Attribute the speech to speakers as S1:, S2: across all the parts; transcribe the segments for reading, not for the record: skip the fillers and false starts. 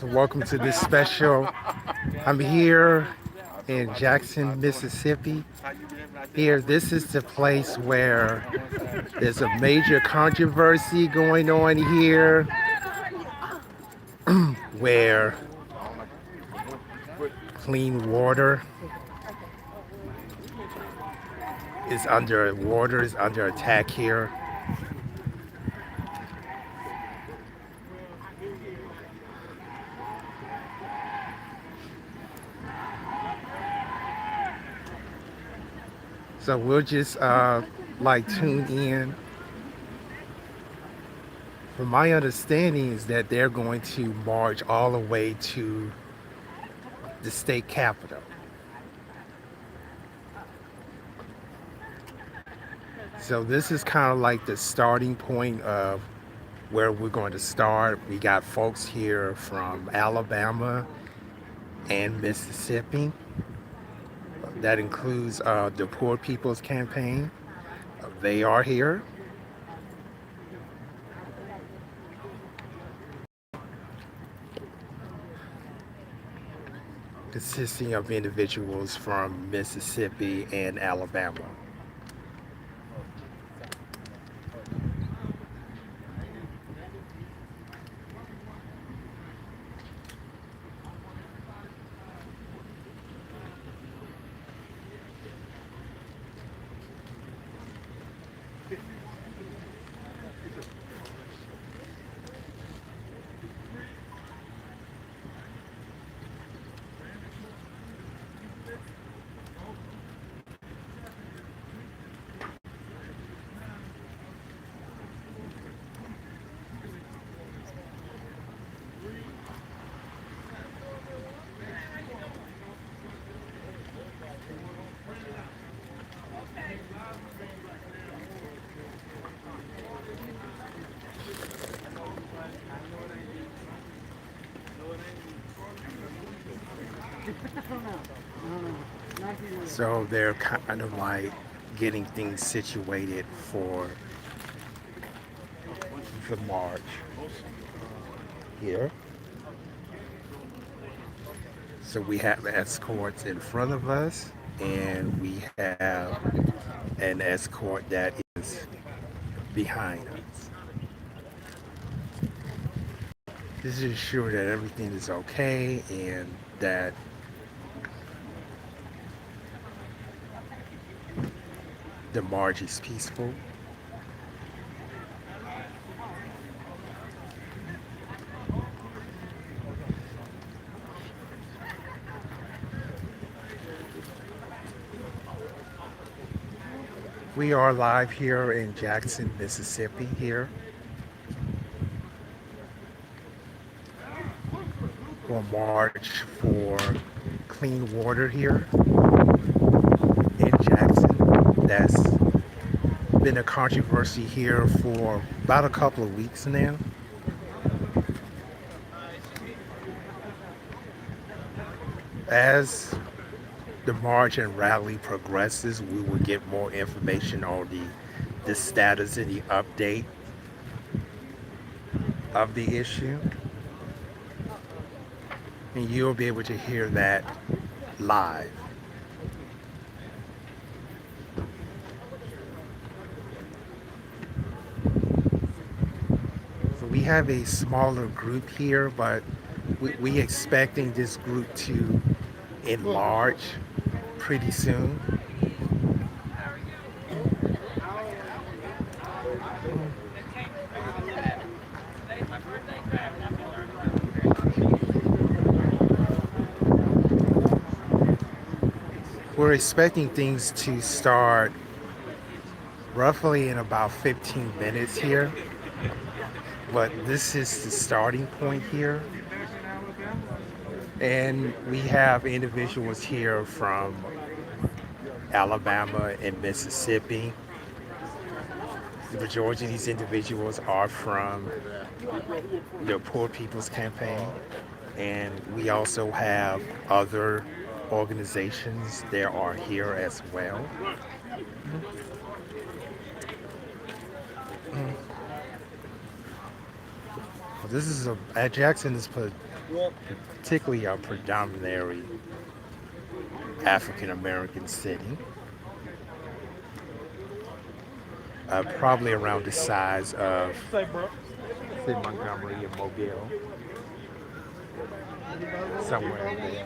S1: So welcome to this special. I'm here in Jackson, Mississippi. Here, this is the place where there's a major controversy going on here, where clean water is under attack here. So we'll just tune in. From my understanding is that they're going to march all the way to the state capitol. So this is kind of like the starting point of where we're going to start. We got folks here from Alabama and Mississippi. That includes the Poor People's Campaign. They are here. Consisting of individuals from Mississippi and Alabama. So they're kind of like getting things situated for the march here. So we have escorts in front of us, and we have an escort that is behind us. This is ensure that everything is okay and that the march is peaceful. We are live here in Jackson, Mississippi here. For march for clean water here in Jackson. That's been a controversy here for about a couple of weeks now. As the march and rally progresses, we will get more information on the status and the update of the issue. And you'll be able to hear that live. So we have a smaller group here, but we expecting this group to enlarge pretty soon. We're expecting things to start roughly in about 15 minutes here, but this is the starting point here. And we have individuals here from Alabama and Mississippi. The majority of these individuals are from the Poor People's Campaign. And we also have other organizations that are here as well. This is at Jackson is particularly a predominantly African American city, probably around the size of say Montgomery and Mobile, somewhere in there.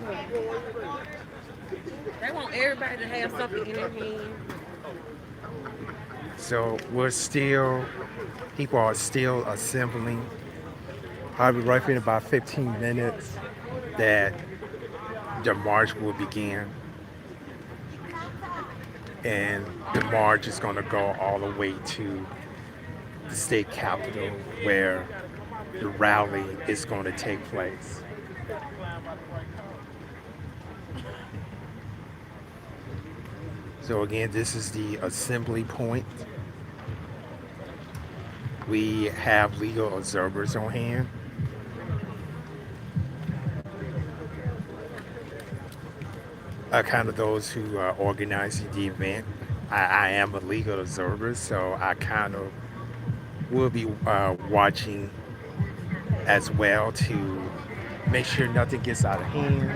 S2: They want everybody to have something in their hand.
S1: So people are still assembling. I'll be right in about 15 minutes that the march will begin. And the march is going to go all the way to the state capitol where the rally is going to take place. So again, this is the assembly point. We have legal observers on hand. Kind of those who are organizing the event. I am a legal observer, so I kind of will be watching as well to make sure nothing gets out of hand,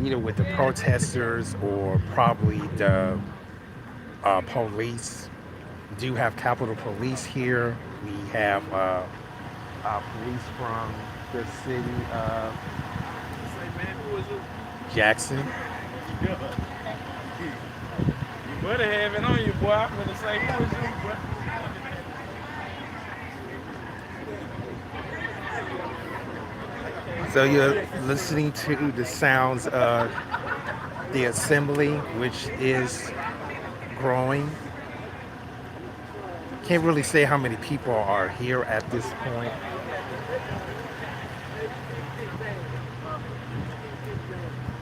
S1: either with the protesters or probably the police. We do have Capitol Police here. We have police from the city of Jackson.
S3: You better have it on you, boy. I'm gonna say who is you, boy.
S1: So you're listening to the sounds of the assembly, which is growing. Can't really say how many people are here at this point.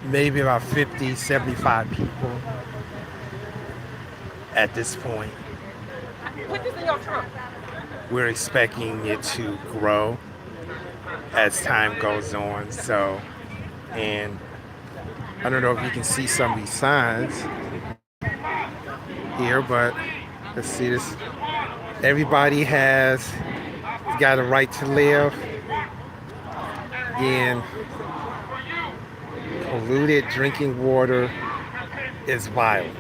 S1: Maybe about 50, 75 people at this point.
S2: Put this in your trunk.
S1: We're expecting it to grow as time goes on. So, and I don't know if you can see some of these signs here, but let's see this. Everybody has got a right to live. Again, polluted drinking water is violence.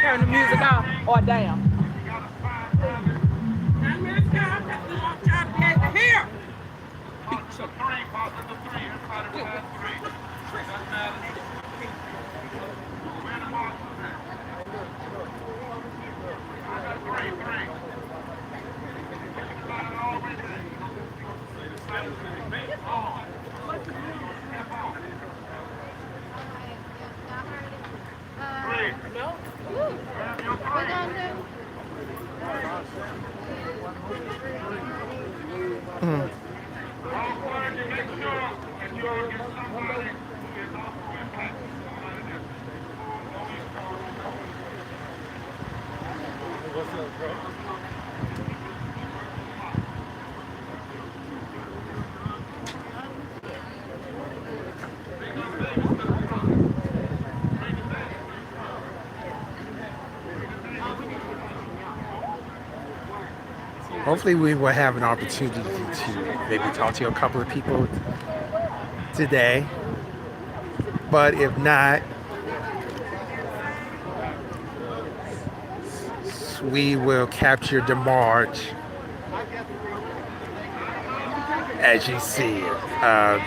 S2: Turn the music off or down. Here.
S1: Hopefully we will have an opportunity to maybe talk to a couple of people today. But if not, we will capture the march as you see it.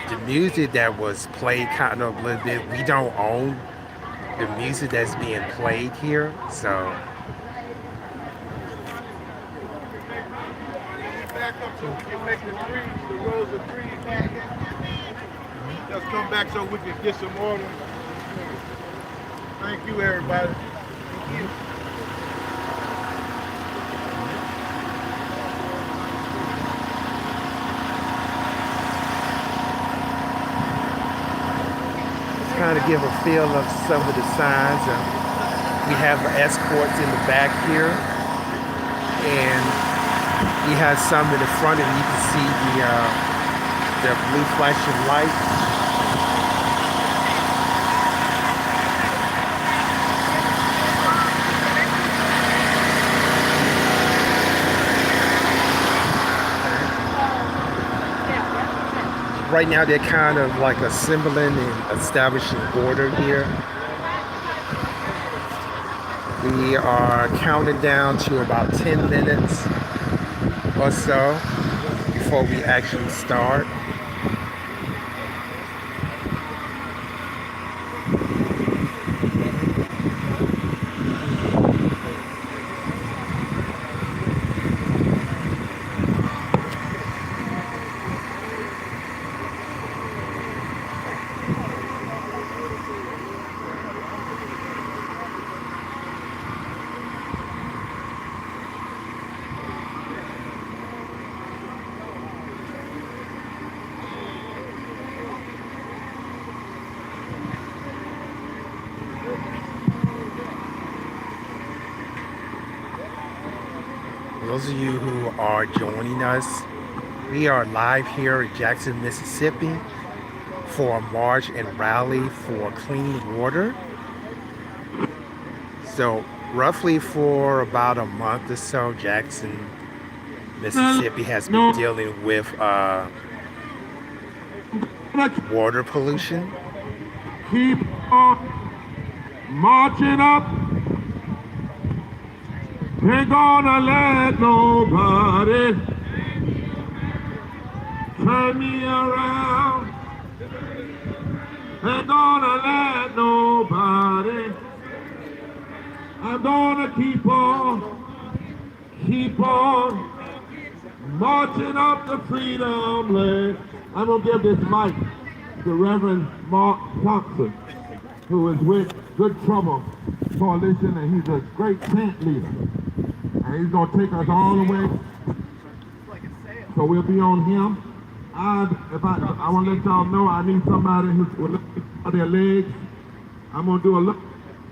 S1: The music that was played kind of a little bit, we don't own the music that's being played here, so.
S3: The rows of trees back. Just come back so we can get some order. Thank you, everybody. Thank you.
S1: Kind of give a feel of some of the signs. We have escorts in the back here, and we have some in the front, and you can see the blue flashing light. Right now they're kind of like assembling and establishing order here. We are counting down to about 10 minutes or so before we actually start. Those of you who are joining us, we are live here in Jackson, Mississippi for a march and rally for clean water. So roughly for about a month or so, Jackson, Mississippi has been dealing with water pollution.
S3: Keep on marching up. Ain't gonna let nobody turn me around. Ain't gonna let nobody. I'm gonna keep on marching up the freedom land. I'm gonna give this mic to Reverend Mark Thompson, who is with Good Trouble Coalition, and he's a great tent leader. And he's gonna take us all the way. So we'll be on him. I want to let y'all know I need somebody who will look at their legs. I'm gonna do a look,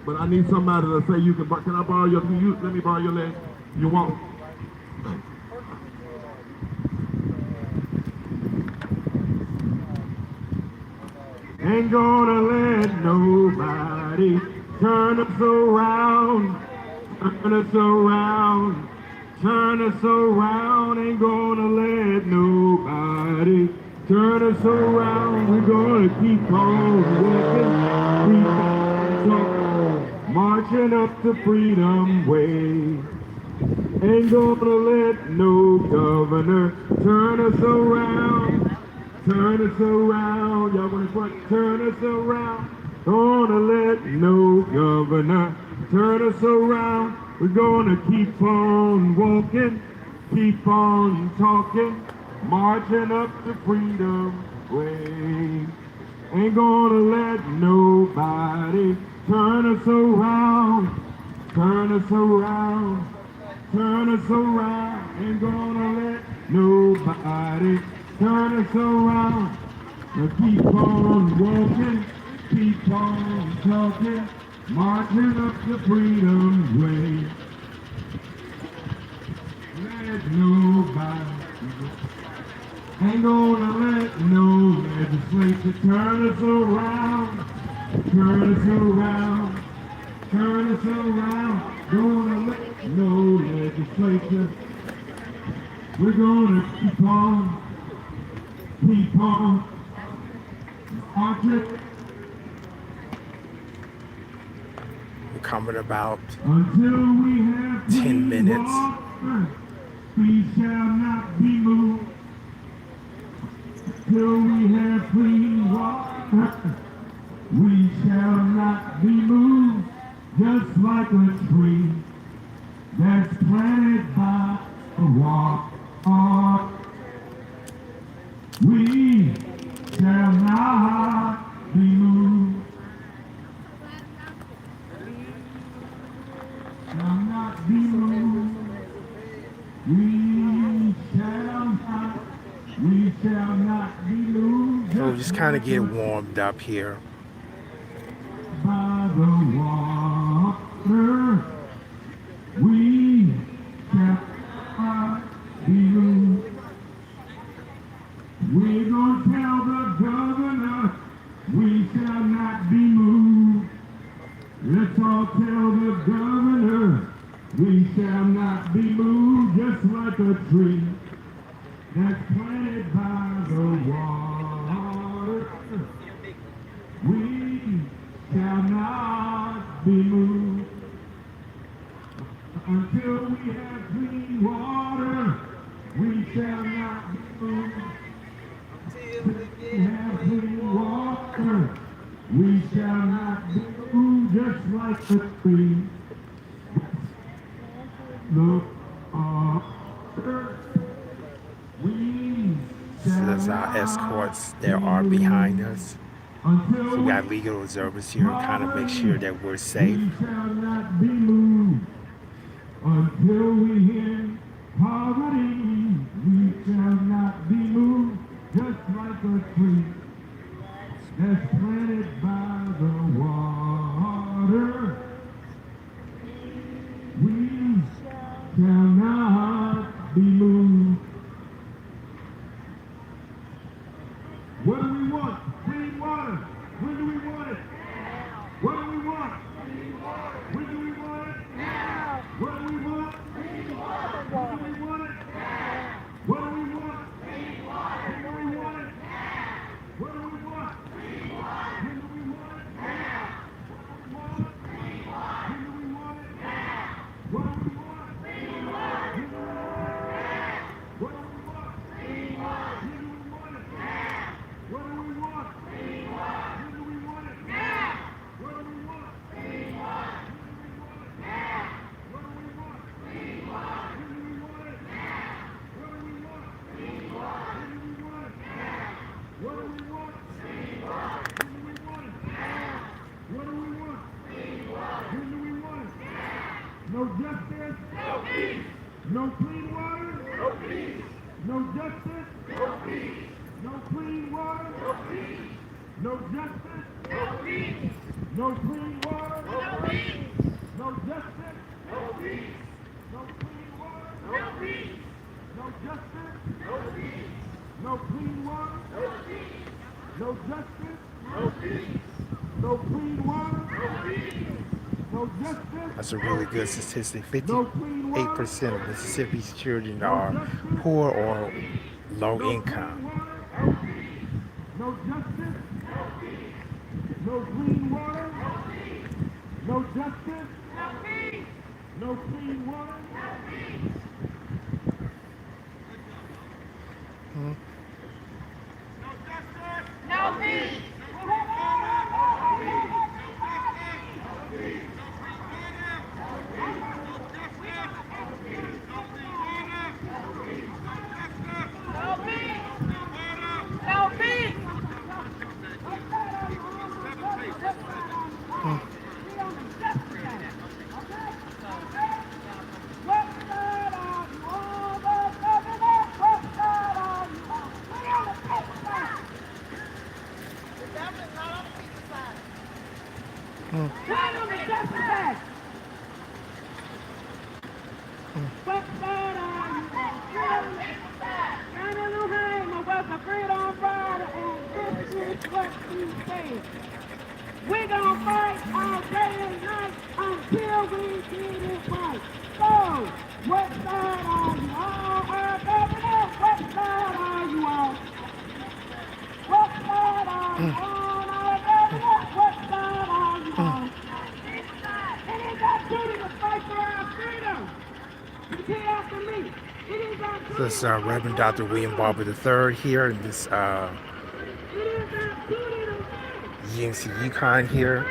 S3: but I need somebody to say you can I borrow your let me borrow your leg? You won't. Ain't gonna let nobody turn us around. Turn us around, turn us around, ain't gonna let nobody turn us around. We're gonna keep on walking, keep on talking, marching up the freedom way. Ain't gonna let no governor turn us around, turn us around. Y'all wanna front, turn us around. Gonna let no governor turn us around. We're gonna keep on walking, keep on talking, marching up the freedom way. Ain't gonna let nobody turn us around, turn us around, turn us around. Ain't gonna let nobody turn us around. Now keep on walking, keep on talking, marching up the freedom way. Let nobody, ain't gonna let no legislature turn us around, turn us around, turn us around. Gonna let no legislature. We're gonna keep on marching.
S1: We're coming about
S3: Until we have
S1: 10 minutes.
S3: Water, we shall not be moved. Till we have clean water, we shall not be moved. Just like a tree that's planted by the water, we shall not be moved. Shall not be moved. We shall not be moved.
S1: So just kind of get warmed up here.
S3: tell the governor we shall not be moved, just like a tree that's planted by the water. We shall not be moved until we have clean water. We shall not be moved. We have clean water. We shall not be moved, just like a tree. The we
S1: So that's our escorts that are behind us. So we got legal observers here to kind of make sure that we're safe.
S3: We shall not be moved until we end poverty. We shall not be moved, just like a tree that's planted by the water. We shall not be moved. What do we want? Clean water. When do we want it? Now. What do we want? Clean water. When do we want it? Now. What do we want? Clean water. When do we want it? Now. What do we want? Clean water. When do we want it? Now. What do we want? Clean water. When do we want it? Now. What do we want? Clean water. When do we want it? Now. What do we want? Clean water. When do we want it? Now. What do we want? Clean water. When do we want it? Now. What do we want? Clean water. When do we want it? Now. What do we want? Clean water. When do we want it? Now. What do we want? Clean water. When do we want it? Now. What do we want? Clean water. When do we want it? Now. What do we want? Clean water. When do we want it? Now. What do we want? Clean water. When do we want it? Now. No justice? No peace. No clean water? No peace. No justice? No peace. No clean water? No peace. No justice? No peace. No clean water? No peace. No justice? No peace. No clean water? No peace. No justice? No peace. No clean water? No peace. No justice? No peace. No clean water? No peace. No justice?
S1: That's a really good statistic.
S3: No clean water?
S1: 58% of Mississippi's children are poor or low income.
S3: No justice, no peace. No clean water, no peace. No justice, no peace. No clean water, no peace. No justice, no peace.
S4: We're gonna fight all day and night until we get it right. So, what side are you on, Governor? What side are you on? What side are you on, Governor? What side are you on? It is our duty to fight for our freedom. Repeat after me. It is our duty.
S1: This is Reverend Dr. William Barber III here in this
S4: It is our duty to fight.
S1: UNC Yukon here.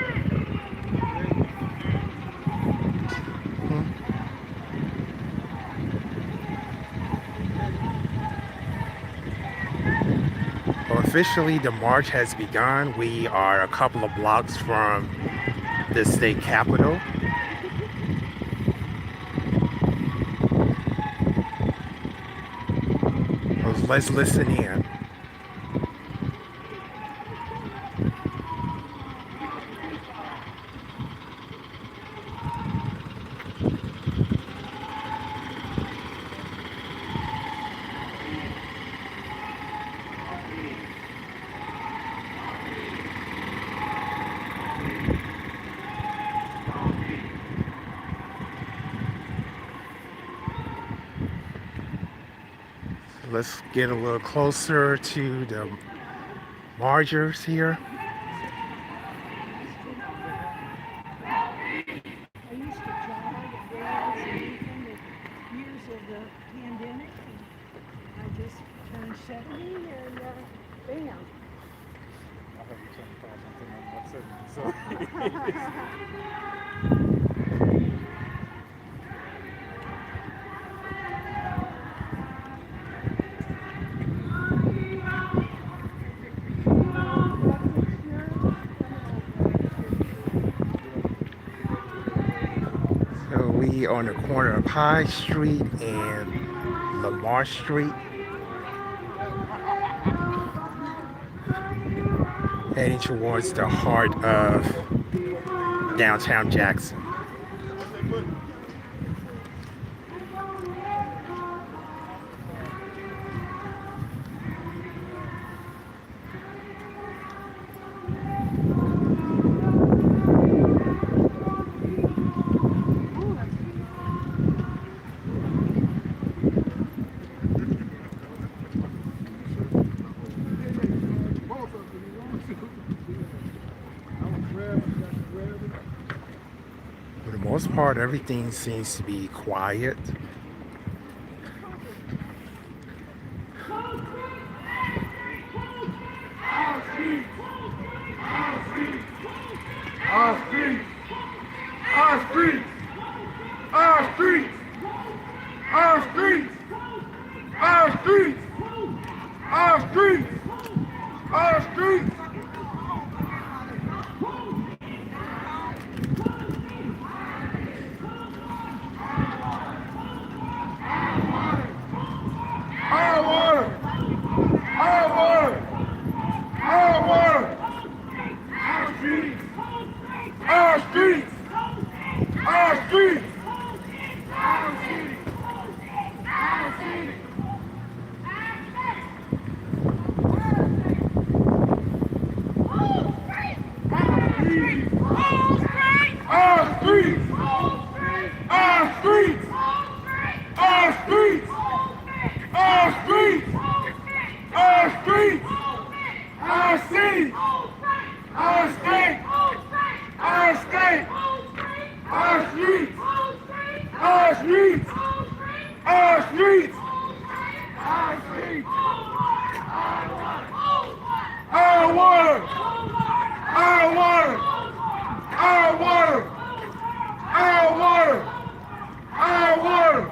S1: Well, officially, the march has begun. We are a couple of blocks from the state capitol. Let's listen in. let's get a little closer to the margers here.
S4: I used to jog and dance and everything the years of the pandemic. And I just turned 70 and bam.
S5: I thought you were trying to call something on my
S1: So we on the corner of High Street and Lamar Street, heading towards the heart of downtown Jackson. For the most part, everything seems to be quiet.
S3: Our streets, our streets, our streets, our streets, our streets, our streets, our streets. Our water, our water, our water, our streets, our streets, our streets, our city, our city. Our streets, our streets, our streets, our streets, our streets, our city, our state, our state, our streets, our streets, our streets, our streets, our water, our water, our water, our water, our water.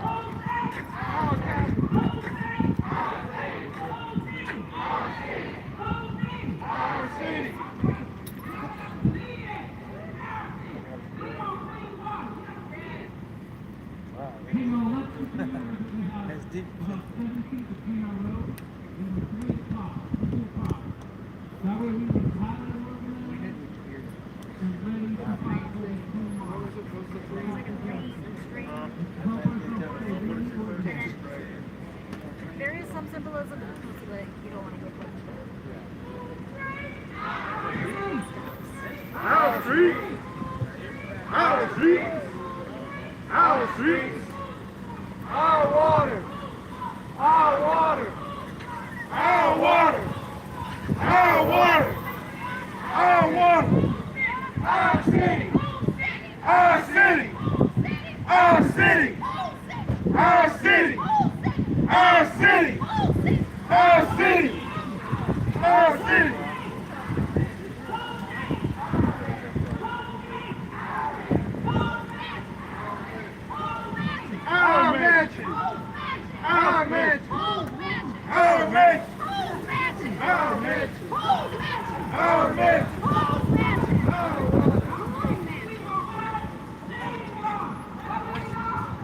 S5: That's deep.
S2: There is some symbolism, but you don't want to go close to it.
S3: Our streets, our streets, our streets, our water, our water, our water, our water, our water, our city, our city, our city, our city, our city, our city, our city. Our mansion, our mansion, our mansion, our mansion, our mansion.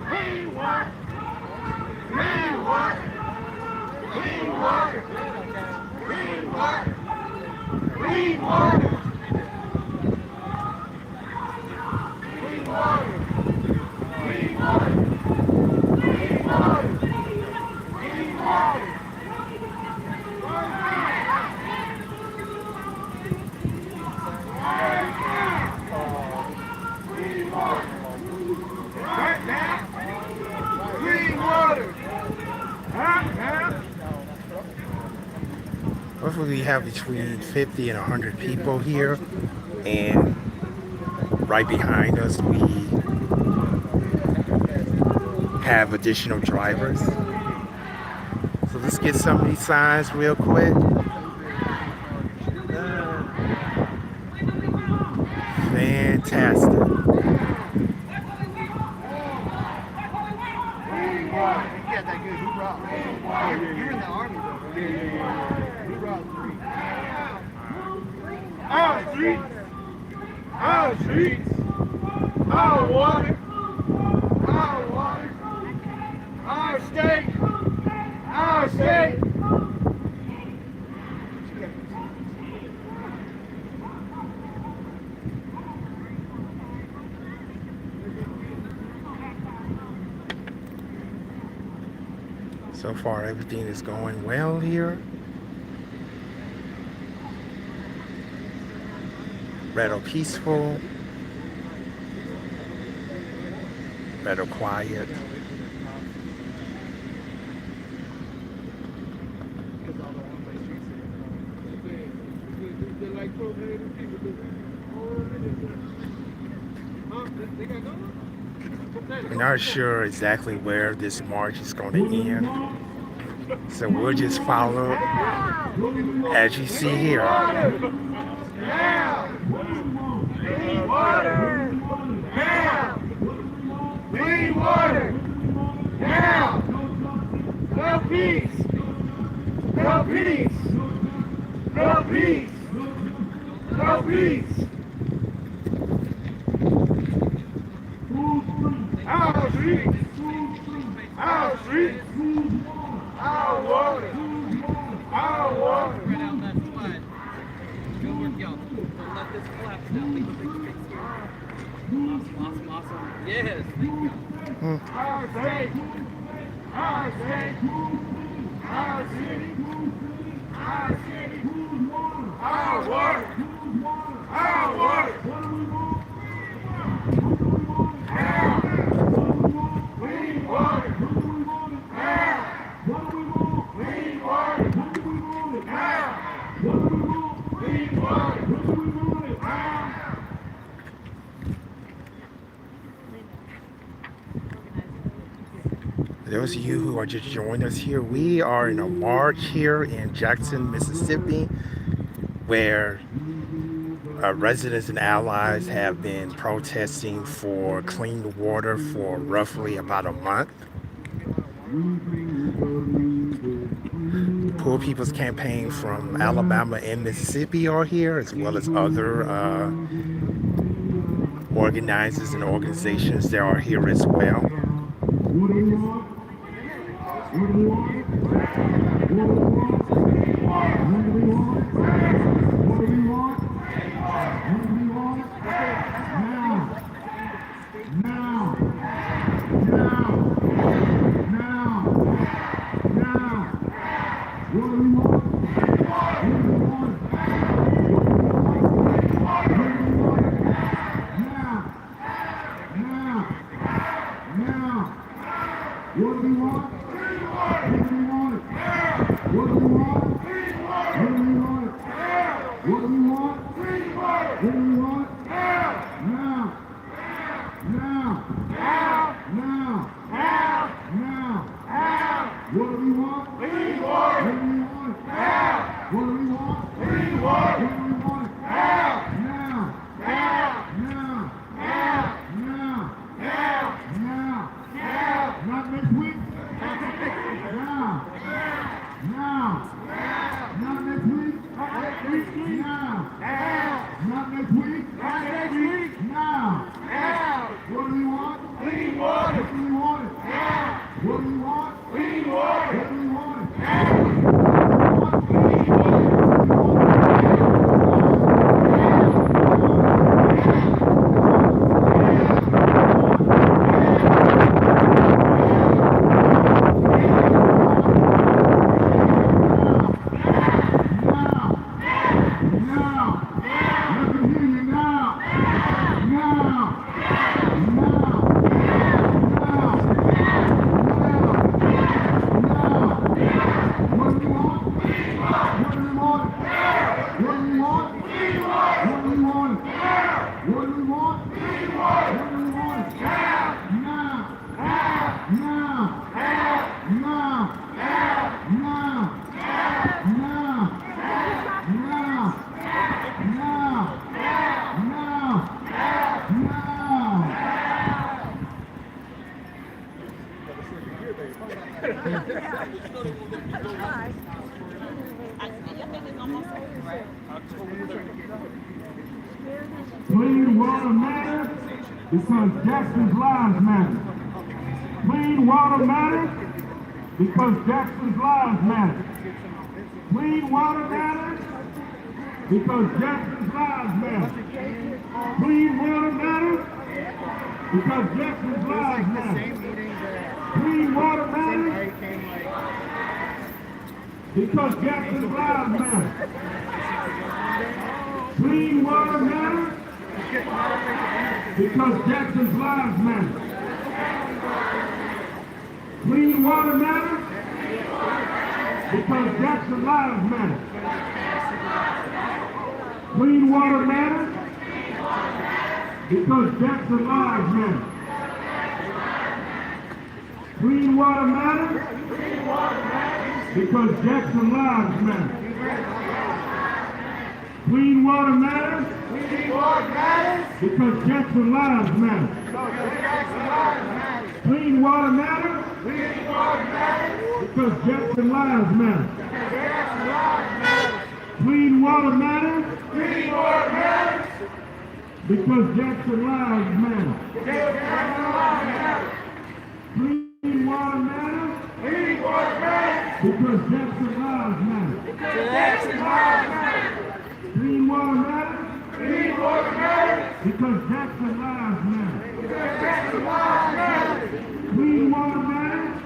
S3: Clean water, clean water, clean water, clean water,
S1: Roughly, we have between 50 and 100 people here, and right behind us, we have additional drivers. So let's get some of these signs real quick. Fantastic.
S6: Yeah, that good. Who brought? You were in the army, though. Yeah. Who brought three?
S3: Our streets, our streets, our water, our state, our state.
S1: So far, everything is going well here. Rather peaceful, rather quiet. We're not sure exactly where this march is going to end, so we'll just follow as you see here.
S3: Clean water! Now! Clean water! Now! No peace! No peace! No peace! No peace! Our streets! Our streets! Our water! Our water!
S7: Right out that slide. Good work, y'all. Don't let this collapse now. Leave a big space here. Awesome. Yes, thank you.
S3: Our state! Our state! Our city! Our city! Our water! Our water! Now! Clean water! Now! Clean water! Now! Clean water! Now!
S1: Those of you who are just joining us here, we are in a march here in Jackson, Mississippi, where residents and allies have been protesting for clean water for roughly about a month. Poor People's Campaign from Alabama and Mississippi are here, as well as other organizers and organizations that are here as well.
S3: What do we want? What do we want? What do we want? What do we want? What do we want? What do we want? Now! Now! Now! Now! Now! What do we want? What do we want? What do we want? Now! Now! Now! What do we want? What do we want? What do we want? What do we want? What do we want? What do we want? Now! Now! Now! Now! What do we want? Clean water! What do we want? What do we want? Clean water! What do we want? Now! Now! Now! Now! Now! Not next week. Now. because Jackson's lives matter. Clean water matters because Jackson's lives matter. Clean water matters because Jackson's lives matter. Clean water matters because Jackson's lives matter. Clean water matters because Jackson's lives matter. Clean water matters because Jackson's lives matter. Clean water matters because Jackson's lives matter. Clean water matters because Jackson's lives matter. Clean water matters because Jackson's lives matter. Clean water matters because Jackson's lives matter. Clean water matters because Jackson's lives matter. Clean water matters because Jackson's lives matter. Clean water matters because Jackson's lives matter. Clean water matters because Jackson's lives matter. Clean water matters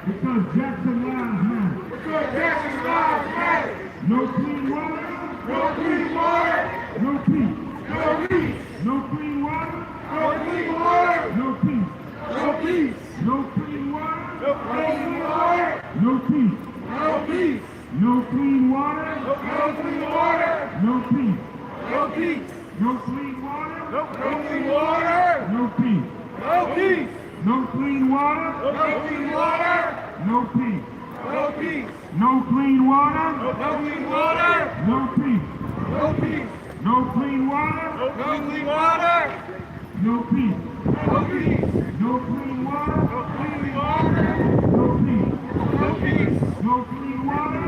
S3: because Jackson's lives matter. No clean water, no peace. No clean water, no peace. No clean water, no peace. No clean water, no peace. No clean water, no peace. No clean water, no peace. No clean water, no peace. No clean water, no peace. No clean water, no peace. No clean water,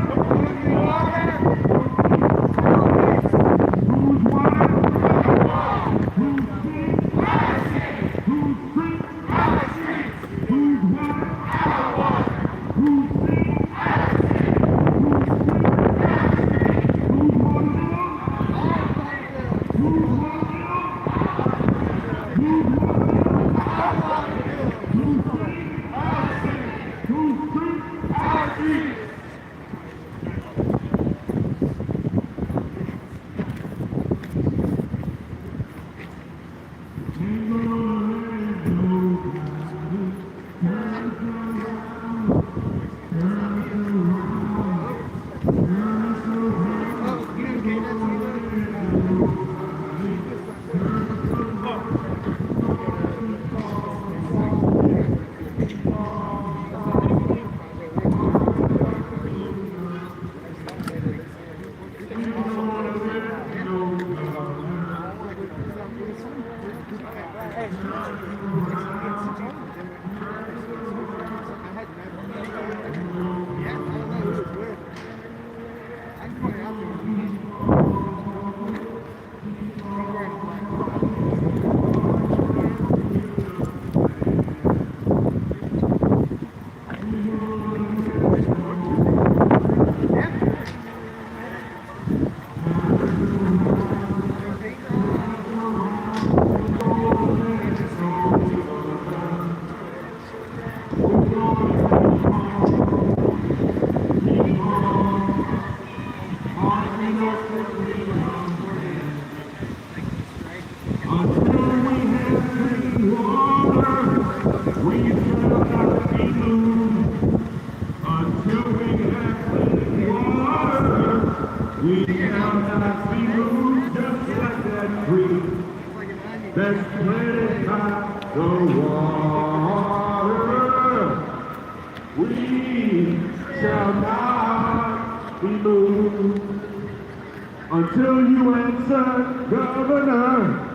S3: whose water, whose city, whose street, whose water, whose city, whose street, whose water bill, whose water bill, whose water bill, whose city, whose street, that's planted by the water. We shall not be moved until you answer, Governor.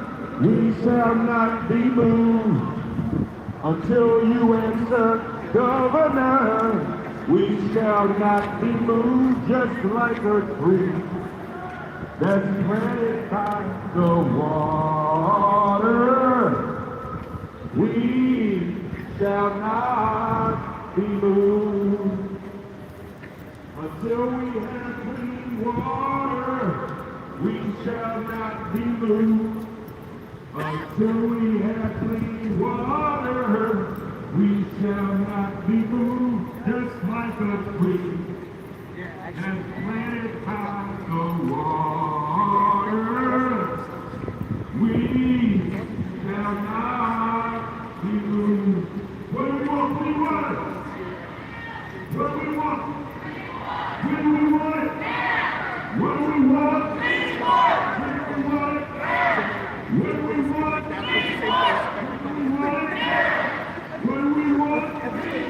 S3: We shall not be moved until you answer, Governor. We shall not be moved just like a tree that's planted by the water. We shall not be moved until we have clean water. We shall not be moved until we have clean water. We shall not be moved, just like a tree and planted by the water. We shall not be moved. What do we want? Clean water. What do we want? When do we want it? What do we want? Clean water. When do we want it? What do we want? What do we want? What do we want? Clean water.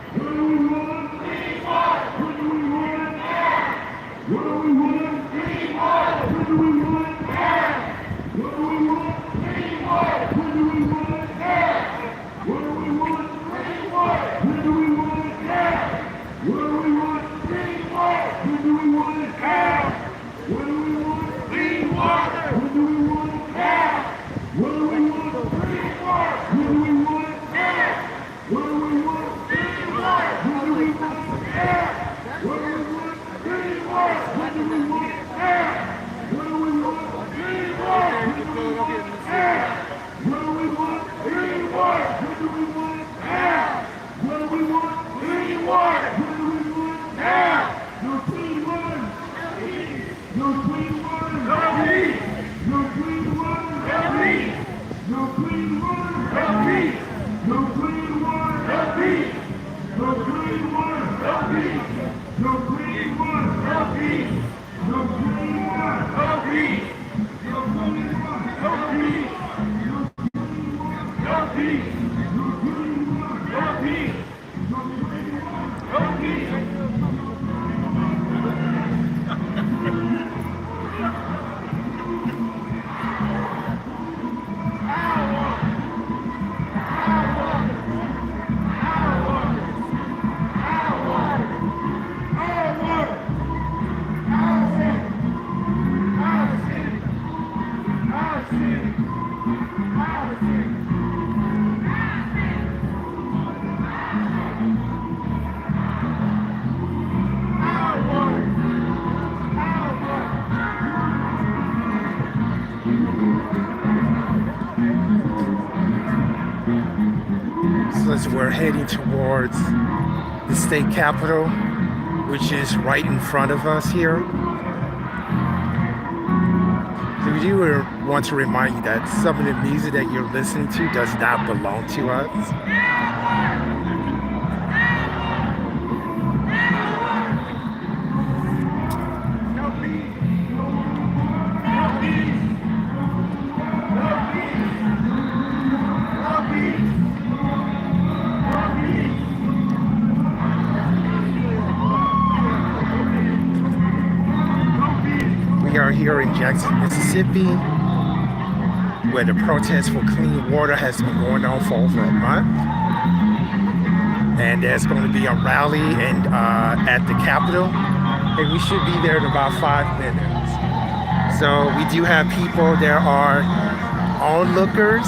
S3: When do we want it? What do we want? Clean water. When do we want it? What do we want? Clean water. When do we want it? What do we want? Clean water. When do we want it? What do we want? Clean water. When do we want it? What do we want? Clean water. When do we want it? What do we want? Clean water. When do we want it? What do we want? Clean water. When do we want it? What do we want? Clean water. When do we want it? What do we want? Clean water. When do we want it? What do we want? Clean water. When do we want it? What do we want? Clean water. When do we want it? What do we want? Clean water. When do we want it? No clean water. No clean water. No peace. No clean water. No peace. No clean water. No peace. No clean water. No peace. No clean water. No peace. No clean water. No peace. No clean water. No peace. No clean water. No peace. No peace. No clean water. No peace. No clean water. No peace.
S1: So as we're heading towards the state capitol, which is right in front of us here. So we do want to remind you that some of the music that you're listening to does not belong to us. We are here in Jackson, Mississippi, where the protest for clean water has been going on for over a month. And there's going to be a rally at the Capitol, and we should be there in about 5 minutes. So we do have people, there are onlookers.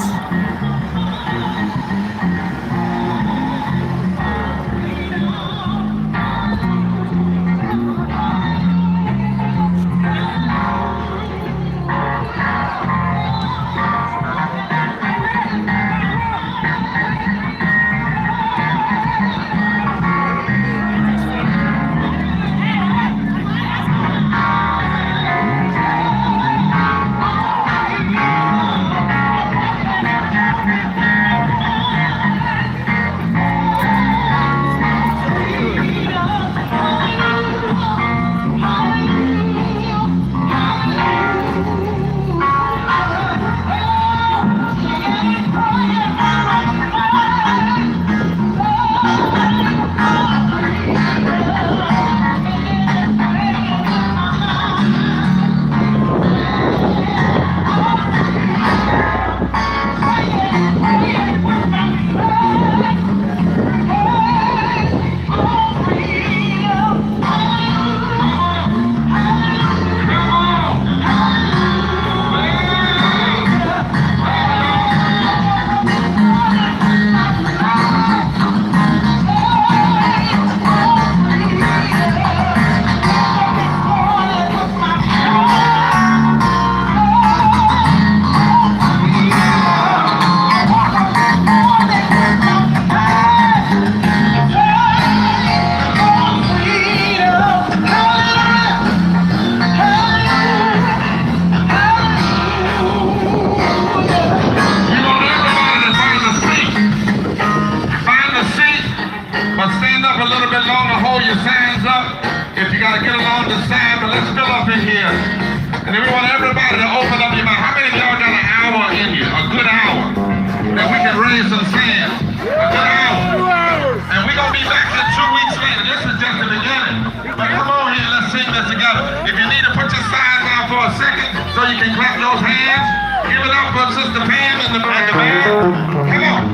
S3: Sister Pam and the band. Come on.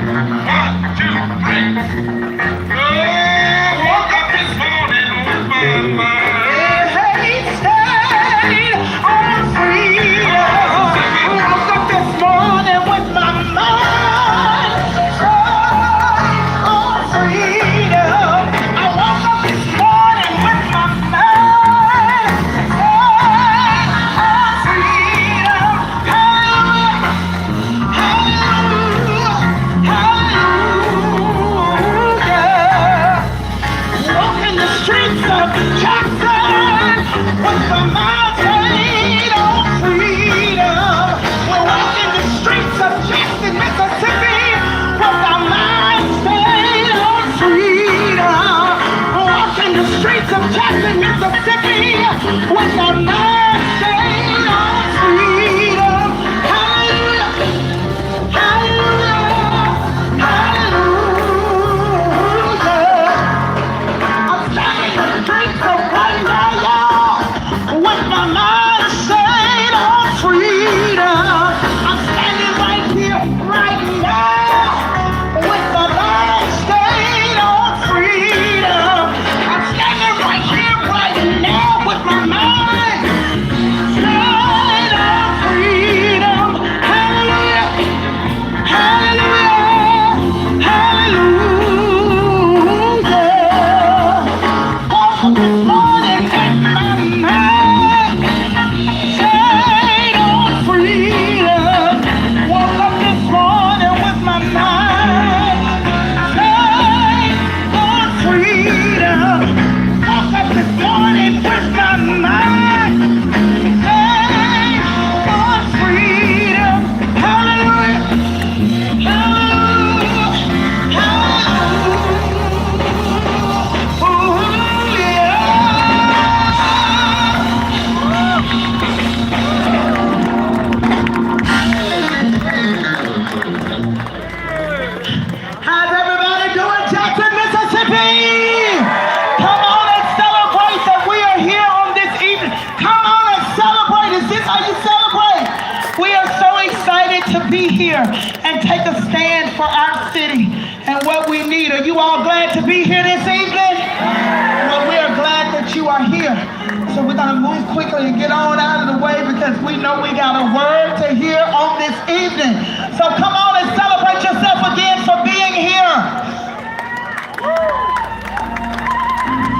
S3: 1, 2, 3. Oh, woke up this morning with my mind.
S4: Hey, stayed on freedom. Woke up this morning with my mind. Stayed on freedom. I woke up this morning with my mind. Stayed on freedom. Hallelujah. Hallelujah. Walking the streets of Jackson with my mind stayed on freedom. We're walking the streets of Jackson, Mississippi with our mind stayed on freedom. We're walking the streets of Jackson, Mississippi with our mind stayed on freedom. Hallelujah. Hallelujah. Hallelujah. I'm standing in the streets of right now, y'all, with my mind stayed on freedom. I'm standing right here, right now, with my mind stayed on freedom. I'm standing right here, right now, with my mind stayed on freedom. Hallelujah. Hallelujah. Hallelujah. Woke up this morning with my mind stayed on freedom. Woke up this morning with my mind stayed on freedom. Woke up this morning with my mind stayed on freedom. Hallelujah. How's everybody doing, Jackson, Mississippi? Come on and celebrate that we are here on this evening. Come on and celebrate. Is this how you celebrate? We are so excited to be here and take a stand for our city and what we need. Are you all glad to be here this evening? Well, we are glad that you are here. So we're going to move quickly and get on out of the way because we know we got a word to hear on this evening. So come on and celebrate yourself again for being here.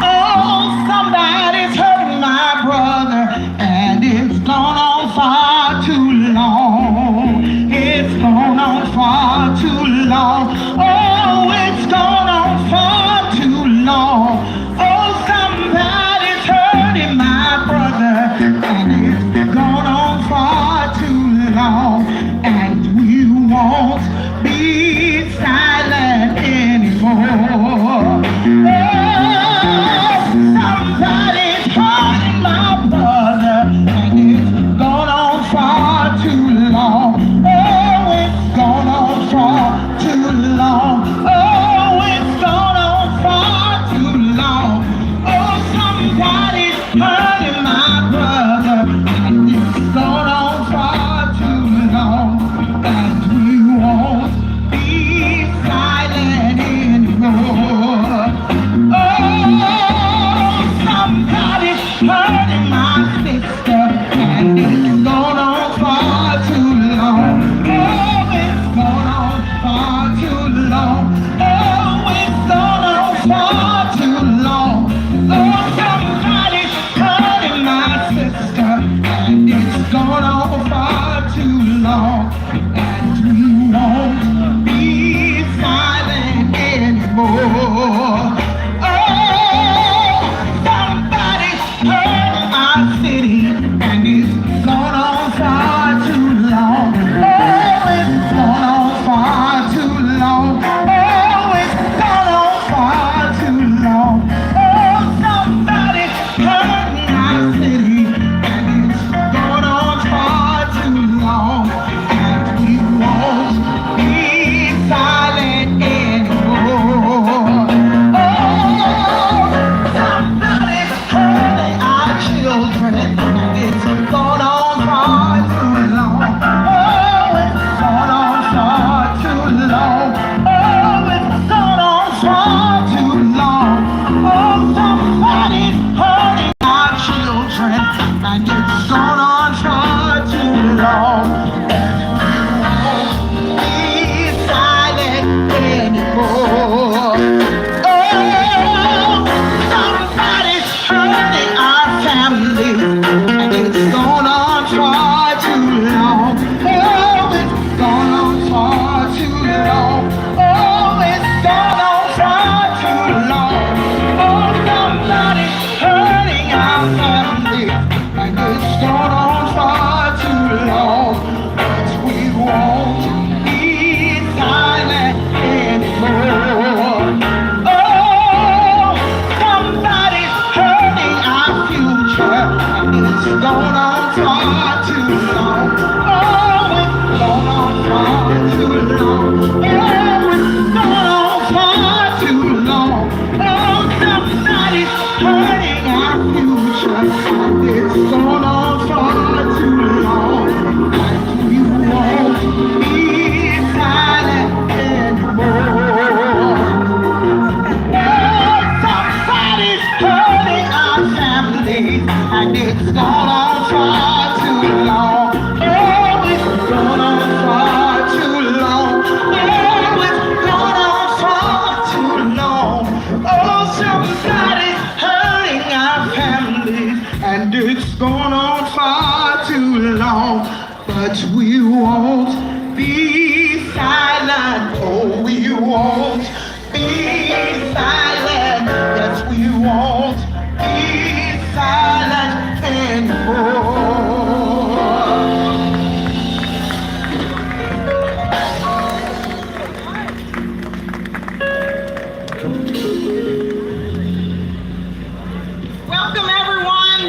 S4: Oh, somebody's hurting my brother, and it's gone on far too long. It's gone on far too long. Oh, it's gone on far too long. Oh, somebody's hurting my brother, and it's gone on far too long. And we won't be silent anymore. Oh, somebody's hurting my brother, and it's gone on far too long. Oh, it's gone on far too long. Oh, it's gone on far too long. Oh, somebody's hurting my brother, and it's gone on far too long. And we won't be silent anymore. Oh, somebody's hurting my sister, and it's gone on far too long. won't be silent. Oh, we won't be silent. Yes, we won't be silent anymore. Welcome, everyone.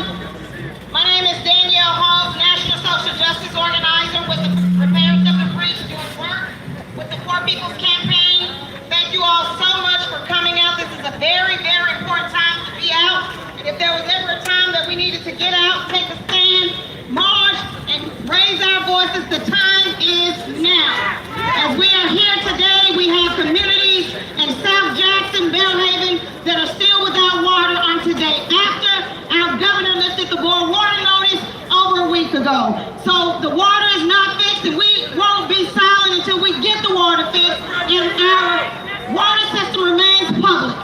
S4: My name is Danielle Hall, National Social Justice Organizer with the Repairers of the Breach, doing work with the Poor People's Campaign. Thank you all so much for coming out. This is a very, very important time to be out. And if there was ever a time that we needed to get out, take a stand, march, and raise our voices, the time is now. As we are here today, we have communities in South Jackson, Belhaven, that are still without water on today, after our governor lifted the boil water notice over a week ago. So the water is not fixed, and we won't be silent until we get the water fixed and our water system remains public.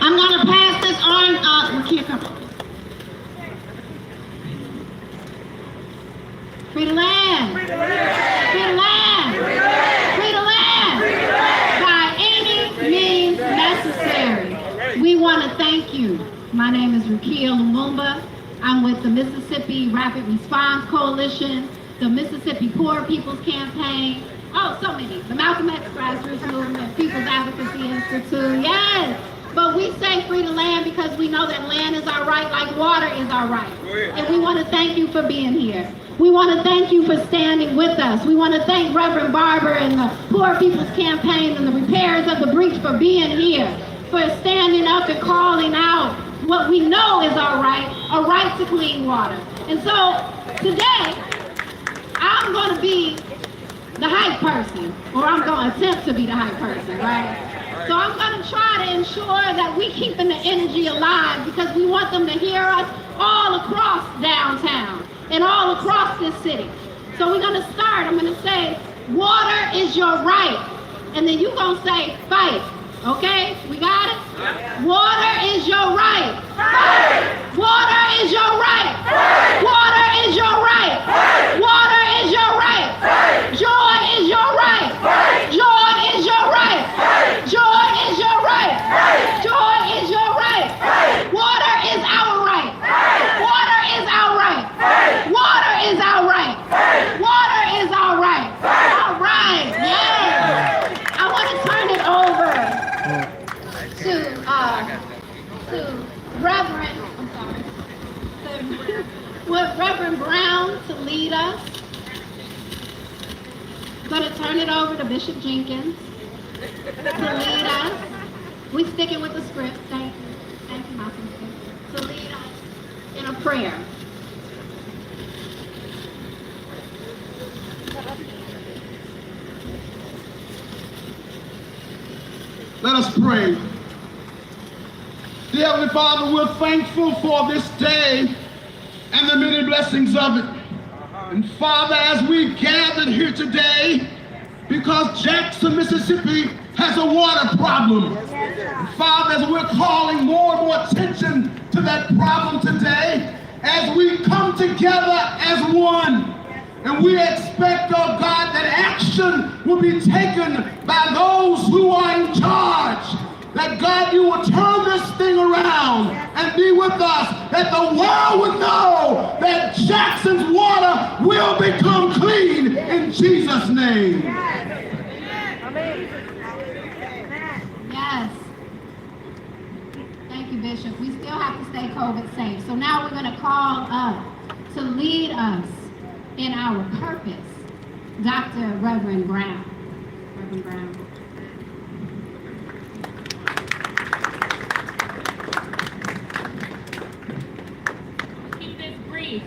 S4: I'm going to pass this on. Free the land. Free the land. Free the land. Free the land. By any means necessary. We want to thank you. My name is Rukia Lumumba. I'm with the Mississippi Rapid Response Coalition, the Mississippi Poor People's Campaign. Oh, so many. The Malcolm X Grassroots Movement, People's Advocacy Institute. Yes. But we say free the land because we know that land is our right like water is our right. And we want to thank you for being here. We want to thank you for standing with us. We want to thank Reverend Barber and the Poor People's Campaign and the Repairers of the Breach for being here, for standing up and calling out what we know is our right, a right to clean water. And so today, I'm going to be the hype person, or I'm going to attempt to be the hype person, right? So I'm going to try to ensure that we keeping the energy alive because we want them to hear us all across downtown and all across this city. So we're going to start. I'm going to say, water is your right. And then you're going to say, fight. Okay? We got it? Water is your right. Fight. Water is your right. Fight. Water is your right. Fight. Water is your right. Fight. Joy is your right. Fight. Joy is your right. Fight. Joy is your right. Fight. Joy is your right. Fight. Water is our right. Fight. Water is our right. Fight. Water is our right. Fight. Water is our right. Fight. All right. Yes. I want to turn it over to Reverend, with Reverend Brown to lead us. I'm going to turn it over to Bishop Jenkins to lead us. We sticking with the script. Thank you. Thank you, my sister. To lead us in a prayer.
S3: Let us pray. Dear Heavenly Father, we're thankful for this day and the many blessings of it. And Father, as we gathered here today, because Jackson, Mississippi has a water problem. And Father, as we're calling more and more attention to that problem today, as we come together as one, and we expect, oh God, that action will be taken by those who are in charge. That God, you will turn this thing around and be with us. That the world would know that Jackson's water will become clean in Jesus' name.
S2: Yes. Thank you, Bishop. We still have to stay COVID safe. So now we're going to call up to lead us in our purpose, Dr. Reverend Brown. Reverend Brown.
S8: Keep this brief.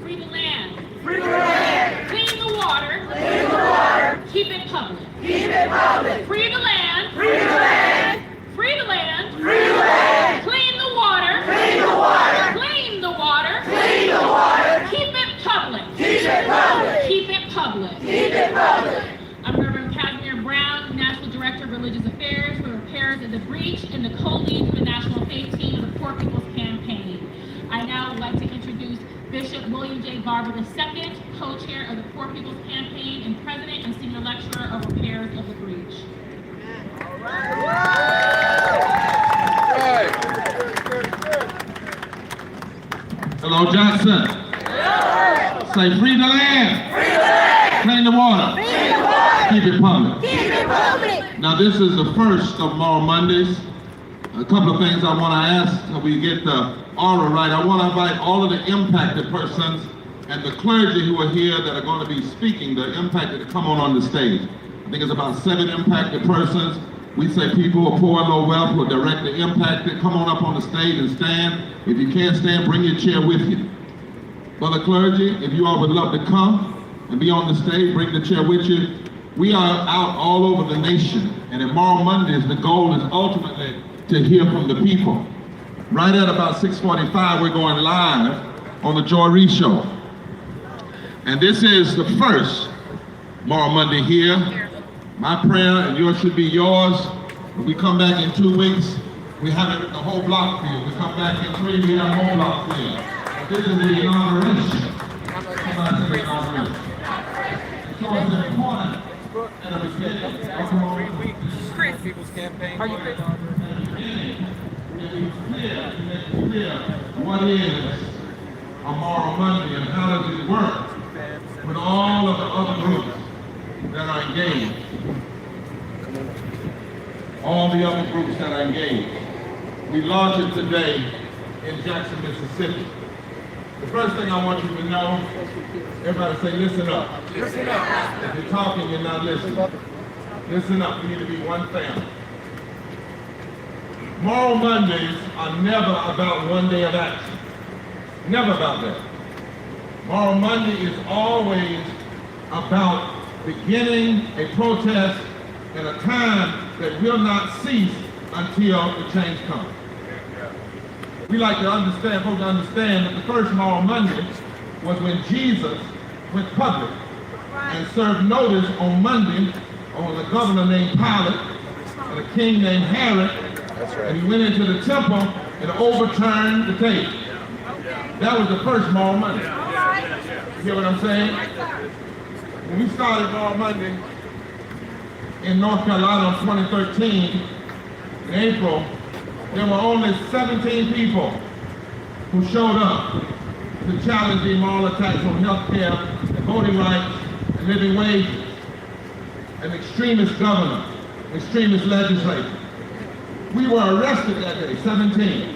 S8: Free the land.
S4: Free the land.
S8: Clean the water.
S4: Clean the water.
S8: Keep it public.
S4: Keep it public.
S8: Free the land.
S4: Free the land.
S8: Free the land.
S4: Free the land.
S8: Clean the water.
S4: Clean the water.
S8: Clean the water.
S4: Clean the water.
S8: Keep it public.
S4: Keep it public.
S8: Keep it public.
S4: Keep it public.
S8: I'm Reverend Casimir Brown, National Director of Religious Affairs for Repairers of the Breach and the co-lead for the National Faith Team of the Poor People's Campaign. I now would like to introduce Bishop William J. Barber II, co-chair of the Poor People's Campaign and president and senior lecturer of repairs of the breach.
S3: Hello, Jackson. Say free the land. Clean the water. Keep it public. Now this is the first of Moral Mondays. A couple of things I want to ask so we get the order right. I want to invite all of the impacted persons and the clergy who are here that are going to be speaking, the impacted, to come on the stage. I think it's about 7 impacted persons. We say people who are poor and low wealth, who are directly impacted. Come on up on the stage and stand. If you can't stand, bring your chair with you. For the clergy, if you all would love to come and be on the stage, bring the chair with you. We are out all over the nation, and in Moral Mondays, the goal is ultimately to hear from the people. Right at about 6:45, we're going live on the Joy Reid Show. And this is the first Moral Monday here. My prayer, and yours should be yours. When we come back in 2 weeks, we have it the whole block field. We come back in 3, we have a whole block field. This is the inauguration. Somebody say inauguration. So it's important at the beginning.
S7: Chris, People's Campaign.
S3: Are you Chris? It is clear what is a Moral Monday and how does it work with all of the other groups that are engaged. All the other groups that are engaged. We launched it today in Jackson, Mississippi. The first thing I want you to know, everybody say, listen up.
S6: Listen up.
S3: If you're talking, you're not listening. Listen up, we need to be one family. Moral Mondays are never about one day of action. Never about that. Moral Monday is always about beginning a protest at a time that will not cease until the change comes. We like to understand, folks understand that the first Moral Monday was when Jesus went public and served notice on Monday on a governor named Pilate and a king named Herod. And he went into the temple and overturned the table. That was the first Moral Monday. You hear what I'm saying? When we started Moral Monday in North Carolina in 2013, in April, there were only 17 people who showed up to challenge the immoral attacks on health care, voting rights, and living wages. An extremist governor, extremist legislature. We were arrested that day, 17,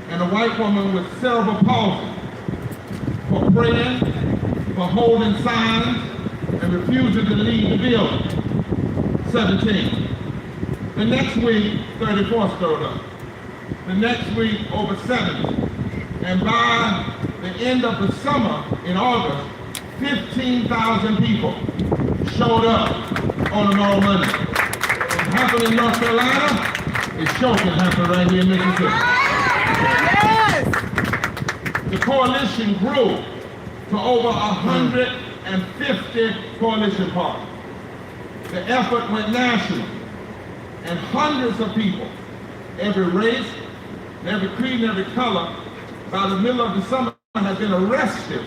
S3: and a white woman with cerebral palsy for praying, for holding signs, and refusing to leave the building, 17. The next week, 34 showed up. The next week, over 70. And by the end of the summer, in August, 15,000 people showed up on a Moral Monday. It happened in North Carolina. It sure can happen right here in Mississippi. Yes! The coalition grew to over 150 coalition partners. The effort went national, and hundreds of people, every race, every creed, and every color, by the middle of the summer have been arrested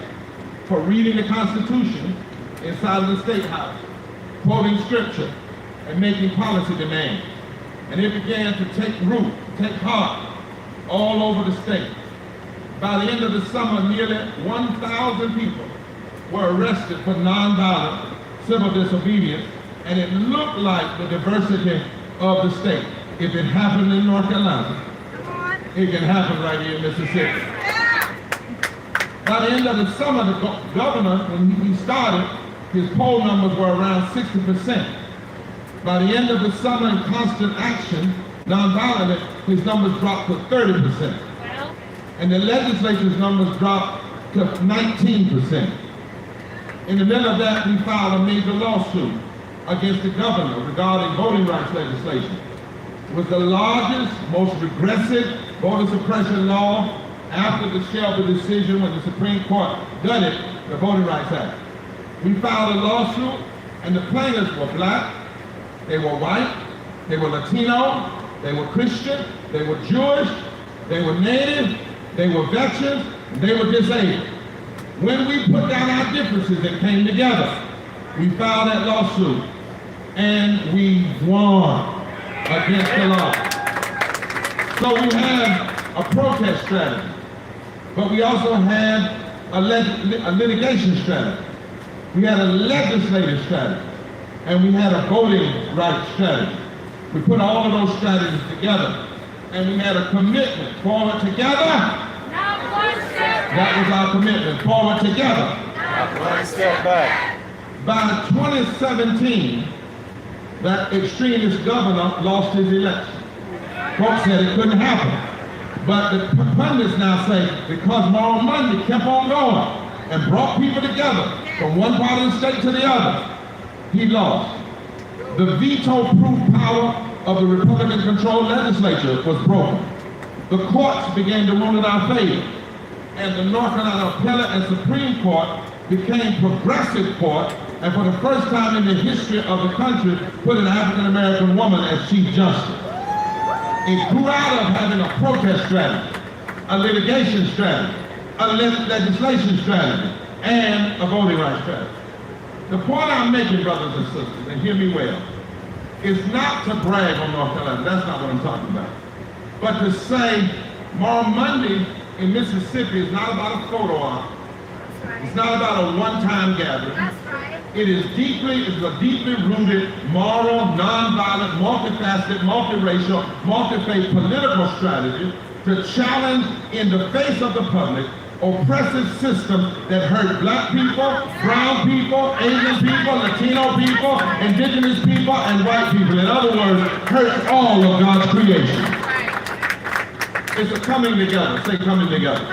S3: for reading the Constitution inside of the State House, quoting scripture, and making policy demands. And it began to take root, take heart, all over the state. By the end of the summer, nearly 1,000 people were arrested for nonviolent civil disobedience, and it looked like the diversity of the state. If it happened in North Carolina, it can happen right here in Mississippi. By the end of the summer, the governor, when he started, his poll numbers were around 60%. By the end of the summer, in constant action, nonviolent, his numbers dropped to 30%. And the legislature's numbers dropped to 19%. In the middle of that, we filed a major lawsuit against the governor regarding voting rights legislation. It was the largest, most regressive voter suppression law after the Shelby decision when the Supreme Court gutted the Voting Rights Act. We filed a lawsuit, and the plaintiffs were black, they were white, they were Latino, they were Christian, they were Jewish, they were Native, they were veterans, They were disabled. When we put down our differences and came together, we filed that lawsuit and we won against the law. So we have a protest strategy, but we also had a litigation strategy. We had a legislative strategy, and we had a voting rights strategy. We put all of those strategies together, and we had a commitment, forward together. That was our commitment, forward together.
S5: One step back.
S3: By 2017, that extremist governor lost his election. Folks said it couldn't happen. But the pundits now say, because Moral Monday kept on going and brought people together from one part of the state to the other, he lost. The veto-proof power of the Republican-controlled legislature was broken. The courts began to rule in our favor, and the North Carolina Appellate and Supreme Court became progressive court, and for the first time in the history of the country, put an African-American woman as Chief Justice. It grew out of having a protest strategy, a litigation strategy, a legislation strategy, and a voting rights strategy. The point I'm making, brothers and sisters, and hear me well, is not to brag on North Carolina. That's not what I'm talking about. But to say Moral Monday in Mississippi is not about a photo op. It's not about a one-time gathering.
S2: That's right.
S3: It is a deeply rooted, moral, nonviolent, multifaceted, multiracial, multi-faith political strategy to challenge in the face of the public oppressive systems that hurt black people, brown people, Asian people, Latino people, indigenous people, and white people. In other words, hurt all of God's creation. It's a coming together. Say coming together.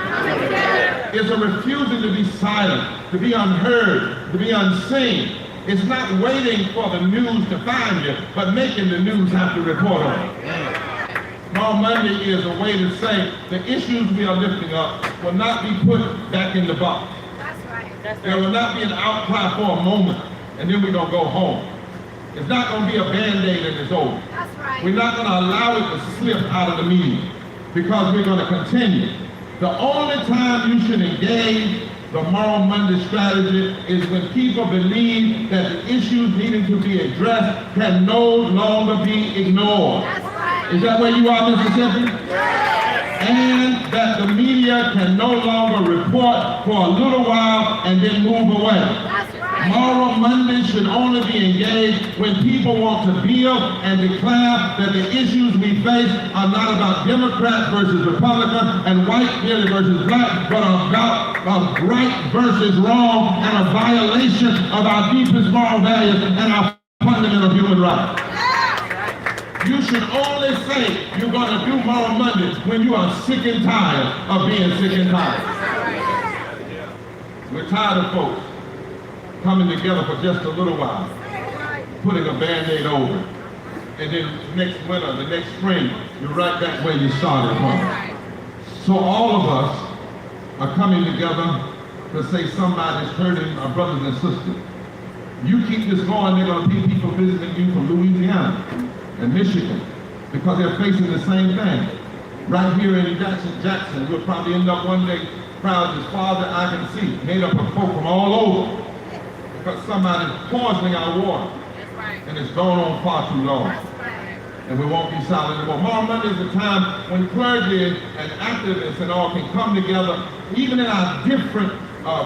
S3: It's a refusing to be silent, to be unheard, to be unseen. It's not waiting for the news to find you, but making the news have to report on it. Moral Monday is a way to say the issues we are lifting up will not be put back in the box.
S2: That's right.
S3: There will not be an outcry for a moment, and then we're going to go home. It's not going to be a Band-Aid and it's over.
S2: That's right.
S3: We're not going to allow it to slip out of the media, because we're going to continue. The only time you should engage the Moral Monday strategy is when people believe that the issues needing to be addressed can no longer be ignored.
S2: That's right.
S3: Is that where you are, Mississippi? And that the media can no longer report for a little while and then move away.
S2: That's right.
S3: Moral Monday should only be engaged when people want to build and declare that the issues we face are not about Democrats versus Republicans and white merely versus black, but about right versus wrong and a violation of our deepest moral values and our fundamental human rights. You should only say you're going to do Moral Monday when you are sick and tired of being sick and tired. We're tired of folks coming together for just a little while, putting a Band-Aid over it, and then next winter, the next spring, you're right back where you started from. So all of us are coming together to say somebody's hurting our brothers and sisters. You keep this going, they're going to be people visiting you from Louisiana and Michigan, because they're facing the same thing. Right here in Jackson, we'll probably end up one day proud as far as I can see, made up of folk from all over, because somebody's poisoning our water. And it's gone on far too long. And we won't be silent anymore. Moral Monday is a time when clergy and activists and all can come together, even in our different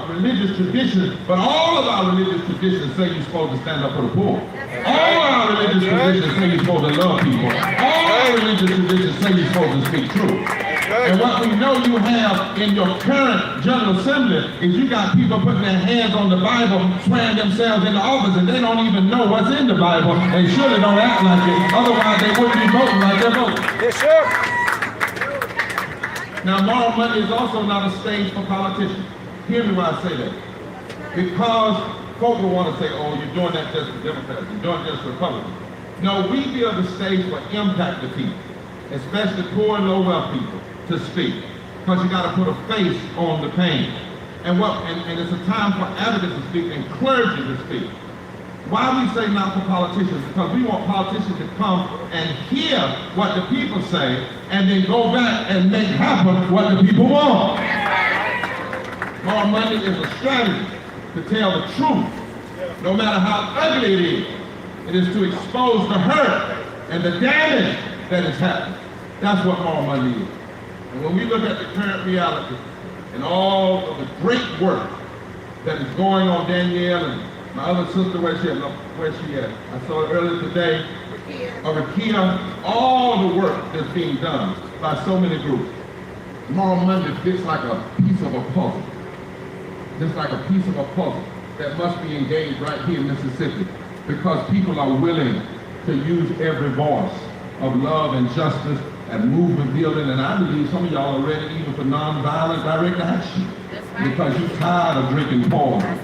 S3: religious traditions, but all of our religious traditions say you're supposed to stand up for the poor. All our religious traditions say you're supposed to love people. All our religious traditions say you're supposed to speak truth. And what we know you have in your current General Assembly is you got people putting their hands on the Bible, swearing themselves into office, and they don't even know what's in the Bible. They surely don't act like it. Otherwise, they wouldn't be voting like they're voting.
S5: Yes, sir.
S3: Now, Moral Monday is also not a stage for politicians. Hear me when I say that. Because folk will want to say, oh, you're doing that just for Democrats, you're doing it just for Republicans. No, we build the stage for impact to people, especially poor and low wealth people, to speak. Because you got to put a face on the pain. And it's a time for advocates to speak and clergy to speak. Why we say not for politicians? Because we want politicians to come and hear what the people say and then go back and make happen what the people want. Moral Monday is a strategy to tell the truth, no matter how ugly it is. It is to expose the hurt and the damage that is happening. That's what Moral Monday is. And when we look at the current reality and all of the great work that is going on, Danielle and my other sister, where she at? I saw it earlier today, Rakia, all the work that's being done by so many groups. Moral Monday fits like a piece of a puzzle. Just like a piece of a puzzle that must be engaged right here in Mississippi, because people are willing to use every voice of love and justice and movement building, and I believe some of y'all are ready even for nonviolent direct action. Because you're tired of drinking poison.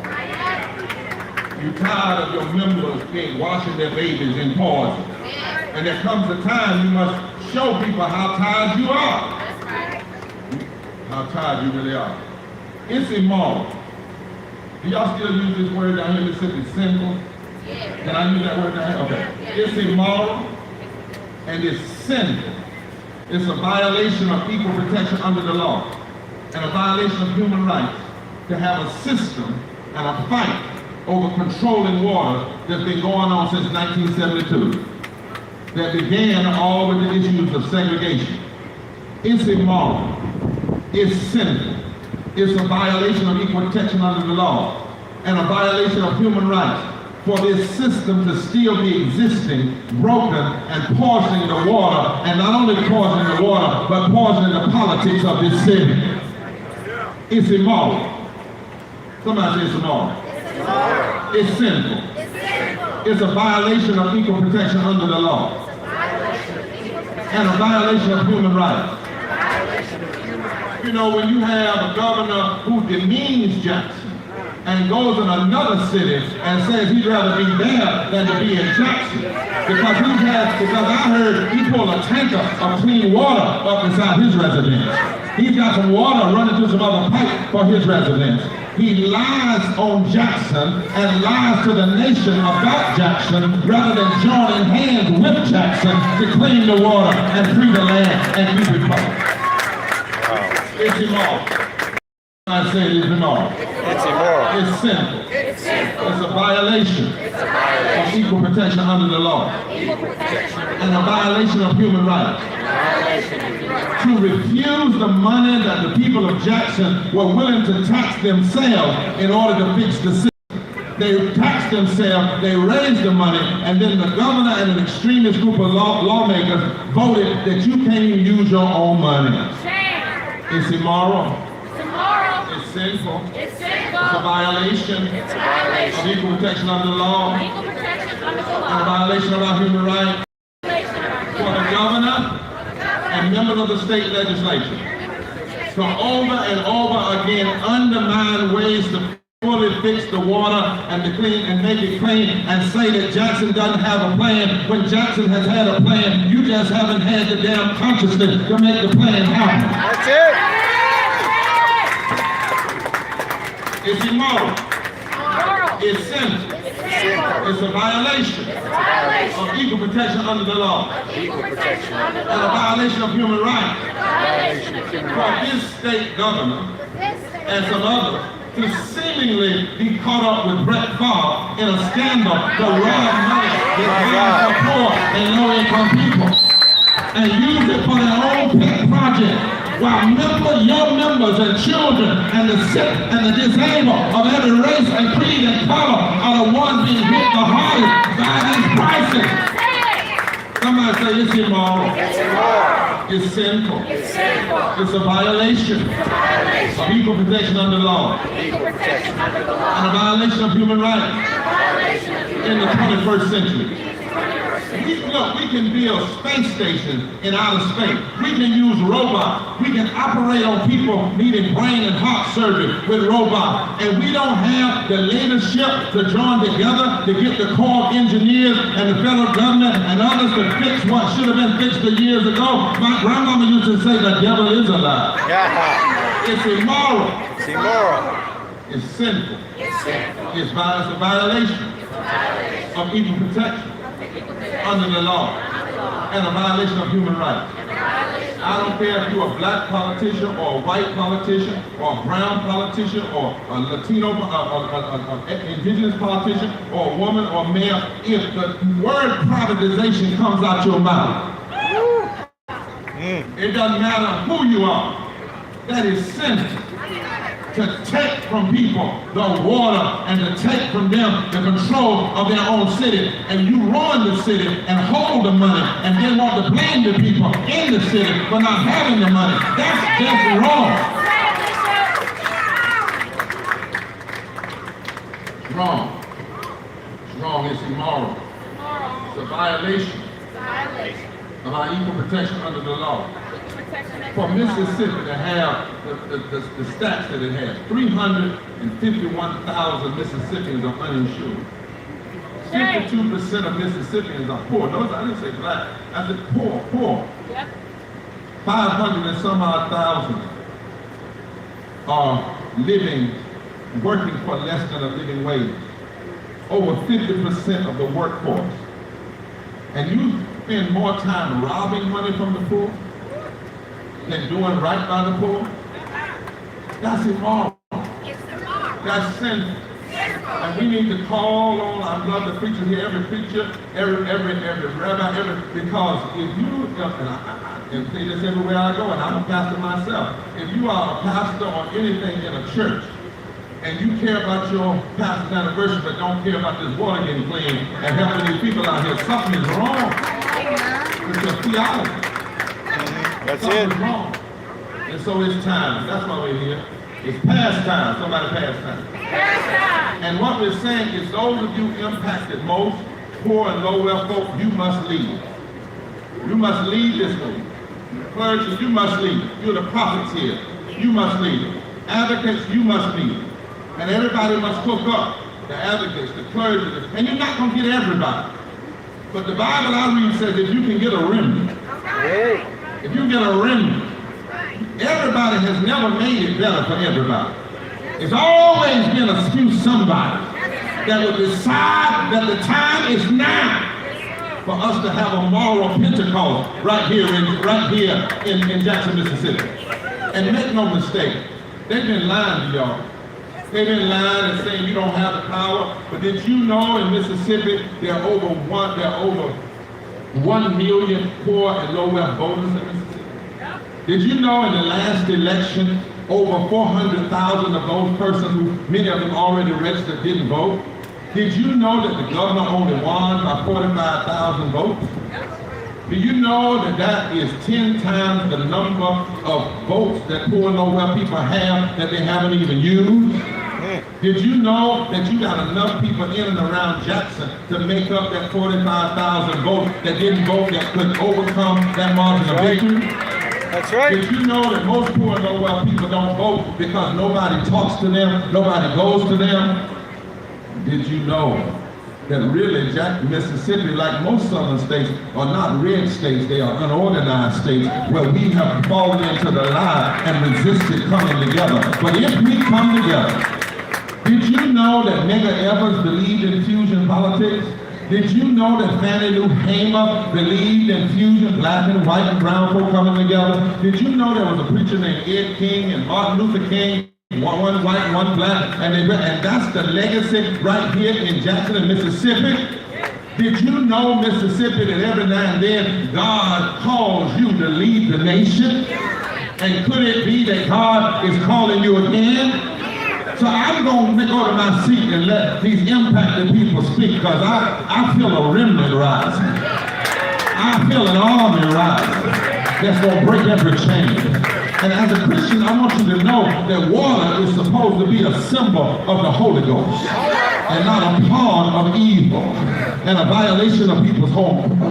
S3: You're tired of your members washing their babies in poison. And there comes a time you must show people how tired you are. How tired you really are. It's immoral. Do y'all still use this word down here in Mississippi, sinful? Can I use that word down here? Okay. It's immoral and it's sinful. It's a violation of equal protection under the law and a violation of human rights to have a system and a fight over controlling water that's been going on since 1972. That began all with the issues of segregation. It's immoral. It's sinful. It's a violation of equal protection under the law and a violation of human rights for this system to still be existing, broken, and poisoning the water, and not only poisoning the water, but poisoning the politics of this city. It's immoral. Somebody say it's immoral. It's sinful. It's a violation of equal protection under the law and a violation of human rights. You know, when you have a governor who demeans Jackson and goes in another city and says he'd rather be there than to be in Jackson, because I heard he pulled a tanker of clean water up inside his residence. He's got some water running through some other pipe for his residence. He lies on Jackson and lies to the nation about Jackson rather than joining hands with Jackson to clean the water and free the land and keep it public. It's immoral. I say it's immoral.
S1: It's immoral.
S3: It's sinful. It's a violation of equal protection under the law and a violation of human rights. To refuse the money that the people of Jackson were willing to tax themselves in order to fix the system. They taxed themselves, they raised the money, and then the governor and an extremist group of lawmakers voted that you can't even use your own money. It's immoral. It's sinful. It's a violation of equal protection under the law and a violation of our human rights for the governor and members of the state legislature to over and over again undermine ways to fully fix the water and to clean and make it clean and say that Jackson doesn't have a plan when Jackson has had a plan. You just haven't had the damn consciousness to make the plan happen.
S1: That's it.
S3: It's immoral. It's sinful. It's a violation of equal protection under the law and a violation of human rights for this state governor and some others to seemingly be caught up with Brett Favre in a scandal to rob money that's for poor and low-income people and use it for their own pet project. While your members and children and the sick and the disabled of every race and creed and color are the ones being hit the hardest by these prices. Somebody say it's immoral. It's sinful. It's a violation of equal protection under the law and a violation of human rights in the 21st century. We can build space stations in outer space. We can use robots. We can operate on people needing brain and heart surgery with robots. And we don't have the leadership to join together to get the Corps of Engineers and the federal government and others to fix what should have been fixed years ago. My grandmama used to say the devil is alive. It's immoral.
S1: It's immoral.
S3: It's sinful. It's a violation of equal protection under the law and a violation of human rights. I don't care if you're a black politician or a white politician or a brown politician or a Latino, indigenous politician or a woman or a male. If the word privatization comes out your mouth, it doesn't matter who you are. That is sin. To take from people the water and to take from them the control of their own city. And you run the city and hold the money and then want to blame the people in the city for not having the money. That's just wrong. It's wrong. It's wrong. It's immoral. It's a violation of our equal protection under the law. For Mississippi to have the stats that it has, 351,000 Mississippians are uninsured. 52% of Mississippians are poor. Notice I didn't say black, I said poor. Yep. 500 and some odd thousand are working for less than a living wage. Over 50% of the workforce. And you spend more time robbing money from the poor than doing right by the poor. That's immoral. That's sin. And we need to call on, I love the preacher here, every preacher, every rabbi, because if you, and say this everywhere I go, and I'm a pastor myself, if you are a pastor or anything in a church, and you care about your pastor's anniversary, but don't care about this water getting clean and helping these people out here, something is wrong with your theology.
S5: That's
S3: something
S5: it.
S3: is wrong. And so it's time. That's why we're here. It's past time. Somebody past time. And what we're saying is those of you impacted most, poor and low wealth folk, you must lead. You must lead this way. Clergy, you must lead. You're the prophets here. You must lead. Advocates, you must lead. And everybody must hook up. The advocates, the clergy, and you're not going to get everybody. But the Bible I read says if you can get a remnant, if you get a remnant, everybody has never made it better for everybody. It's always been a few somebody that will decide that the time is now for us to have a moral Pentecost right here in Jackson, Mississippi. And make no mistake, they've been lying to y'all. They've been lying and saying you don't have the power. But did you know in Mississippi there are over 1 million poor and low wealth voters in Mississippi? Did you know in the last election over 400,000 of those persons who many of them already registered didn't vote? Did you know that the governor only won by 45,000 votes? Do you know that that is 10 times the number of votes that poor and low wealth people have that they haven't even used? Did you know that you got enough people in and around Jackson to make up that 45,000 votes that didn't vote that could overcome that margin of victory?
S5: That's right.
S3: Did you know that most poor and low wealth people don't vote because nobody talks to them, nobody goes to them? Did you know that really Mississippi, like most southern states, are not red states, they are unorganized states where we have fallen into the lie and resisted coming together. But if we come together, did you know that Medgar Evers believed in fusion politics? Did you know that Fannie Lou Hamer believed in fusion, black and white and brown folk coming together? Did you know there was a preacher named Ed King and Martin Luther King, one white, one black, and that's the legacy right here in Jackson and Mississippi? Did you know, Mississippi, that every now and then God calls you to lead the nation? And could it be that God is calling you again? So I'm going to go to my seat and let these impacted people speak, because I feel a remnant rising. I feel an army rising that's going to break every chain. And as a Christian, I want you to know that water is supposed to be a symbol of the Holy Ghost and not a pawn of evil and a violation of people's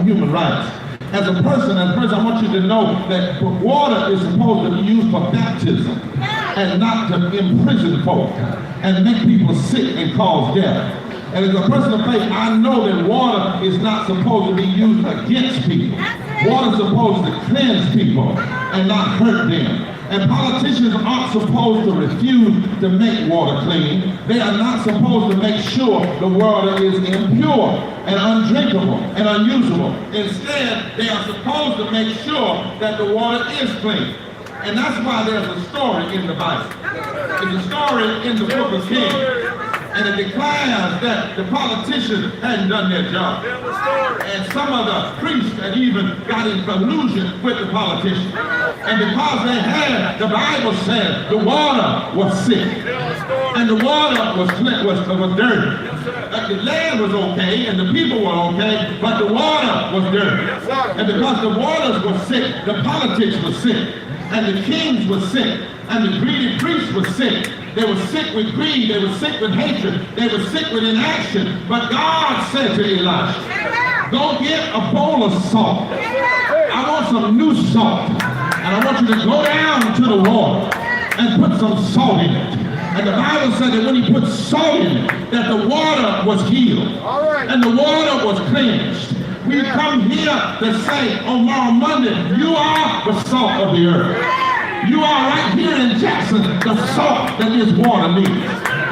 S3: human rights. As a person, I want you to know that water is supposed to be used for baptism and not to imprison folk and make people sick and cause death. And as a person of faith, I know that water is not supposed to be used against people. Water is supposed to cleanse people and not hurt them. And politicians aren't supposed to refuse to make water clean. They are not supposed to make sure the water is impure and undrinkable and unusable. Instead, they are supposed to make sure that the water is clean. And that's why there's a story in the Bible. There's a story in the book of Kings. And it declares that the politicians hadn't done their job. And some of the priests had even got in collusion with the politicians. And because they had, the Bible said, the water was sick. And the water was dirty. The land was okay and the people were okay, but the water was dirty. And because the waters were sick, the politics was sick. And the kings were sick. And the greedy priests were sick. They were sick with greed. They were sick with hatred. They were sick with inaction. But God said to Elisha, go get a bowl of salt. I want some new salt. And I want you to go down to the water and put some salt in it. And the Bible said that when he put salt in it, that the water was healed. And the water was cleansed. We come here to say on Monday, you are the salt of the earth. You are right here in Jackson, the salt that this water needs.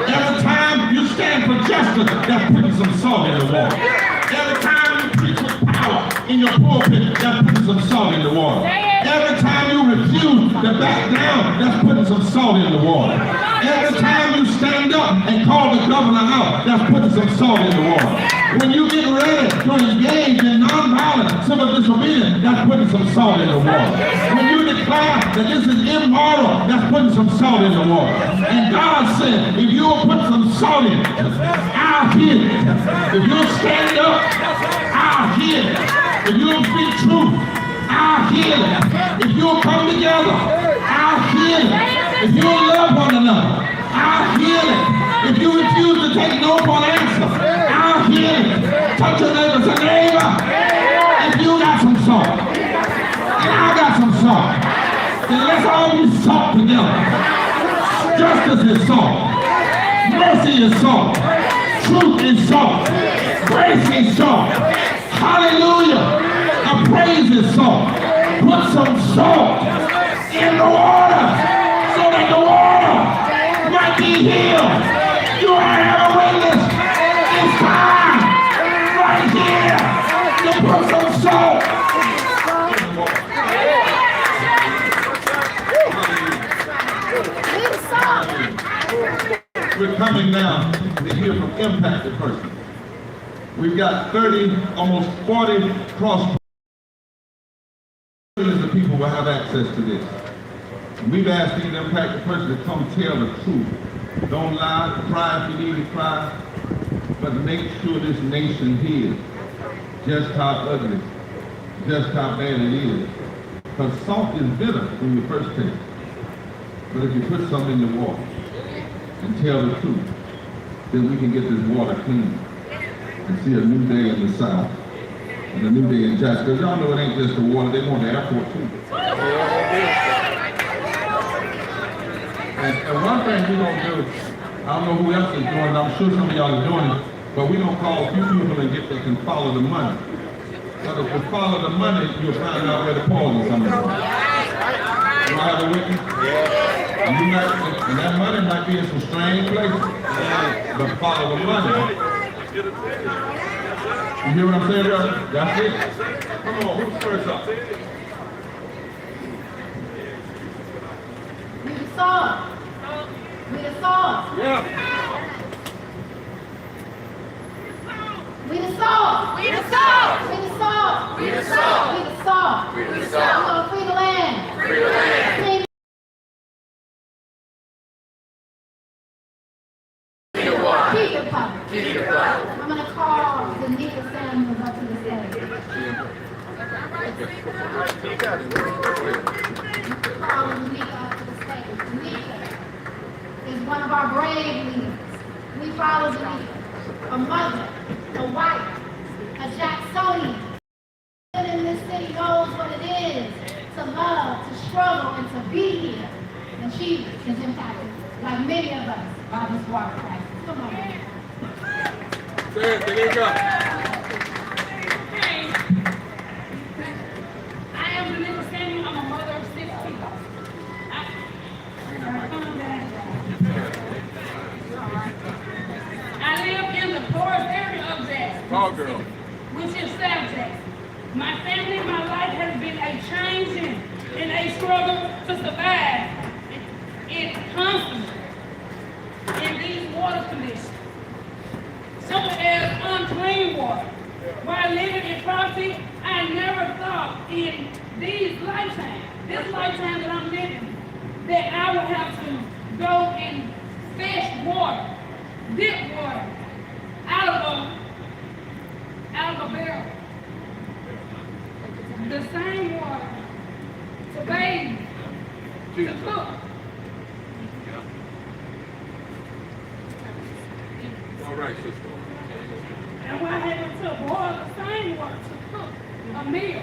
S3: Every time you stand for justice, that's putting some salt in the water. Every time you preach with power in your pulpit, that's putting some salt in the water. Every time you refuse to back down, that's putting some salt in the water. Every time you stand up and call the governor out, that's putting some salt in the water. When you get ready to engage in nonviolent civil disobedience, that's putting some salt in the water. When you declare that this is immoral, that's putting some salt in the water. And God said, if you'll put some salt in it, I'll hear it. If you'll stand up, I'll hear it. If you'll speak truth, I'll hear it. If you'll come together, I'll hear it. If you'll love one another, I'll hear it. If you refuse to take no for an answer, I'll hear it. Touch your neighbor, say, neighbor, if you got some salt, and I got some salt, then let's all be salt together. Justice is salt. Mercy is salt. Truth is salt. Grace is salt. Hallelujah. A praise is salt. Put some salt in the water so that the water might be healed. You have a witness. It's time right here to put some salt. We're coming now to hear from impacted persons. We've got 30, almost 40 cross. Millions of people will have access to this. And we've asked these impacted persons to come tell the truth. Don't lie, cry if you need to cry, but make sure this nation hears just how ugly, just how bad it is. Because salt is bitter when you first taste it. But if you put some in the water and tell the truth, then we can get this water clean and see a new day in the South and a new day in Jackson. Because y'all know it ain't just the water, they want the airport too. And one thing we're going to do, I don't know who else is doing it, I'm sure some of y'all are doing it, but we're going to call a few people and get they can follow the money. But if you follow the money, you'll find out where the poison is coming from. Do I have a witness? And that money might be in some strange places, but follow the money. You hear what I'm saying, brother? That's it. Come on, who's first up?
S2: We the salt. We the salt.
S3: Yeah.
S2: We the salt. We the salt. We the salt. We the salt. We the salt. We the salt. We're gonna free the land. Free the land. Clean keep it public. Keep it public. I'm gonna call Danica Samuels up to the stage. Call Danica up to the stage. Danica is one of our brave leaders. We follow Danica, a mother, a wife, a Jacksonian. Living in this city knows what it is to love, to struggle, and to be here. And she is impacted, like many of us, by this water crisis. Come on, man.
S3: Say it, Danica.
S8: Hey, I am Danica Samuel. I'm a mother of 6 people.
S3: Tall girl.
S4: which is South Jackson. My family, my life has been a changing and a struggle to survive. It's constantly in these water conditions. Some as unclean water. While living in poverty, I never thought in this lifetime that I'm living, that I would have to go and fetch water, dip water, out of a barrel. The same water to bathe, to cook.
S3: All right, sister.
S4: And we're having to boil the same water to cook a meal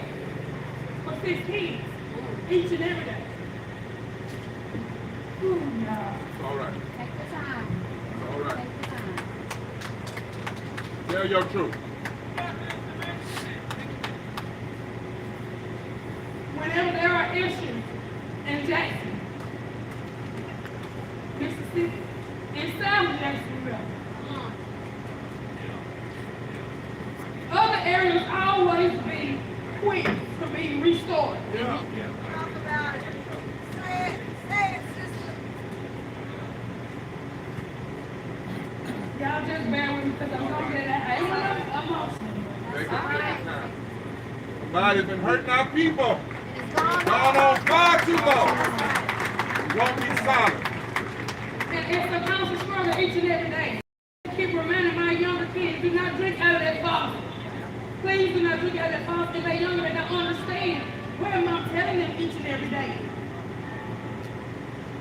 S4: for 6 kids each and every day. Ooh, y'all.
S3: All right.
S2: Take the time.
S3: All right.
S2: Take the time.
S3: Tell your truth.
S4: Whenever there are issues in Jackson, Mississippi, in South Jacksonville, other areas always be quick to be restored.
S3: Yeah.
S2: Talk about it. Say it, sister.
S4: Y'all just bear with me because I'm going to get emotional.
S3: Take it time. Somebody's been hurting our people.
S2: It's
S3: Gone on far too long. We won't be silent.
S4: And it's a constant struggle each and every day. I keep reminding my younger kids, do not drink out of that faucet. Please do not drink out of that faucet. If they're younger, they don't understand what am I telling them each and every day.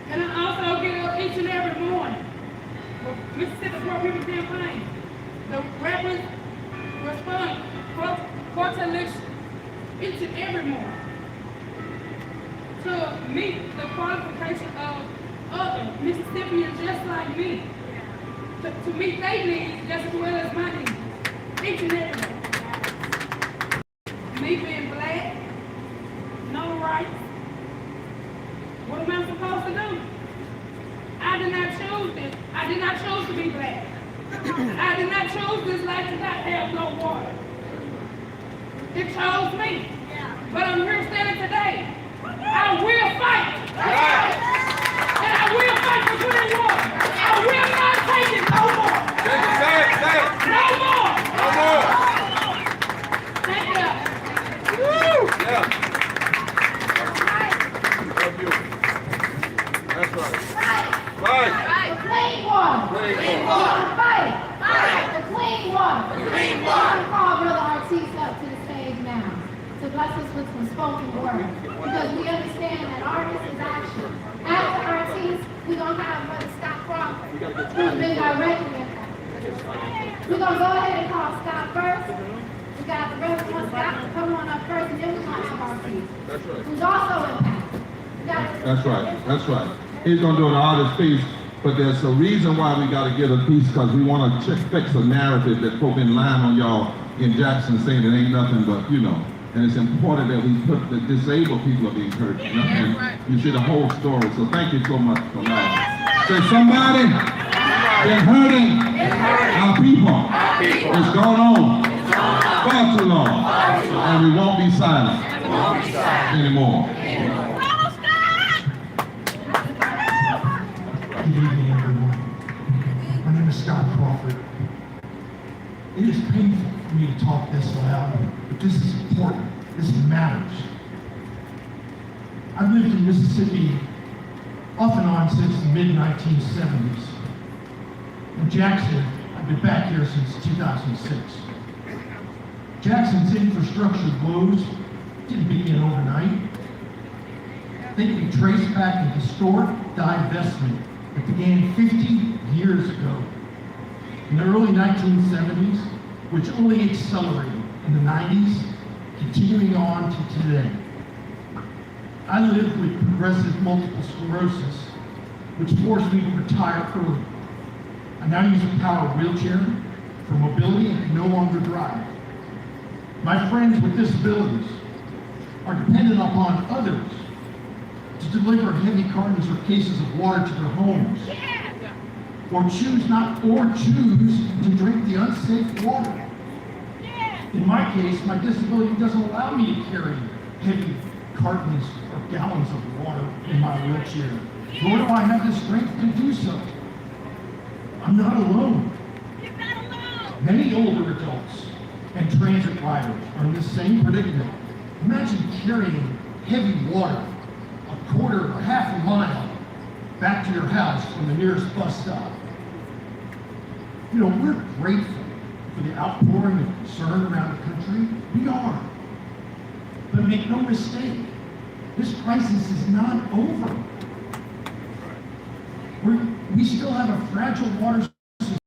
S4: And I also get up each and every morning. Mississippi Poor People Campaign. The rappers respond for election each and every morning to meet the qualification of other Mississippians just like me, to meet their needs just as well as my needs, each and every day. Me being black, no rights, what am I supposed to do? I did not choose this. I did not choose to be black. I did not choose this life to not have no water. It chose me. But I'm here standing today. I will fight. And I will fight for clean water. I will not take it no more.
S3: Say it.
S4: No more.
S3: No more.
S4: Thank you.
S3: Woo! Yeah. Love you. That's right. Right.
S2: Clean water.
S3: Clean water.
S2: Fight. For clean water. I'm going to call Brother Artiste up to the stage now to bless us with some spoken word. Because we understand that artist is action. After Artiste, we're going to have Brother Scott Crawford, who's been directly impacted. We're going to go ahead and call Scott first. We got the Reverend Scott to come on up first, and then we're going to have Artiste,
S3: That's right.
S2: who's also impacted.
S9: That's right. He's gonna do an artist piece, but there's a reason why we gotta get a piece, because we wanna fix a narrative that folk been lying on y'all in Jackson saying it ain't nothing but, and it's important that we put the disabled people are being hurt, and you see the whole story. So thank you so much for that. Say somebody been hurting our people. It's gone on far too long, and we won't be silent anymore.
S10: Good evening, everyone. My name is Scott Crawford. It is painful for me to talk this loud, but this is important. This matters. I've lived in Mississippi off and on since the mid-1970s. In Jackson, I've been back here since 2006. Jackson's infrastructure woes didn't begin overnight. They can be traced back to historic divestment that began 50 years ago in the early 1970s, which only accelerated in the 90s, continuing on to today. I lived with progressive multiple sclerosis, which forced me to retire early. I now use a power wheelchair for mobility and can no longer drive. My friends with disabilities are dependent upon others to deliver heavy cartons or cases of water to their homes, or choose to drink the unsafe water. In my case, my disability doesn't allow me to carry heavy cartons or gallons of water in my wheelchair, nor do I have the strength to do so. I'm not alone. Many older adults and transit riders are in the same predicament. Imagine carrying heavy water a quarter or half a mile back to your house from the nearest bus stop. You know, we're grateful for the outpouring of concern around the country. We are. But make no mistake, this crisis is not over. We still have a fragile water system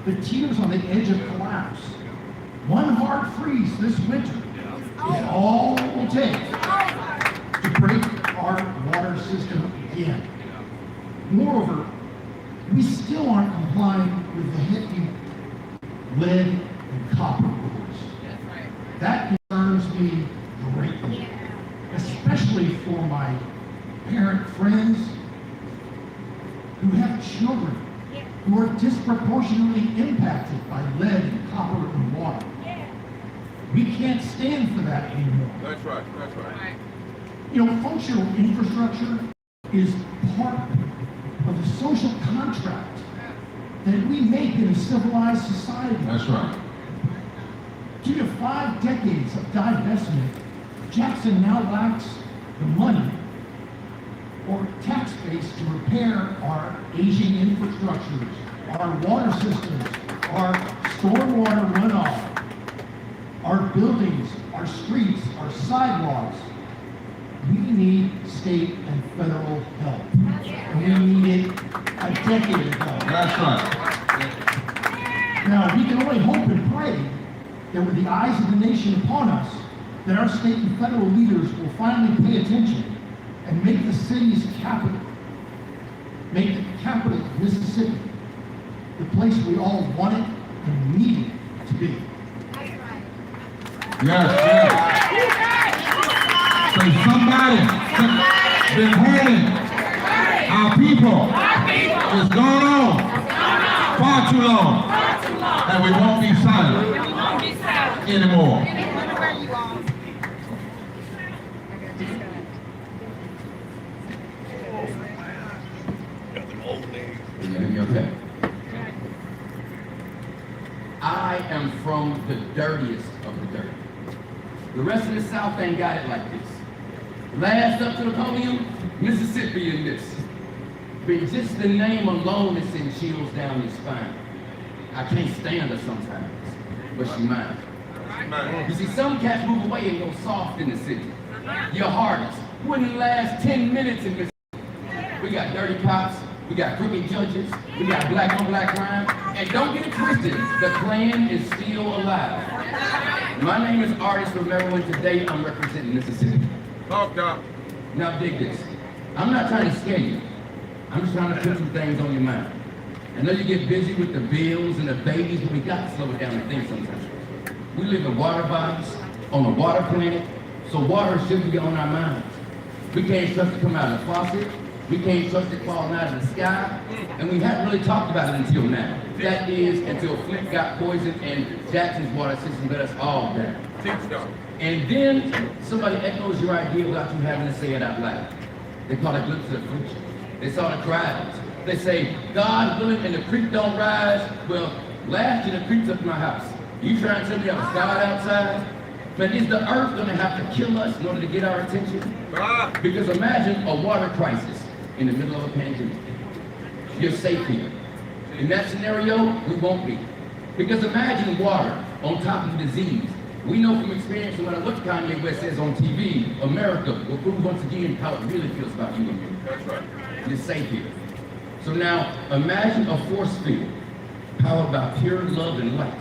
S10: that teeters on the edge of collapse. One hard freeze this winter is all it will take to break our water system again. Moreover, we still aren't complying with the heavy lead and copper rules. That concerns me greatly, especially for my parent friends who have children who are disproportionately impacted by lead and copper and water. We can't stand for that anymore.
S9: That's right, that's right.
S10: You know, functional infrastructure is part of the social contract that we make in a civilized society.
S9: That's right.
S10: Due to 5 decades of divestment, Jackson now lacks the money or tax base to repair our aging infrastructures, our water systems, our stormwater runoff, our buildings, our streets, our sidewalks. We need state and federal help. And we need it a decade ago.
S9: That's right.
S10: Now, we can only hope and pray that with the eyes of the nation upon us, that our state and federal leaders will finally pay attention and make the city's capital, make the capital of Mississippi the place we all want it and need it to be.
S9: Yes, yes. So somebody been hurting our people. It's gone on far too long. And we won't be silent anymore.
S11: Can you hear me okay? I am from the dirtiest of the dirty. The rest of the South ain't got it like this. Last up to the podium, Mississippi in this. But just the name alone is sending chills down your spine. I can't stand her sometimes, but she mine. You see, some cats move away and go soft in the city. Your hardest wouldn't last 10 minutes in Mississippi. We got dirty cops, we got crooked judges, we got black on black crime, and don't get it twisted, the Klan is still alive. My name is Artist from Maryland. Today I'm representing Mississippi.
S9: Talk up.
S11: Now dig this. I'm not trying to scare you. I'm just trying to put some things on your mind. I know you get busy with the bills and the babies, but we got to slow it down and think sometimes. We live in water bodies, on a water planet, so water should be on our minds. We can't trust it to come out of the faucet. We can't trust it falling out of the sky. And we haven't really talked about it until now. That is, until Flint got poisoned and Jackson's water system let us all down. And then somebody echoes your idea without you having to say it out loud. They call it glimpse of the future. They saw the crowds. They say, God willing and the creek don't rise. Well, last year the creek's up in my house. You trying to tell me I was God outside? But is the earth gonna have to kill us in order to get our attention? Because imagine a water crisis in the middle of a pandemic. You're safe here. In that scenario, we won't be. Because imagine water on top of disease. We know from experience when I look at Kanye West says on TV, America will prove once again how it really feels about you and me. That's right. You're safe here. So now, imagine a force field powered by pure love and light,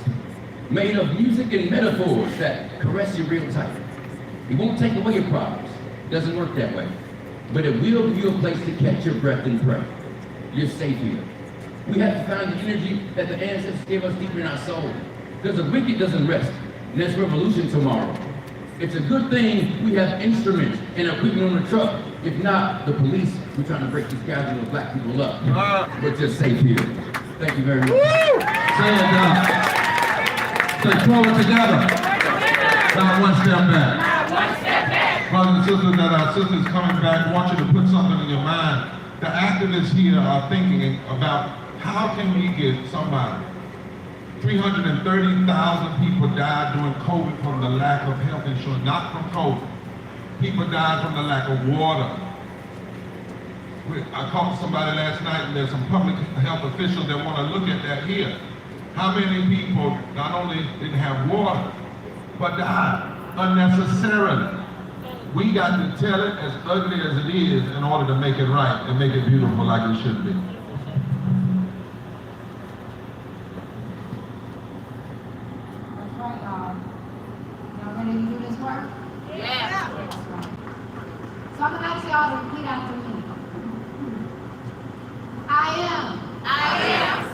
S11: made of music and metaphors that caress you real tight. It won't take away your problems. It doesn't work that way. But it will give you a place to catch your breath and pray. You're safe here. We have to find the energy that the ancestors gave us deep in our soul. Because the wicked doesn't rest. And there's revolution tomorrow. It's a good thing we have instruments and equipment on the truck. If not, the police, we're trying to break these guys and black people up. We're just safe here. Thank you very much.
S9: Say it, Say, pull it together. Not one step back. Brothers and sisters, that our sisters coming back, I want you to put something in your mind. The activists here are thinking about how can we get somebody. 330,000 people died during COVID from the lack of health insurance, not from COVID. People died from the lack of water. I called somebody last night, and there's some public health officials that want to look at that here. How many people not only didn't have water, but died unnecessarily? We got to tell it as ugly as it is in order to make it right and make it beautiful like it should be.
S2: That's right, y'all. Y'all ready to do this work?
S8: Yes.
S2: That's right. So I'm gonna ask y'all to repeat after me. I am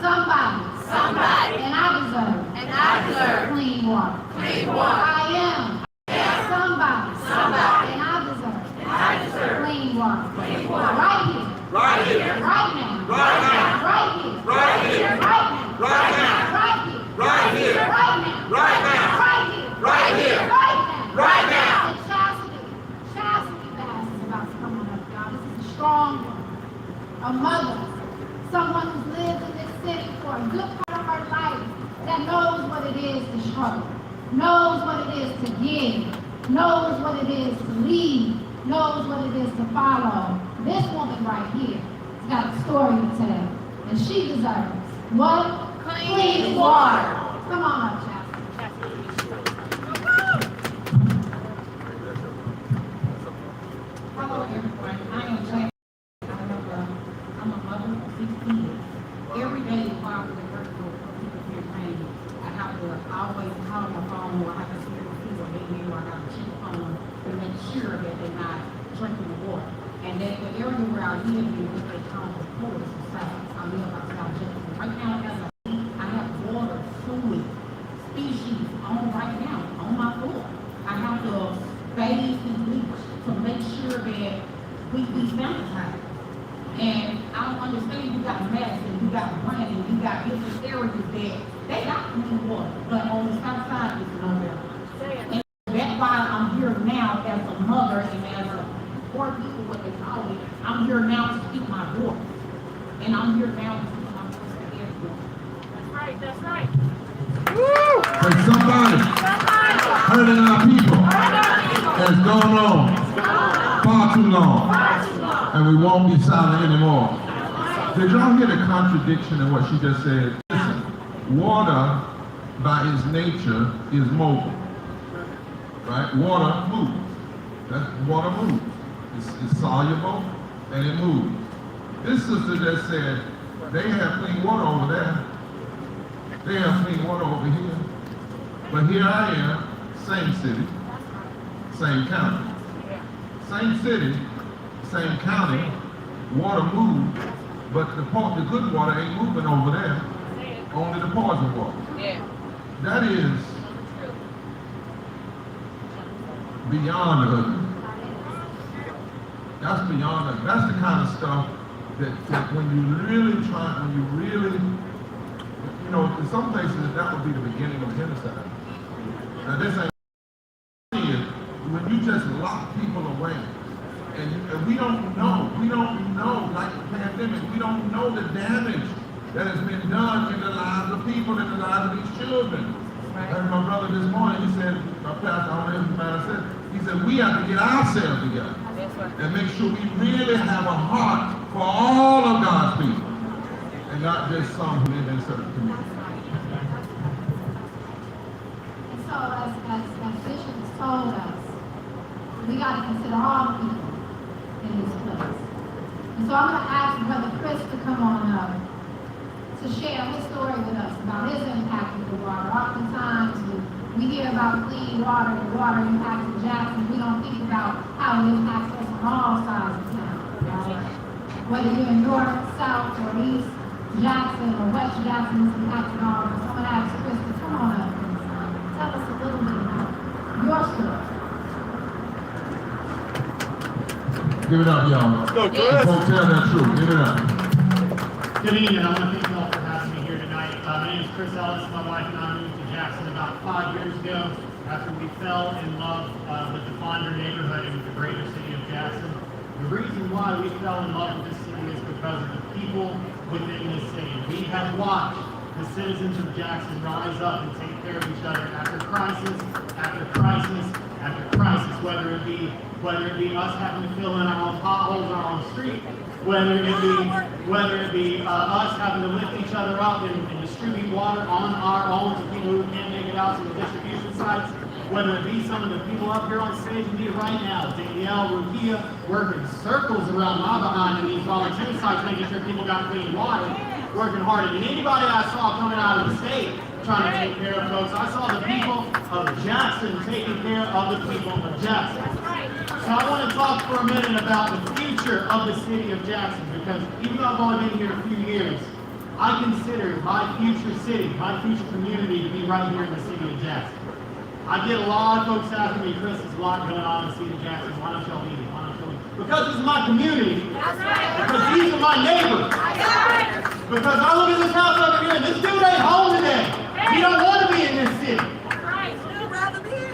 S2: somebody. And I deserve clean water. I am somebody. And I deserve clean water. Right here. Right now. Right here. Right now. And chastity fast is about to come on up, y'all. This is a strong one. A mother. Someone who's lived in this city for a good part of her life, that knows what it is to struggle, knows what it is to give, knows what it is to lead, knows what it is to follow. This woman right here has got a story to tell, and she deserves what? Clean water. Come on up, Chastity.
S12: Hello, everyone. I am Chastity. I'm a mother of 6 kids. Every day while I was at work for people campaign, I have to always call my phone, or I have to see what they do, or I have to check the phone to make sure that they're not drinking the water. And that the area where I live in, what they call the Florida Society, I live outside Jefferson. Right now, I have water, fluid, species on right now, on my floor. I have to bathe and bleach to make sure that we sanitize. And I don't understand, you got Madison, you got Brandon, you got different areas that they got clean water, but on the south side, it's no better. And that's why I'm here now as a mother and as a poor people, what they call it. I'm here now to speak my voice. And I'm here now to speak my voice to everyone.
S8: That's right.
S9: But somebody hurting our people has gone on far too long. And we won't be silent anymore. Did y'all hear the contradiction in what she just said? Listen, water by its nature is mobile, right? Water moves. Water moves. It's soluble and it moves. This sister just said they have clean water over there. They have clean water over here. But here I am, same city, same county. Same city, same county, water moves, but the good water ain't moving over there, only the poison water.
S8: Yeah.
S9: That is beyond ugly. That's beyond ugly. That's the kind of stuff that when you really, in some places that would be the beginning of genocide. Now this ain't when you just lock people away. And we don't know, like the pandemic, we don't know the damage that has been done in the lives of people, in the lives of these children. I heard my brother this morning, he said, my pastor, I don't know if you might have said, he said, we have to get ourselves together and make sure we really have a heart for all of God's people and not just some who live in certain communities.
S2: And so as Bishop has told us, we got to consider all people in this place. And so I'm going to ask Brother Chris to come on up to share his story with us about his impact with the water. Oftentimes we hear about clean water, the water impacts in Jackson. We don't think about how it impacts us on all sides of town. Right? Whether you're in North, South, or East Jackson or West Jackson, it's impacting all of us. I'm going to ask Chris to come on up and tell us a little bit about your story.
S9: Give it up, y'all. Go, Chris. Don't tell that truth. Give it up.
S13: Good evening. I want to thank you all for having me here tonight. My name is Chris Ellis. My wife and I moved to Jackson about 5 years ago. after we fell in love with the Fonder neighborhood in the greater city of Jackson. The reason why we fell in love with this city is because of the people within this city. We have watched the citizens of Jackson rise up and take care of each other after crisis, after crisis, after crisis, whether it be us having to fill in our own potholes on our own street, whether it be us having to lift each other up and distribute water on our own to people who can't make it out to the distribution sites, whether it be some of the people up here on stage and me right now, Danielle, Rukia, working circles around my behind in these volunteer sites, making sure people got clean water, working harder than anybody I saw coming out of the state trying to take care of folks. I saw the people of Jackson taking care of the people of Jackson. So I want to talk for a minute about the future of the city of Jackson, because even though I've only been here a few years, I consider my future city, my future community to be right here in the city of Jackson. I get a lot of folks asking me, Chris, there's a lot going on in the city of Jackson. Why don't y'all leave it? Why don't y'all leave it? Because this is my community. Because these are my neighbors. Because I look at this house over here, and this dude ain't home today. He don't want to be in this city.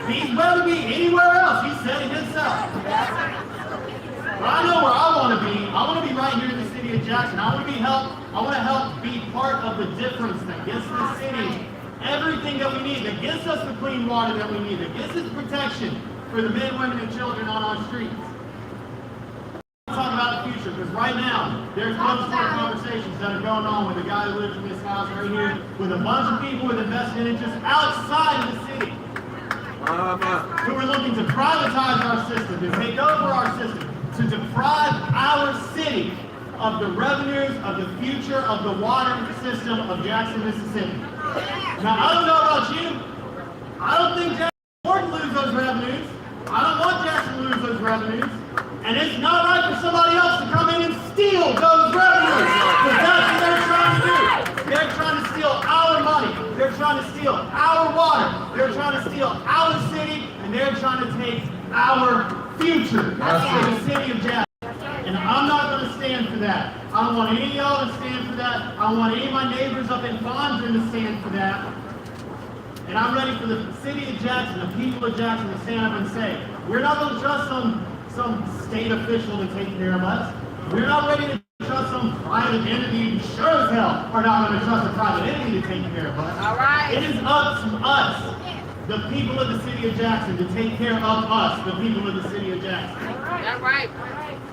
S13: He'd rather be anywhere else. He said it himself. But I know where I want to be. I want to be right here in the city of Jackson. I want to help be part of the difference that gets the city everything that we need, that gets us the clean water that we need, that gets us protection for the men, women, and children on our streets. Talk about the future, because right now there's bunch of conversations that are going on with the guy who lives in this house right here, with a bunch of people with invested interests outside of the city, who are looking to privatize our system, to take over our system, to deprive our city of the revenues of the future of the water system of Jackson, Mississippi. Now, I don't know about you. I don't think Jackson will lose those revenues. I don't want Jackson to lose those revenues. And it's not right for somebody else to come in and steal those revenues. Because that's what they're trying to do. They're trying to steal our money. They're trying to steal our water. They're trying to steal our city. And they're trying to take our future in the city of Jackson. And I'm not going to stand for that. I don't want any of y'all to stand for that. I don't want any of my neighbors up in Fondren to stand for that. And I'm ready for the city of Jackson, the people of Jackson, to stand up and say, we're not going to trust some state official to take care of us. We're not ready to trust some private entity. Sure as hell are not going to trust a private entity to take care of us. All right. It is up to us, the people of the city of Jackson, to take care of us, the people of the city of Jackson.
S14: That's right.